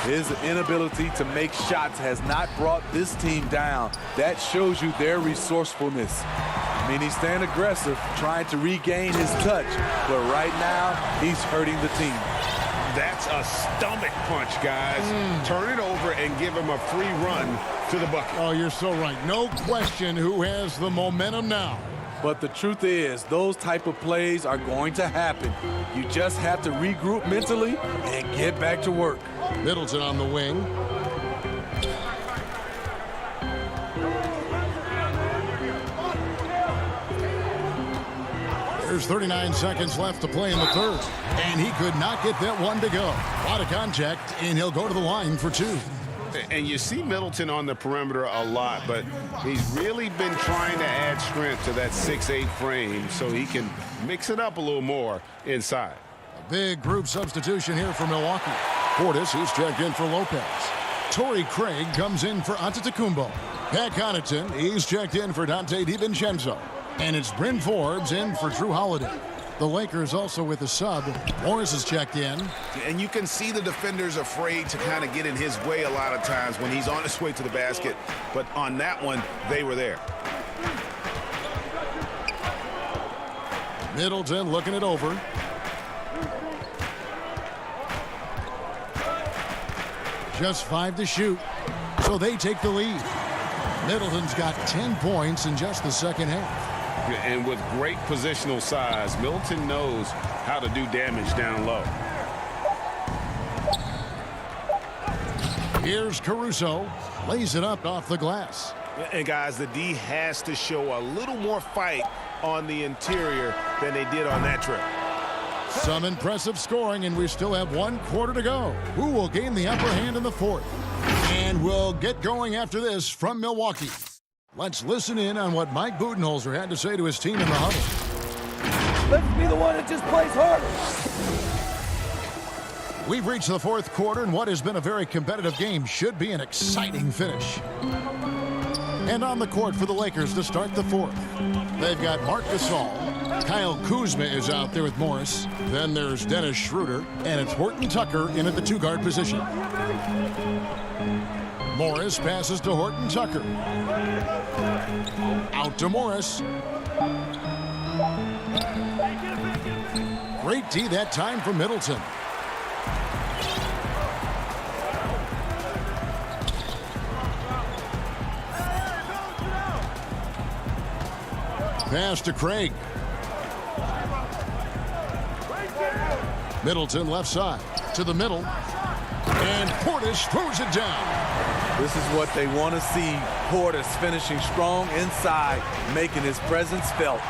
His inability to make shots has not brought this team down. That shows you their resourcefulness. I mean, he's staying aggressive, trying to regain his touch, but right now, he's hurting the team. That's a stomach punch, guys. Turn it over and give him a free run to the bucket. Oh, you're so right. No question who has the momentum now. But the truth is, those type of plays are going to happen. You just have to regroup mentally and get back to work. Middleton on the wing. There's 39 seconds left to play in the third. And he could not get that one to go. A lot of contact, and he'll go to the line for 2. And you see Middleton on the perimeter a lot, but he's really been trying to add strength to that 6'8" frame so he can mix it up a little more inside. A big group substitution here for Milwaukee. Portis, who's checked in for Lopez. Torrey Craig comes in for Antetokounmpo. Pat Connaughton, he's checked in for Dante DiVincenzo. And it's Bryn Forbes in for Drew Holiday. The Lakers also with a sub. Morris is checked in. And you can see the defenders afraid to kind of get in his way a lot of times when he's on his way to the basket. But on that one, they were there. Middleton looking it over. Just 5 to shoot, so they take the lead. Middleton's got 10 points in just the second half. And with great positional size, Middleton knows how to do damage down low. Here's Caruso, lays it up off the glass. And guys, the D has to show a little more fight on the interior than they did on that trip. Some impressive scoring, and we still have 1 quarter to go. Who will gain the upper hand in the fourth? And we'll get going after this from Milwaukee. Let's listen in on what Mike Budenholzer had to say to his team in the huddle. Let's be the one that just plays harder. We've reached the fourth quarter, and what has been a very competitive game should be an exciting finish. And on the court for the Lakers to start the fourth. They've got Marc Gasol. Kyle Kuzma is out there with Morris. Then there's Dennis Schroeder, and it's Horton Tucker in at the 2-guard position. Morris passes to Horton Tucker. Out to Morris. Great D that time from Middleton. Pass to Craig. Middleton left side to the middle. And Portis throws it down. This is what they want to see. Portis finishing strong inside, making his presence felt.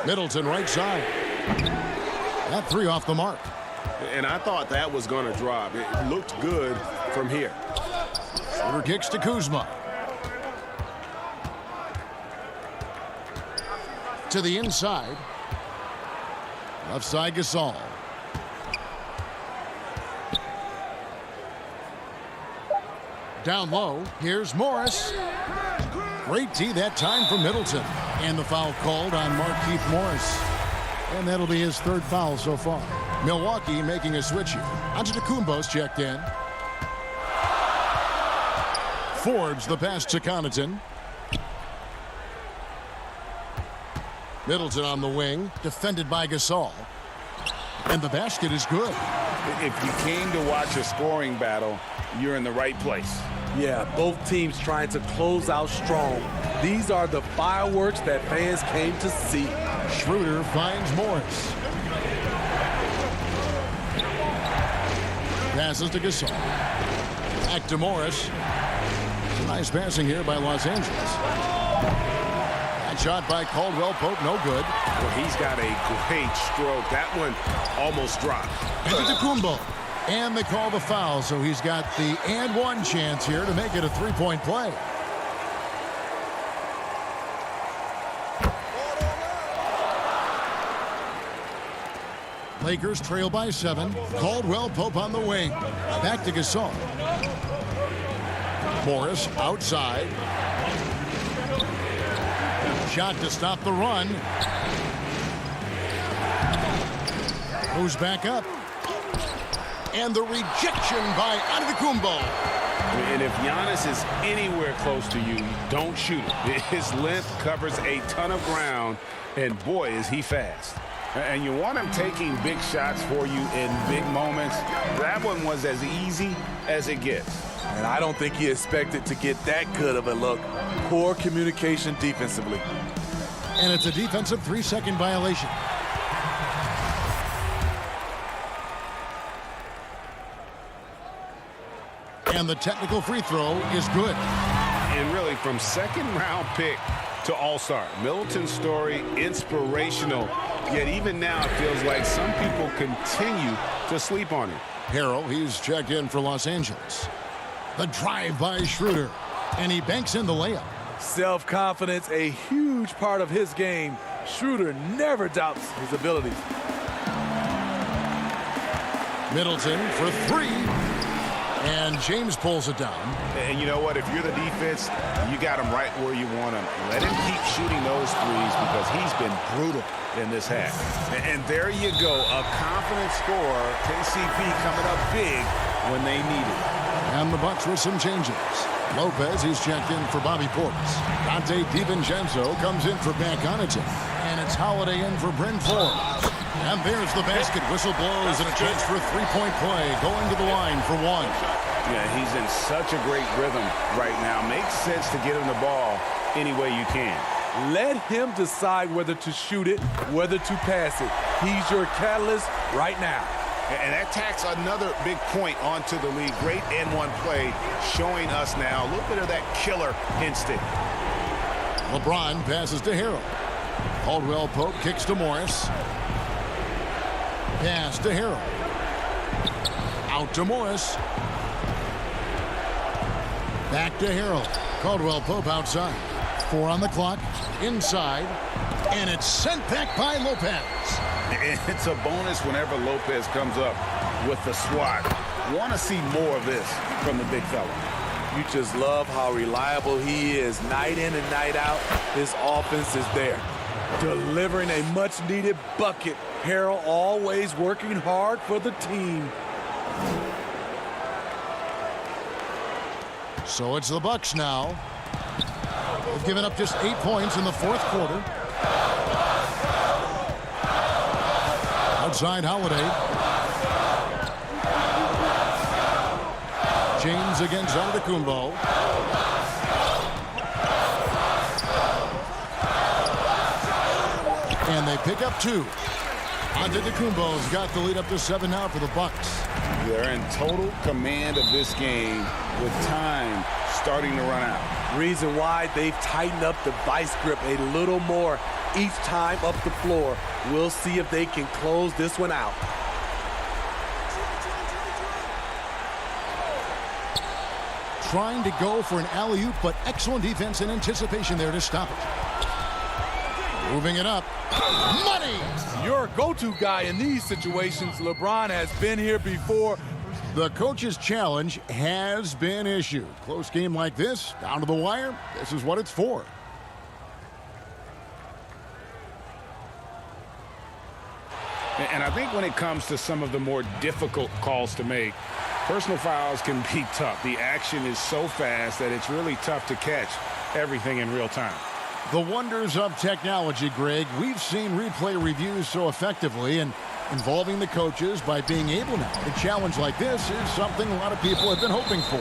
Middleton right side. That 3 off the mark. And I thought that was going to drop. It looked good from here. Schroeder kicks to Kuzma. To the inside. Left side Gasol. Down low, here's Morris. Great D that time for Middleton. And the foul called on Markieff Morris. And that'll be his 3rd foul so far. Milwaukee making a switch here. Antetokounmpo's checked in. Forbes the pass to Connaughton. Middleton on the wing, defended by Gasol. And the basket is good. If you came to watch a scoring battle, you're in the right place. Yeah, both teams trying to close out strong. These are the fireworks that fans came to see. Schroeder finds Morris. Passes to Gasol. Back to Morris. Nice passing here by Los Angeles. That shot by Caldwell Pope, no good. Well, he's got a great stroke. That one almost dropped. Antetokounmpo. And they call the foul, so he's got the and one chance here to make it a 3-point play. Lakers trail by 7. Caldwell Pope on the wing. Back to Gasol. Morris outside. Shot to stop the run. Moves back up. And the rejection by Antetokounmpo. And if Giannis is anywhere close to you, don't shoot it. His length covers a ton of ground, and boy, is he fast. And you want him taking big shots for you in big moments. That one was as easy as it gets. And I don't think he expected to get that good of a look. Poor communication defensively. And it's a defensive 3-second violation. And the technical free throw is good. And really, from second-round pick to All-Star, Middleton's story inspirational. Yet even now, it feels like some people continue to sleep on him. Harrell, he's checked in for Los Angeles. The drive by Schroeder, and he banks in the layup. Self-confidence, a huge part of his game. Schroeder never doubts his abilities. Middleton for 3. And James pulls it down. And you know what? If you're the defense, you got him right where you want him. Let him keep shooting those threes because he's been brutal in this half. And there you go. A confident scorer. KCP coming up big when they need it. And the Bucks with some changes. Lopez, he's checked in for Bobby Portis. Dante DiVincenzo comes in for Pat Connaughton. And it's Holiday in for Bryn Forbes. And there's the basket. Whistle blows and a chance for a three-point play. Going to the line for one. Yeah, he's in such a great rhythm right now. Makes sense to get him the ball any way you can. Let him decide whether to shoot it, whether to pass it. He's your catalyst right now. And that tacks another big point onto the league. Great N1 play showing us now a little bit of that killer instinct. LeBron passes to Harrell. Caldwell Pope kicks to Morris. Pass to Harrell. Out to Morris. Back to Harrell. Caldwell Pope outside. 4 on the clock. Inside. And it's sent back by Lopez. It's a bonus whenever Lopez comes up with the swat. Want to see more of this from the big fella. You just love how reliable he is. Night in and night out, his offense is there. Delivering a much-needed bucket. Harrell always working hard for the team. So it's the Bucks now. They've given up just 8 points in the fourth quarter. Outside Holiday. James against Antetokounmpo. And they pick up 2. Antetokounmpo's got the lead up to 7 now for the Bucks. They're in total command of this game with time starting to run out. Reason why they've tightened up the vice grip a little more each time up the floor. We'll see if they can close this one out. Trying to go for an alley-oop, but excellent defense and anticipation there to stop it. Moving it up. Money! Your go-to guy in these situations. LeBron has been here before. The coach's challenge has been issued. Close game like this, down to the wire, this is what it's for. And I think when it comes to some of the more difficult calls to make, personal fouls can be tough. The action is so fast that it's really tough to catch everything in real time. The wonders of technology, Greg. We've seen replay reviews so effectively, and involving the coaches by being able now to challenge like this is something a lot of people have been hoping for.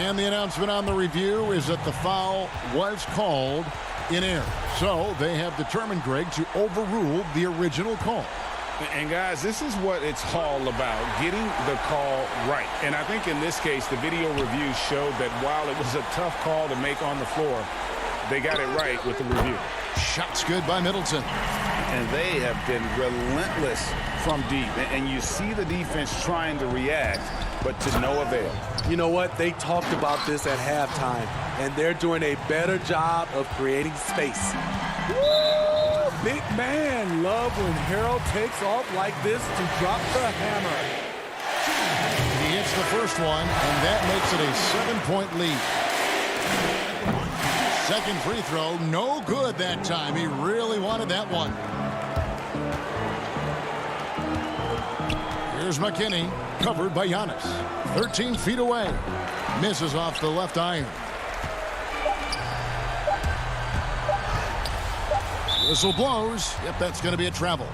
And the announcement on the review is that the foul was called in error. So they have determined, Greg, to overrule the original call. And guys, this is what it's all about, getting the call right. And I think in this case, the video review showed that while it was a tough call to make on the floor, they got it right with the review. Shots good by Middleton. And they have been relentless from deep. And you see the defense trying to react, but to no avail. You know what? They talked about this at halftime, and they're doing a better job of creating space. Woo! Big man. Love when Harrell takes off like this to drop the hammer. He hits the first one, and that makes it a 7-point lead. Second free throw, no good that time. He really wanted that one. Here's McKinney, covered by Giannis. 13 feet away. Misses off the left iron. Whistle blows. Yep, that's going to be a travel.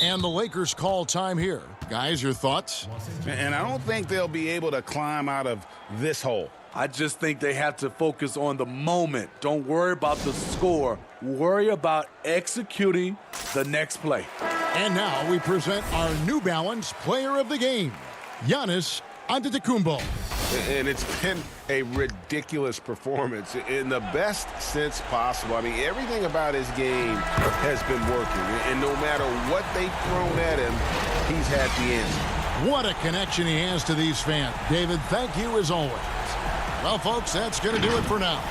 And the Lakers call time here. Guys, your thoughts? And I don't think they'll be able to climb out of this hole. I just think they have to focus on the moment. Don't worry about the score. Worry about executing the next play. And now we present our New Balance Player of the Game, Giannis Antetokounmpo. And it's been a ridiculous performance in the best sense possible. I mean, everything about his game has been working. And no matter what they've thrown at him, he's had the answer. What a connection he has to these fans. David, thank you as always. Well, folks, that's going to do it for now.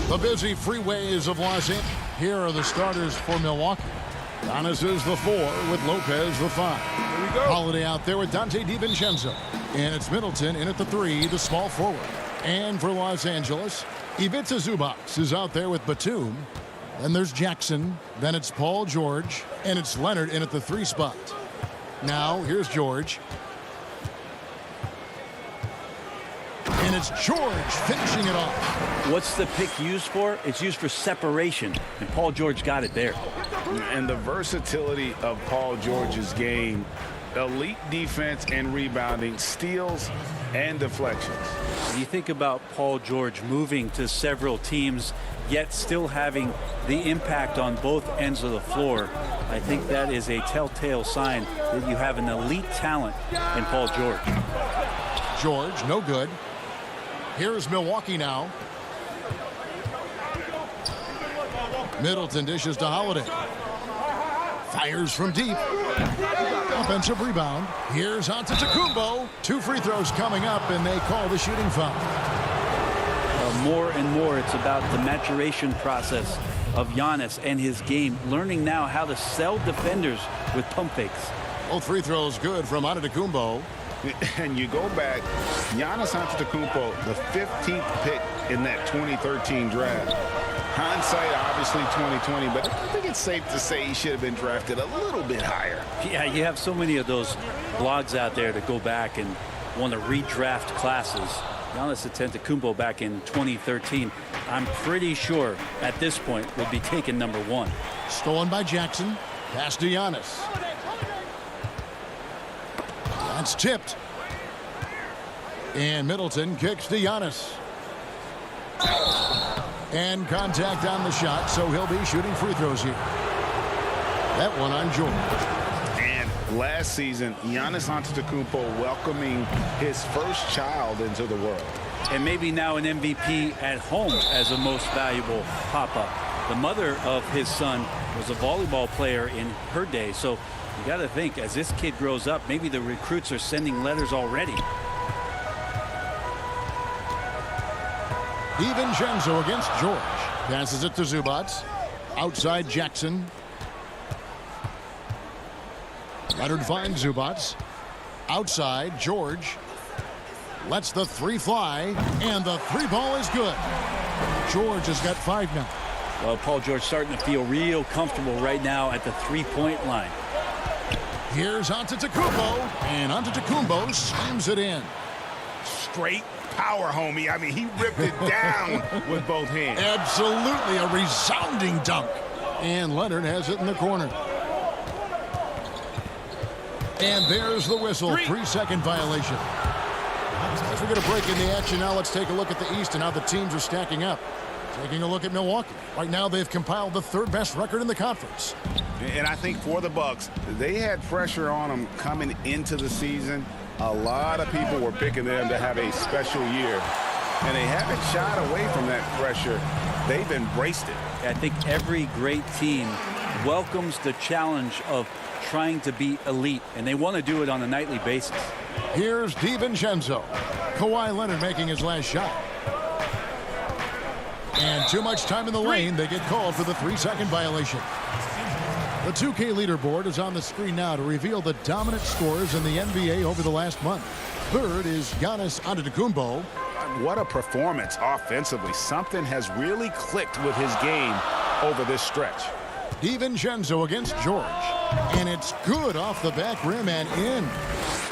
The busy freeways of Los Angeles. Here are the starters for Milwaukee. Giannis is the 4 with Lopez the 5. Here we go. Holiday out there with Dante DiVincenzo. And it's Middleton in at the 3, the small forward. And for Los Angeles, Ivica Zubac is out there with Batum. Then there's Jackson. Then it's Paul George. And it's Leonard in at the 3 spot. Now, here's George. And it's George finishing it off. What's the pick used for? It's used for separation, and Paul George got it there. And the versatility of Paul George's game, elite defense and rebounding, steals and deflections. You think about Paul George moving to several teams, yet still having the impact on both ends of the floor. I think that is a telltale sign that you have an elite talent in Paul George. George, no good. Here's Milwaukee now. Middleton dishes to Holiday. Fires from deep. Offensive rebound. Here's Antetokounmpo. 2 free throws coming up, and they call the shooting foul. More and more, it's about the maturation process of Giannis and his game, learning now how to sell defenders with pump fakes. Both free throws good from Antetokounmpo. And you go back, Giannis Antetokounmpo, the 15th pick in that 2013 draft. Hindsight, obviously 2020, but I think it's safe to say he should have been drafted a little bit higher. Yeah, you have so many of those blogs out there to go back and want to redraft classes. Giannis Antetokounmpo back in 2013, I'm pretty sure at this point would be taken number 1. Stolen by Jackson. Pass to Giannis. That's tipped. And Middleton kicks to Giannis. And contact on the shot, so he'll be shooting free throws here. That one on George. And last season, Giannis Antetokounmpo welcoming his first child into the world. And maybe now an MVP at home as a most valuable papa. The mother of his son was a volleyball player in her day, so you got to think, as this kid grows up, maybe the recruits are sending letters already. DiVincenzo against George. Passes it to Zubac. Outside Jackson. Leonard finds Zubac. Outside George. Lets the 3 fly. And the 3 ball is good. George has got 5 now. Well, Paul George starting to feel real comfortable right now at the 3-point line. Here's Antetokounmpo, and Antetokounmpo slams it in. Straight power, homie. I mean, he ripped it down with both hands. Absolutely a resounding dunk. And Leonard has it in the corner. And there's the whistle. 3-second violation. As we get a break in the action now, let's take a look at the East and how the teams are stacking up. Taking a look at Milwaukee. Right now, they've compiled the 3rd best record in the conference. And I think for the Bucks, they had pressure on them coming into the season. A lot of people were picking them to have a special year. And they haven't shied away from that pressure. They've embraced it. I think every great team welcomes the challenge of trying to be elite, and they want to do it on a nightly basis. Here's DiVincenzo. Kawhi Leonard making his last shot. And too much time in the lane. They get called for the 3-second violation. The 2K leaderboard is on the screen now to reveal the dominant scorers in the NBA over the last month. 3rd is Giannis Antetokounmpo. What a performance offensively. Something has really clicked with his game over this stretch. DiVincenzo against George. And it's good off the back rim and in.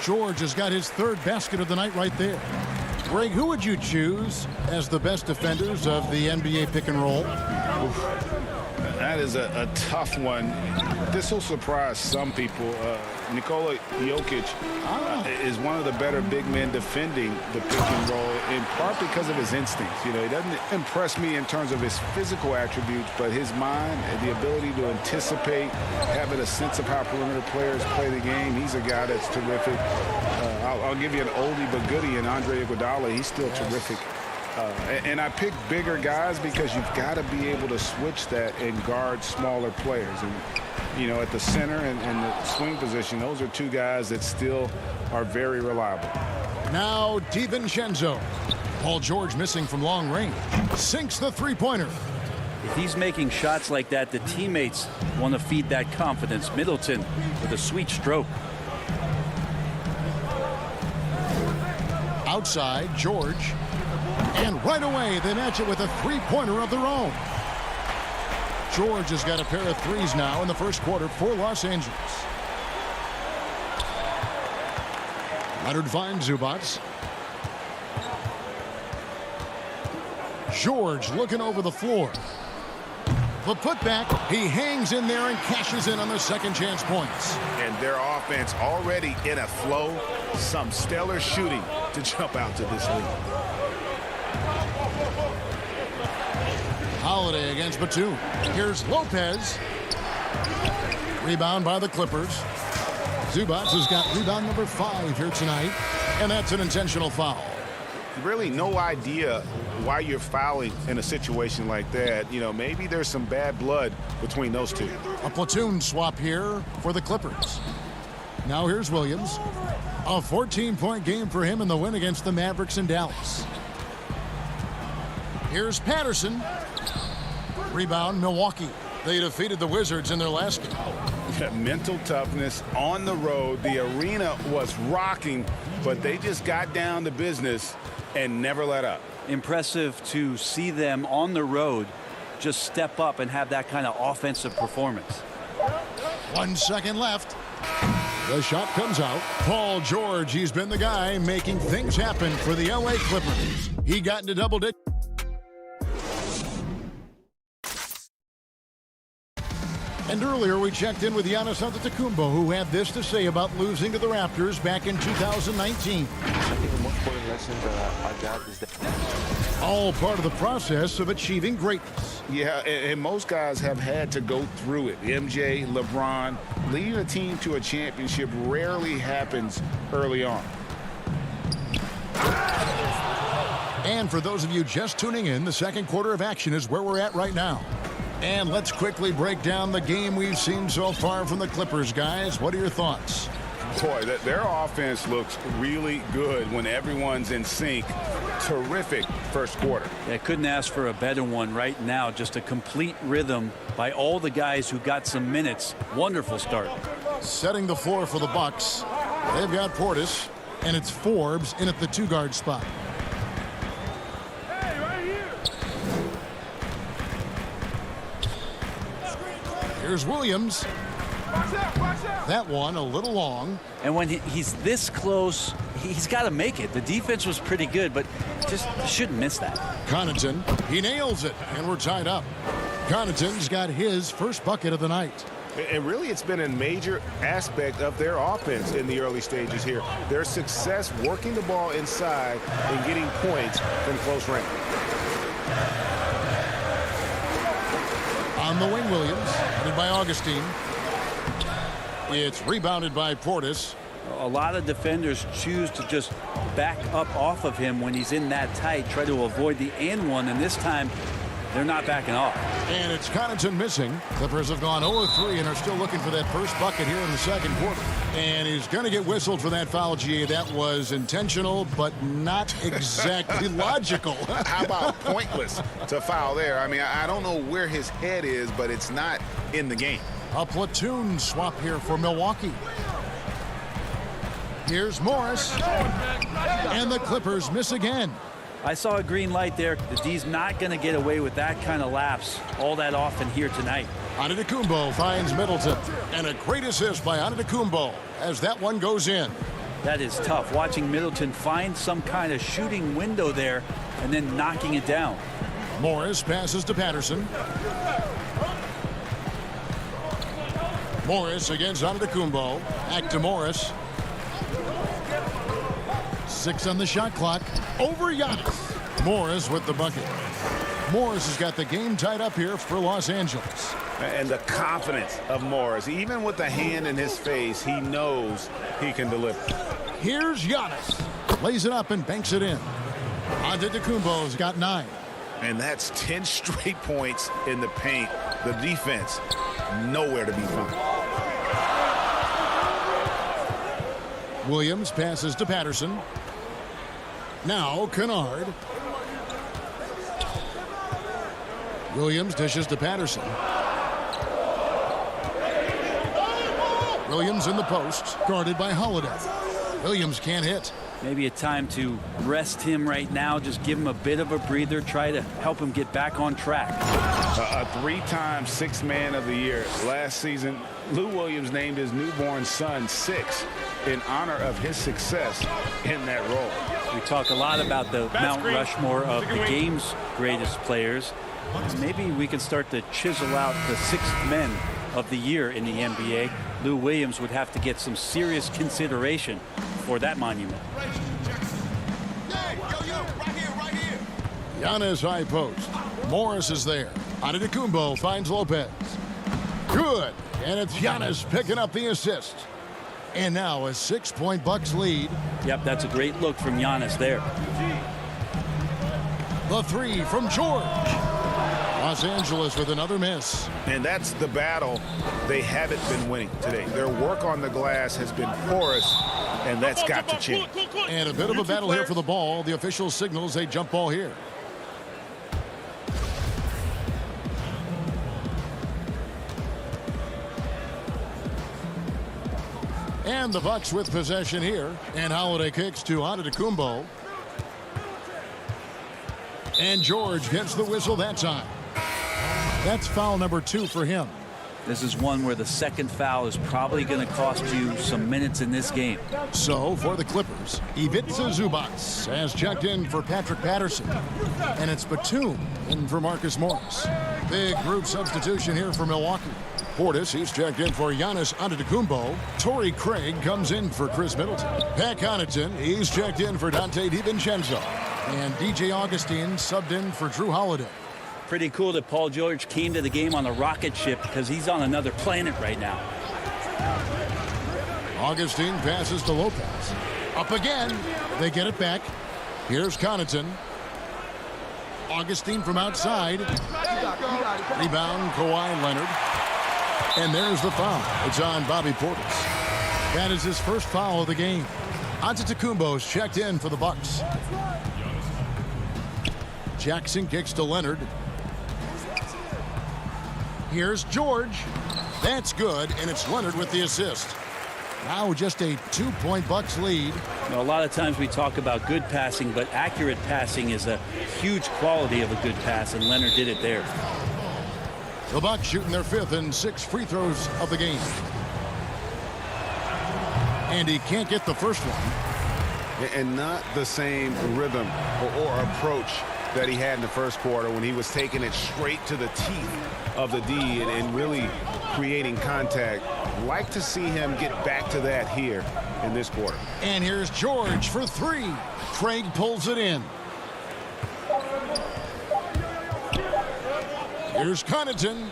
George has got his 3rd basket of the night right there. Greg, who would you choose as the best defenders of the NBA pick and roll? That is a tough one. This will surprise some people. Nikola Jokic is one of the better big men defending the pick and roll, in part because of his instincts. You know, he doesn't impress me in terms of his physical attributes, but his mind and the ability to anticipate, having a sense of how perimeter players play the game. He's a guy that's terrific. I'll give you an oldie but goodie in Andre Iguodala. He's still terrific. And I pick bigger guys because you've got to be able to switch that and guard smaller players. And, you know, at the center and the swing position, those are 2 guys that still are very reliable. Now DiVincenzo. Paul George missing from long range. Sinks the three-pointer. If he's making shots like that, the teammates want to feed that confidence. Middleton with a sweet stroke. Outside, George. And right away, they match it with a three-pointer of their own. George has got a pair of threes now in the first quarter for Los Angeles. Leonard finds Zubac. George looking over the floor. The putback, he hangs in there and cashes in on the second chance points. And their offense already in a flow. Some stellar shooting to jump out to this lead. Holiday against Batum. Here's Lopez. Rebound by the Clippers. Zubac has got rebound number 5 here tonight. And that's an intentional foul. Really no idea why you're fouling in a situation like that. You know, maybe there's some bad blood between those two. A platoon swap here for the Clippers. Now here's Williams. A 14-point game for him in the win against the Mavericks in Dallas. Here's Patterson. Rebound, Milwaukee. They defeated the Wizards in their last game. Mental toughness on the road. The arena was rocking, but they just got down to business and never let up. Impressive to see them on the road just step up and have that kind of offensive performance. 1 second left. The shot comes out. Paul George, he's been the guy making things happen for the LA Clippers. He got into double digits. And earlier we checked in with Giannis Antetokounmpo, who had this to say about losing to the Raptors back in 2019. I think the most important lesson that I got is that all part of the process of achieving greatness. Yeah, and most guys have had to go through it. MJ, LeBron, leading a team to a championship rarely happens early on. And for those of you just tuning in, the second quarter of action is where we're at right now. And let's quickly break down the game we've seen so far from the Clippers, guys. What are your thoughts? Boy, their offense looks really good when everyone's in sync. Terrific first quarter. Yeah, couldn't ask for a better one right now. Just a complete rhythm by all the guys who got some minutes. Wonderful start. Setting the floor for the Bucks. They've got Portis, and it's Forbes in at the 2-guard spot. Here's Williams. That one a little long. And when he's this close, he's got to make it. The defense was pretty good, but just shouldn't miss that. Connaughton, he nails it, and we're tied up. Connaughton's got his first bucket of the night. And really, it's been a major aspect of their offense in the early stages here. Their success working the ball inside and getting points from close range. On the wing, Williams, headed by Augustine. It's rebounded by Portis. A lot of defenders choose to just back up off of him when he's in that tight, try to avoid the and one, and this time they're not backing off. And it's Connaughton missing. Clippers have gone 0-3 and are still looking for that first bucket here in the second quarter. And he's going to get whistled for that foul, GA. That was intentional, but not exactly logical. How about pointless to foul there? I mean, I don't know where his head is, but it's not in the game. A platoon swap here for Milwaukee. Here's Morris. And the Clippers miss again. I saw a green light there. The D's not going to get away with that kind of lapse all that often here tonight. Antetokounmpo finds Middleton. And a great assist by Antetokounmpo as that one goes in. That is tough, watching Middleton find some kind of shooting window there and then knocking it down. Morris passes to Patterson. Morris against Antetokounmpo. Back to Morris. 6 on the shot clock. Over Giannis. Morris with the bucket. Morris has got the game tied up here for Los Angeles. And the confidence of Morris. Even with the hand in his face, he knows he can deliver. Here's Giannis. Lays it up and banks it in. Antetokounmpo's got 9. And that's 10 straight points in the paint. The defense, nowhere to be found. Williams passes to Patterson. Now Kennard. Williams dishes to Patterson. Williams in the post, guarded by Holiday. Williams can't hit. Maybe a time to rest him right now. Just give him a bit of a breather. Try to help him get back on track. A three-time Sixth Man of the Year. Last season, Lou Williams named his newborn son Six in honor of his success in that role. We talk a lot about the Mount Rushmore of the game's greatest players. Maybe we can start to chisel out the Sixth Men of the Year in the NBA. Lou Williams would have to get some serious consideration for that monument. Giannis high post. Morris is there. Antetokounmpo finds Lopez. Good. And it's Giannis picking up the assist. And now a 6-point Bucks lead. Yep, that's a great look from Giannis there. The three from George. Los Angeles with another miss. And that's the battle they haven't been winning today. Their work on the glass has been porous, and that's got to change. And a bit of a battle here for the ball. The official signals a jump ball here. And the Bucks with possession here. And Holiday kicks to Antetokounmpo. And George gets the whistle that time. That's foul number 2 for him. This is one where the second foul is probably going to cost you some minutes in this game. So for the Clippers, Ivica Zubac has checked in for Patrick Patterson. And it's Batum in for Marcus Morris. Big group substitution here for Milwaukee. Portis, he's checked in for Giannis Antetokounmpo. Torrey Craig comes in for Chris Middleton. Pat Connaughton, he's checked in for Dante DiVincenzo. And DJ Augustine subbed in for Drew Holiday. Pretty cool that Paul George came to the game on a rocket ship because he's on another planet right now. Augustine passes to Lopez. Up again. They get it back. Here's Connaughton. Augustine from outside. Rebound, Kawhi Leonard. And there's the foul. It's on Bobby Portis. That is his first foul of the game. Antetokounmpo's checked in for the Bucks. Jackson kicks to Leonard. Here's George. That's good, and it's Leonard with the assist. Now just a 2-point Bucks lead. Now, a lot of times we talk about good passing, but accurate passing is a huge quality of a good pass, and Leonard did it there. The Bucks shooting their 5th and 6th free throws of the game. And he can't get the first one. And not the same rhythm or approach that he had in the first quarter when he was taking it straight to the teeth of the D and really creating contact. Like to see him get back to that here in this quarter. And here's George for 3. Craig pulls it in. Here's Connaughton.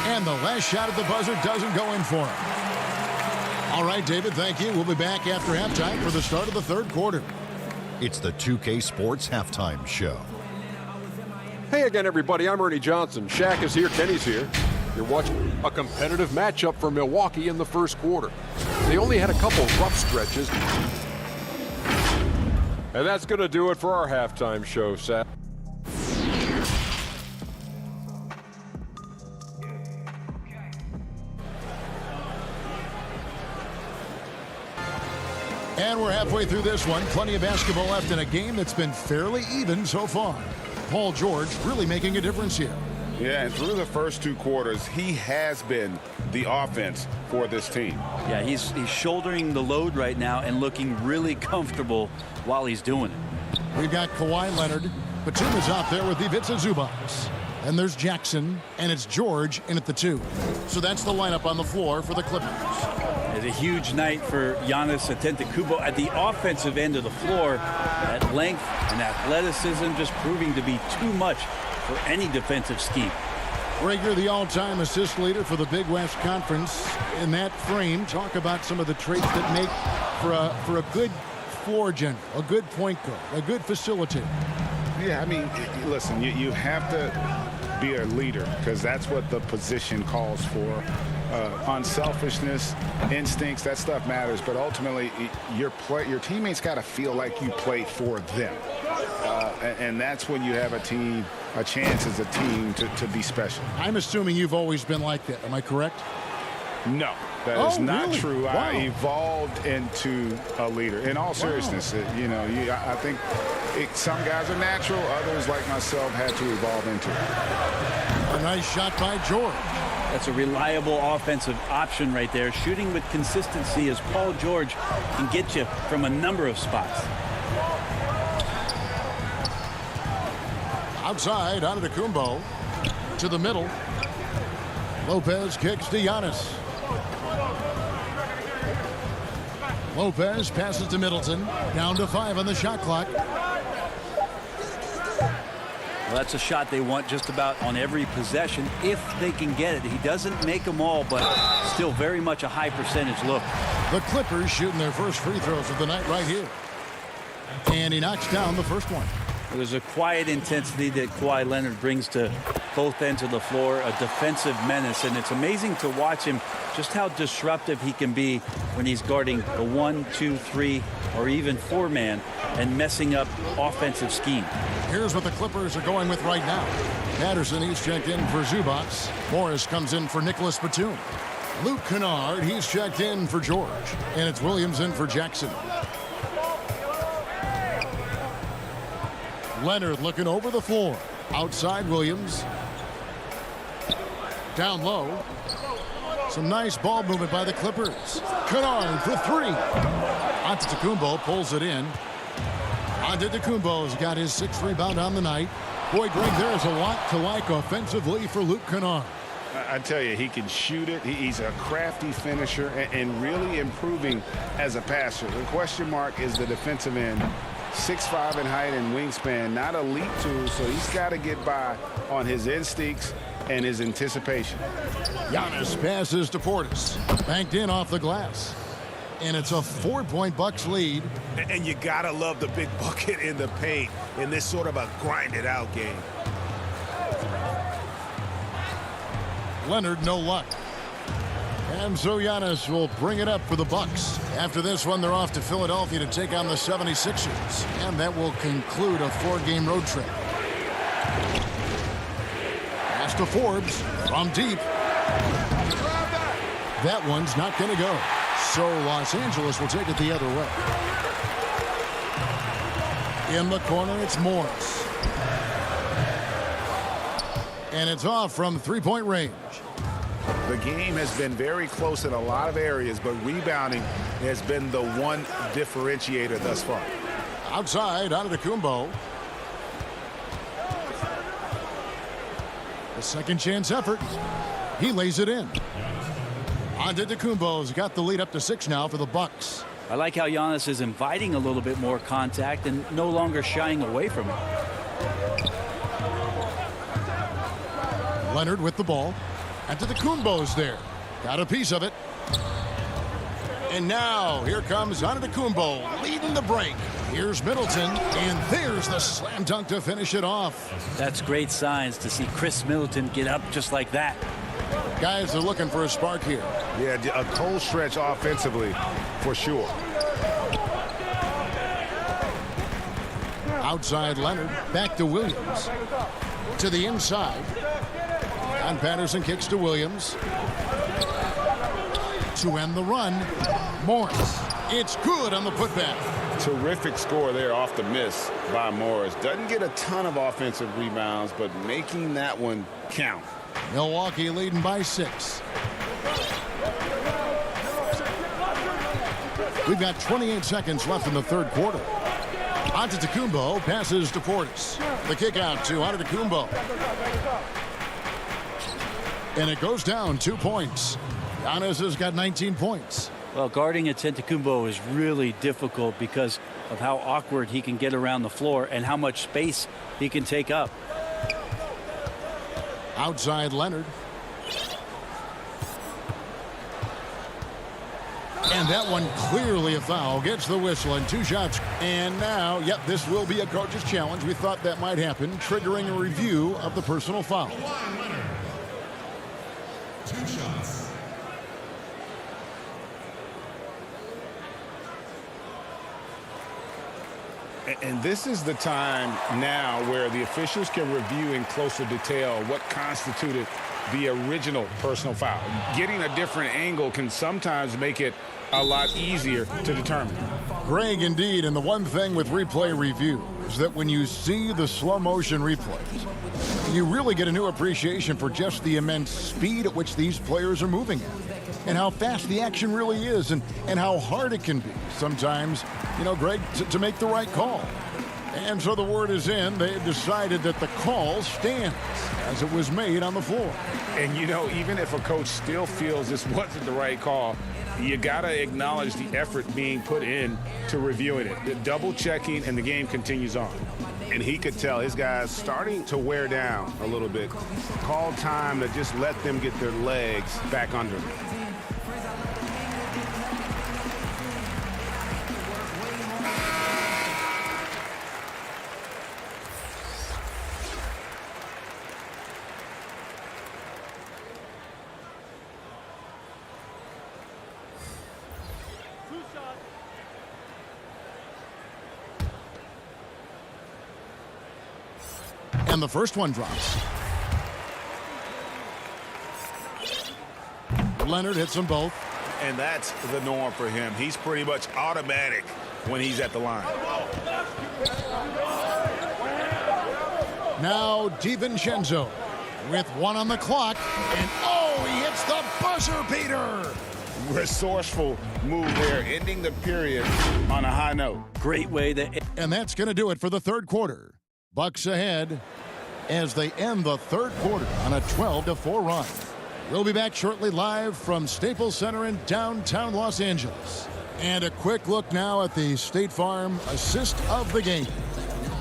And the last shot at the buzzer doesn't go in for him. All right, David, thank you. We'll be back after halftime for the start of the 3rd quarter. It's the 2K Sports Halftime Show. Hey again, everybody. I'm Ernie Johnson. Shaq is here. Kenny's here. You're watching a competitive matchup for Milwaukee in the first quarter. They only had a couple rough stretches. And that's going to do it for our halftime show, Seth. And we're halfway through this one. Plenty of basketball left in a game that's been fairly even so far. Paul George really making a difference here. Yeah, and through the first 2 quarters, he has been the offense for this team. Yeah, he's shouldering the load right now and looking really comfortable while he's doing it. We've got Kawhi Leonard. Batum is out there with Ivica Zubac. And there's Jackson, and it's George in at the 2. So that's the lineup on the floor for the Clippers. It's a huge night for Giannis Antetokounmpo at the offensive end of the floor. That length and athleticism just proving to be too much for any defensive scheme. Rager, the all-time assist leader for the Big West Conference. In that frame, talk about some of the traits that make for a good floor general, a good point guard, a good facilitator. Yeah, I mean, listen, you have to be a leader because that's what the position calls for. Unselfishness, instincts, that stuff matters. But ultimately, your teammates got to feel like you play for them. And that's when you have a chance as a team to be special. I'm assuming you've always been like that. Am I correct? No, that is not really? true. Wow. I evolved into a leader. In all seriousness, I think some guys are natural. Others, like myself, had to evolve into it. A nice shot by George. That's a reliable offensive option right there. Shooting with consistency as Paul George can get you from a number of spots. Outside, Antetokounmpo to the middle. Lopez kicks to Giannis. Lopez passes to Middleton. Down to 5 on the shot clock. Well, that's a shot they want just about on every possession if they can get it. He doesn't make them all, but still very much a high percentage look. The Clippers shooting their first free throws of the night right here. And he knocks down the first one. There's a quiet intensity that Kawhi Leonard brings to both ends of the floor, a defensive menace, and it's amazing to watch him just how disruptive he can be when he's guarding a 1, 2, 3, or even 4-man and messing up offensive scheme. Here's what the Clippers are going with right now. Patterson, he's checked in for Zubats. Morris comes in for Nicholas Batum. Luke Kennard, he's checked in for George. And it's Williams in for Jackson. Leonard looking over the floor. Outside Williams. Down low. Some nice ball movement by the Clippers. Kennard for 3. Antetokounmpo pulls it in. Antetokounmpo's got his 6th rebound on the night. Boy, Greg, there's a lot to like offensively for Luke Kennard. I tell you, he can shoot it. He's a crafty finisher and really improving as a passer. The question mark is the defensive end. 6'5" in height and wingspan, not elite tool, so he's got to get by on his instincts and his anticipation. Giannis passes to Portis. Banked in off the glass. And it's a 4-point Bucks lead. And you got to love the big bucket in the paint in this sort of a grinded-out game. Leonard, no luck. And so Giannis will bring it up for the Bucks. After this one, they're off to Philadelphia to take on the 76ers. And that will conclude a 4-game road trip. Pass to Forbes from deep. That one's not going to go. So Los Angeles will take it the other way. In the corner, it's Morris. And it's off from 3-point range. The game has been very close in a lot of areas, but rebounding has been the one differentiator thus far. Outside, Antetokounmpo. A second chance effort. He lays it in. Antetokounmpo's got the lead up to 6 now for the Bucks. I like how Giannis is inviting a little bit more contact and no longer shying away from it. Leonard with the ball. Antetokounmpo's there. Got a piece of it. And now here comes Antetokounmpo leading the break. Here's Middleton, and there's the slam dunk to finish it off. That's great signs to see Chris Middleton get up just like that. Guys are looking for a spark here. Yeah, a cold stretch offensively for sure. Outside Leonard, back to Williams. To the inside. And Patterson kicks to Williams. To end the run, Morris. It's good on the putback. Terrific score there off the miss by Morris. Doesn't get a ton of offensive rebounds, but making that one count. Milwaukee leading by 6. We've got 28 seconds left in the third quarter. Antetokounmpo passes to Portis. The kick out to Antetokounmpo. And it goes down 2 points. Giannis has got 19 points. Well, guarding Antetokounmpo is really difficult because of how awkward he can get around the floor and how much space he can take up. And that one clearly a foul. Gets the whistle and 2 shots. And now, yep, this will be a coach's challenge. We thought that might happen, triggering a review of the personal foul. 2 shots. And this is the time now where the officials can review in closer detail what constituted the original personal foul. Getting a different angle can sometimes make it a lot easier to determine. Greg, indeed, and the one thing with replay review is that when you see the slow motion replays, you really get a new appreciation for just the immense speed at which these players are moving at, and how fast the action really is, and how hard it can be sometimes, you know, Greg, to make the right call. And so the word is in. They've decided that the call stands as it was made on the floor. And, you know, even if a coach still feels this wasn't the right call, you got to acknowledge the effort being put in to reviewing it. The double checking, and the game continues on. And he could tell his guys starting to wear down a little bit. Called time to just let them get their legs back under them. And the first one drops. Leonard hits them both. And that's the norm for him. He's pretty much automatic when he's at the line. Now DiVincenzo with 1 on the clock. And oh, he hits the buzzer beater. Resourceful move there, ending the period on a high note. Great way to... And that's going to do it for the third quarter. Bucks ahead as they end the third quarter on a 12-4 run. We'll be back shortly live from Staples Center in downtown Los Angeles. And a quick look now at the State Farm assist of the game.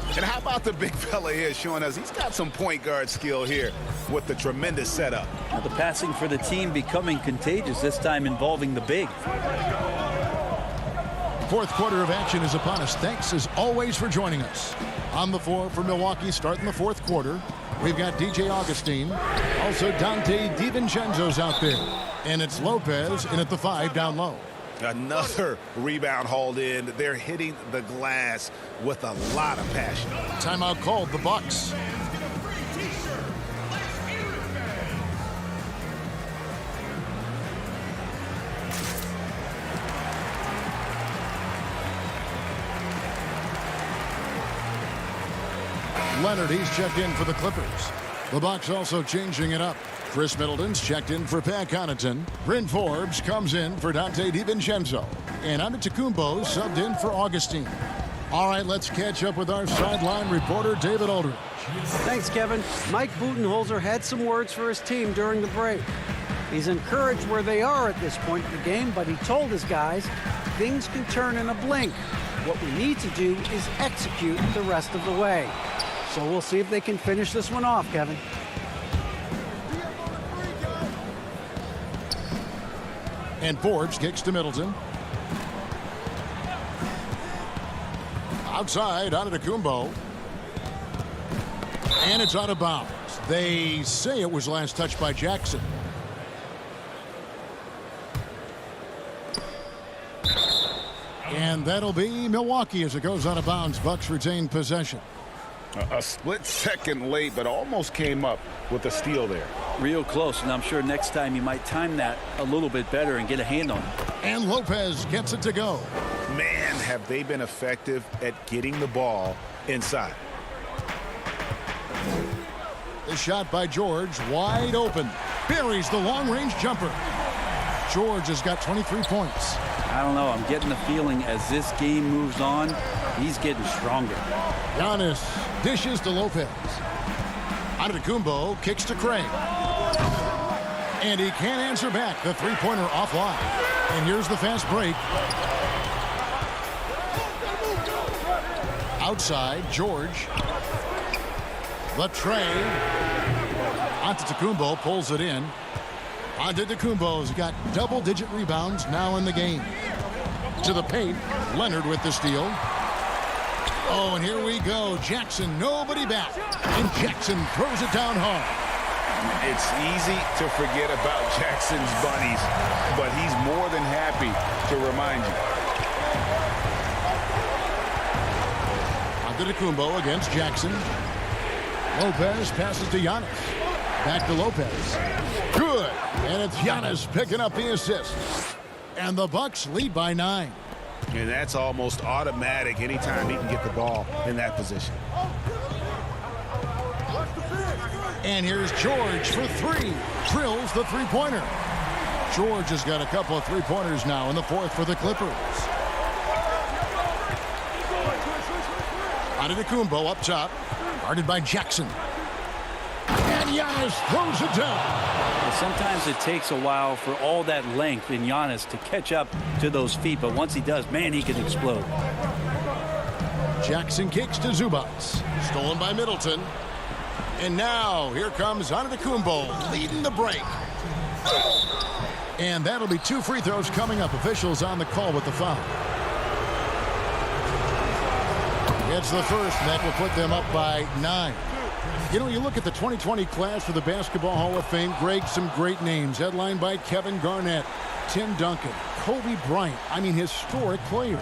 And how about the big fella here showing us he's got some point guard skill here with the tremendous setup. Now the passing for the team becoming contagious, this time involving the big. Fourth quarter of action is upon us. Thanks as always for joining us. On the floor for Milwaukee starting the fourth quarter, we've got DJ Augustine. Also Dante DiVincenzo's out there. And it's Lopez in at the 5 down low. Another rebound hauled in. They're hitting the glass with a lot of passion. Timeout called the Bucks. Leonard, he's checked in for the Clippers. The Bucks also changing it up. Chris Middleton's checked in for Pat Connaughton. Bryn Forbes comes in for Dante DiVincenzo. And Antetokounmpo subbed in for Augustine. All right, let's catch up with our sideline reporter, David Aldridge. Thanks, Kevin. Mike Budenholzer had some words for his team during the break. He's encouraged where they are at this point in the game, but he told his guys things can turn in a blink. What we need to do is execute the rest of the way. So we'll see if they can finish this one off, Kevin. And Forbes kicks to Middleton. Outside, Antetokounmpo. And it's out of bounds. They say it was last touched by Jackson. And that'll be Milwaukee as it goes out of bounds. Bucks retain possession. A split second late, but almost came up with a steal there. Real close, and I'm sure next time you might time that a little bit better and get a hand on it. And Lopez gets it to go. Man, have they been effective at getting the ball inside. The shot by George, wide open. Buries the long-range jumper. George has got 23 points. I don't know. I'm getting the feeling as this game moves on, he's getting stronger. Giannis dishes to Lopez. Antetokounmpo kicks to Craig. And he can't answer back. The three-pointer offline. And here's the fast break. Outside, George. The tray. Antetokounmpo pulls it in. Antetokounmpo's got double-digit rebounds now in the game. To the paint, Leonard with the steal. Oh, and here we go. Jackson, nobody back. And Jackson throws it down hard. It's easy to forget about Jackson's bunnies, but he's more than happy to remind you. Antetokounmpo against Jackson. Lopez passes to Giannis. Back to Lopez. Good. And it's Giannis picking up the assist. And the Bucks lead by 9. And that's almost automatic anytime he can get the ball in that position. And here's George for 3. Drills the three-pointer. George has got a couple of three-pointers now in the 4th for the Clippers. Antetokounmpo up top. Guarded by Jackson. And Giannis throws it down. Well, sometimes it takes a while for all that length in Giannis to catch up to those feet. But once he does, man, he can explode. Jackson kicks to Zubac. Stolen by Middleton. And now here comes Antetokounmpo leading the break. And that'll be 2 free throws coming up. Officials on the call with the foul. It's the first, and that will put them up by 9. You know, you look at the 2020 class for the Basketball Hall of Fame, Greg, some great names. Headlined by Kevin Garnett, Tim Duncan, Kobe Bryant. I mean, historic players.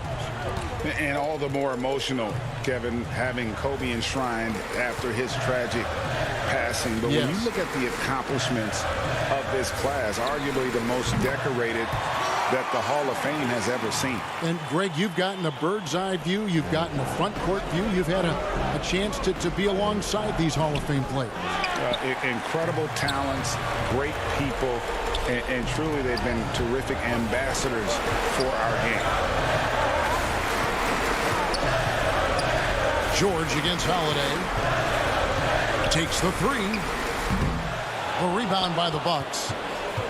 And all the more emotional, Kevin, having Kobe enshrined after his tragic passing. But when you look at the accomplishments of this class, arguably the most decorated that the Hall of Fame has ever seen. And Greg, you've gotten a bird's eye view. You've gotten a front court view. You've had a chance to be alongside these Hall of Fame players. Incredible talents, great people, and truly they've been terrific ambassadors for our game. George against Holiday. Takes the 3. A rebound by the Bucks.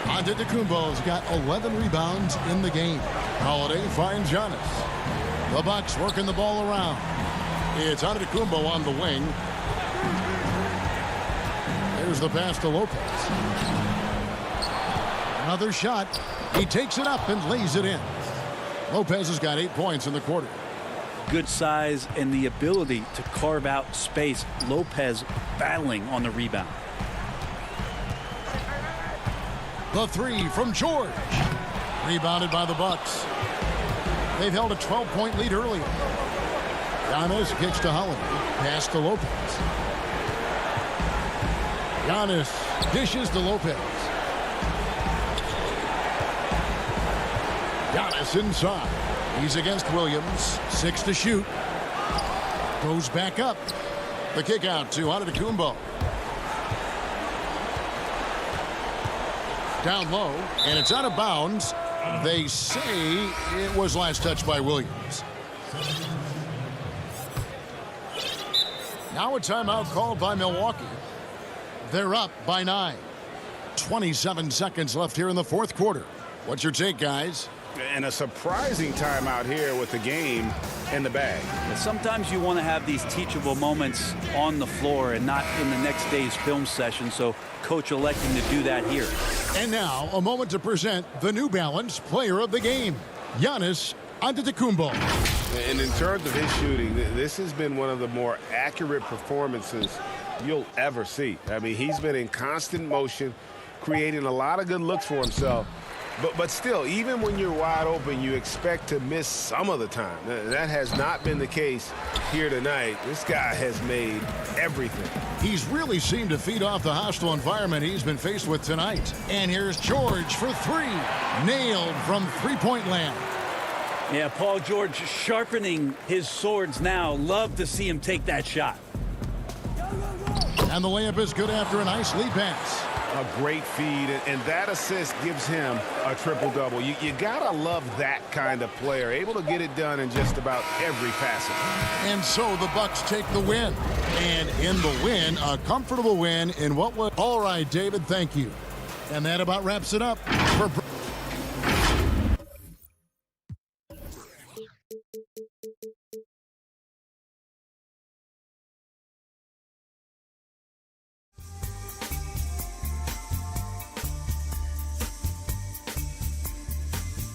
Antetokounmpo's got 11 rebounds in the game. Holiday finds Giannis. The Bucks working the ball around. It's Antetokounmpo on the wing. There's the pass to Lopez. Another shot. He takes it up and lays it in. Lopez has got 8 points in the quarter. Good size and the ability to carve out space. Lopez battling on the rebound. The 3 from George. Rebounded by the Bucks. They've held a 12-point lead earlier. Giannis kicks to Holiday. Pass to Lopez. Giannis dishes to Lopez. Giannis inside. He's against Williams. 6 to shoot. Goes back up. The kick out to Antetokounmpo. Down low, and it's out of bounds. They say it was last touched by Williams. Now a timeout called by Milwaukee. They're up by 9. 27 seconds left here in the 4th quarter. What's your take, guys? And a surprising timeout here with the game in the bag. Sometimes you want to have these teachable moments on the floor and not in the next day's film session, so coach electing to do that here. And now a moment to present the New Balance Player of the Game, Giannis Antetokounmpo. And in terms of his shooting, this has been one of the more accurate performances you'll ever see. I mean, he's been in constant motion, creating a lot of good looks for himself. But still, even when you're wide open, you expect to miss some of the time. That has not been the case here tonight. This guy has made everything. He's really seemed to feed off the hostile environment he's been faced with tonight. And here's George for 3. Nailed from three-point land. Yeah, Paul George sharpening his swords now. Love to see him take that shot. And the layup is good after a nice lead pass. A great feed, and that assist gives him a triple-double. You gotta love that kind of player, able to get it done in just about every facet. And so the Bucks take the win. And in the win, a comfortable win in what was... All right, David, thank you. And that about wraps it up for...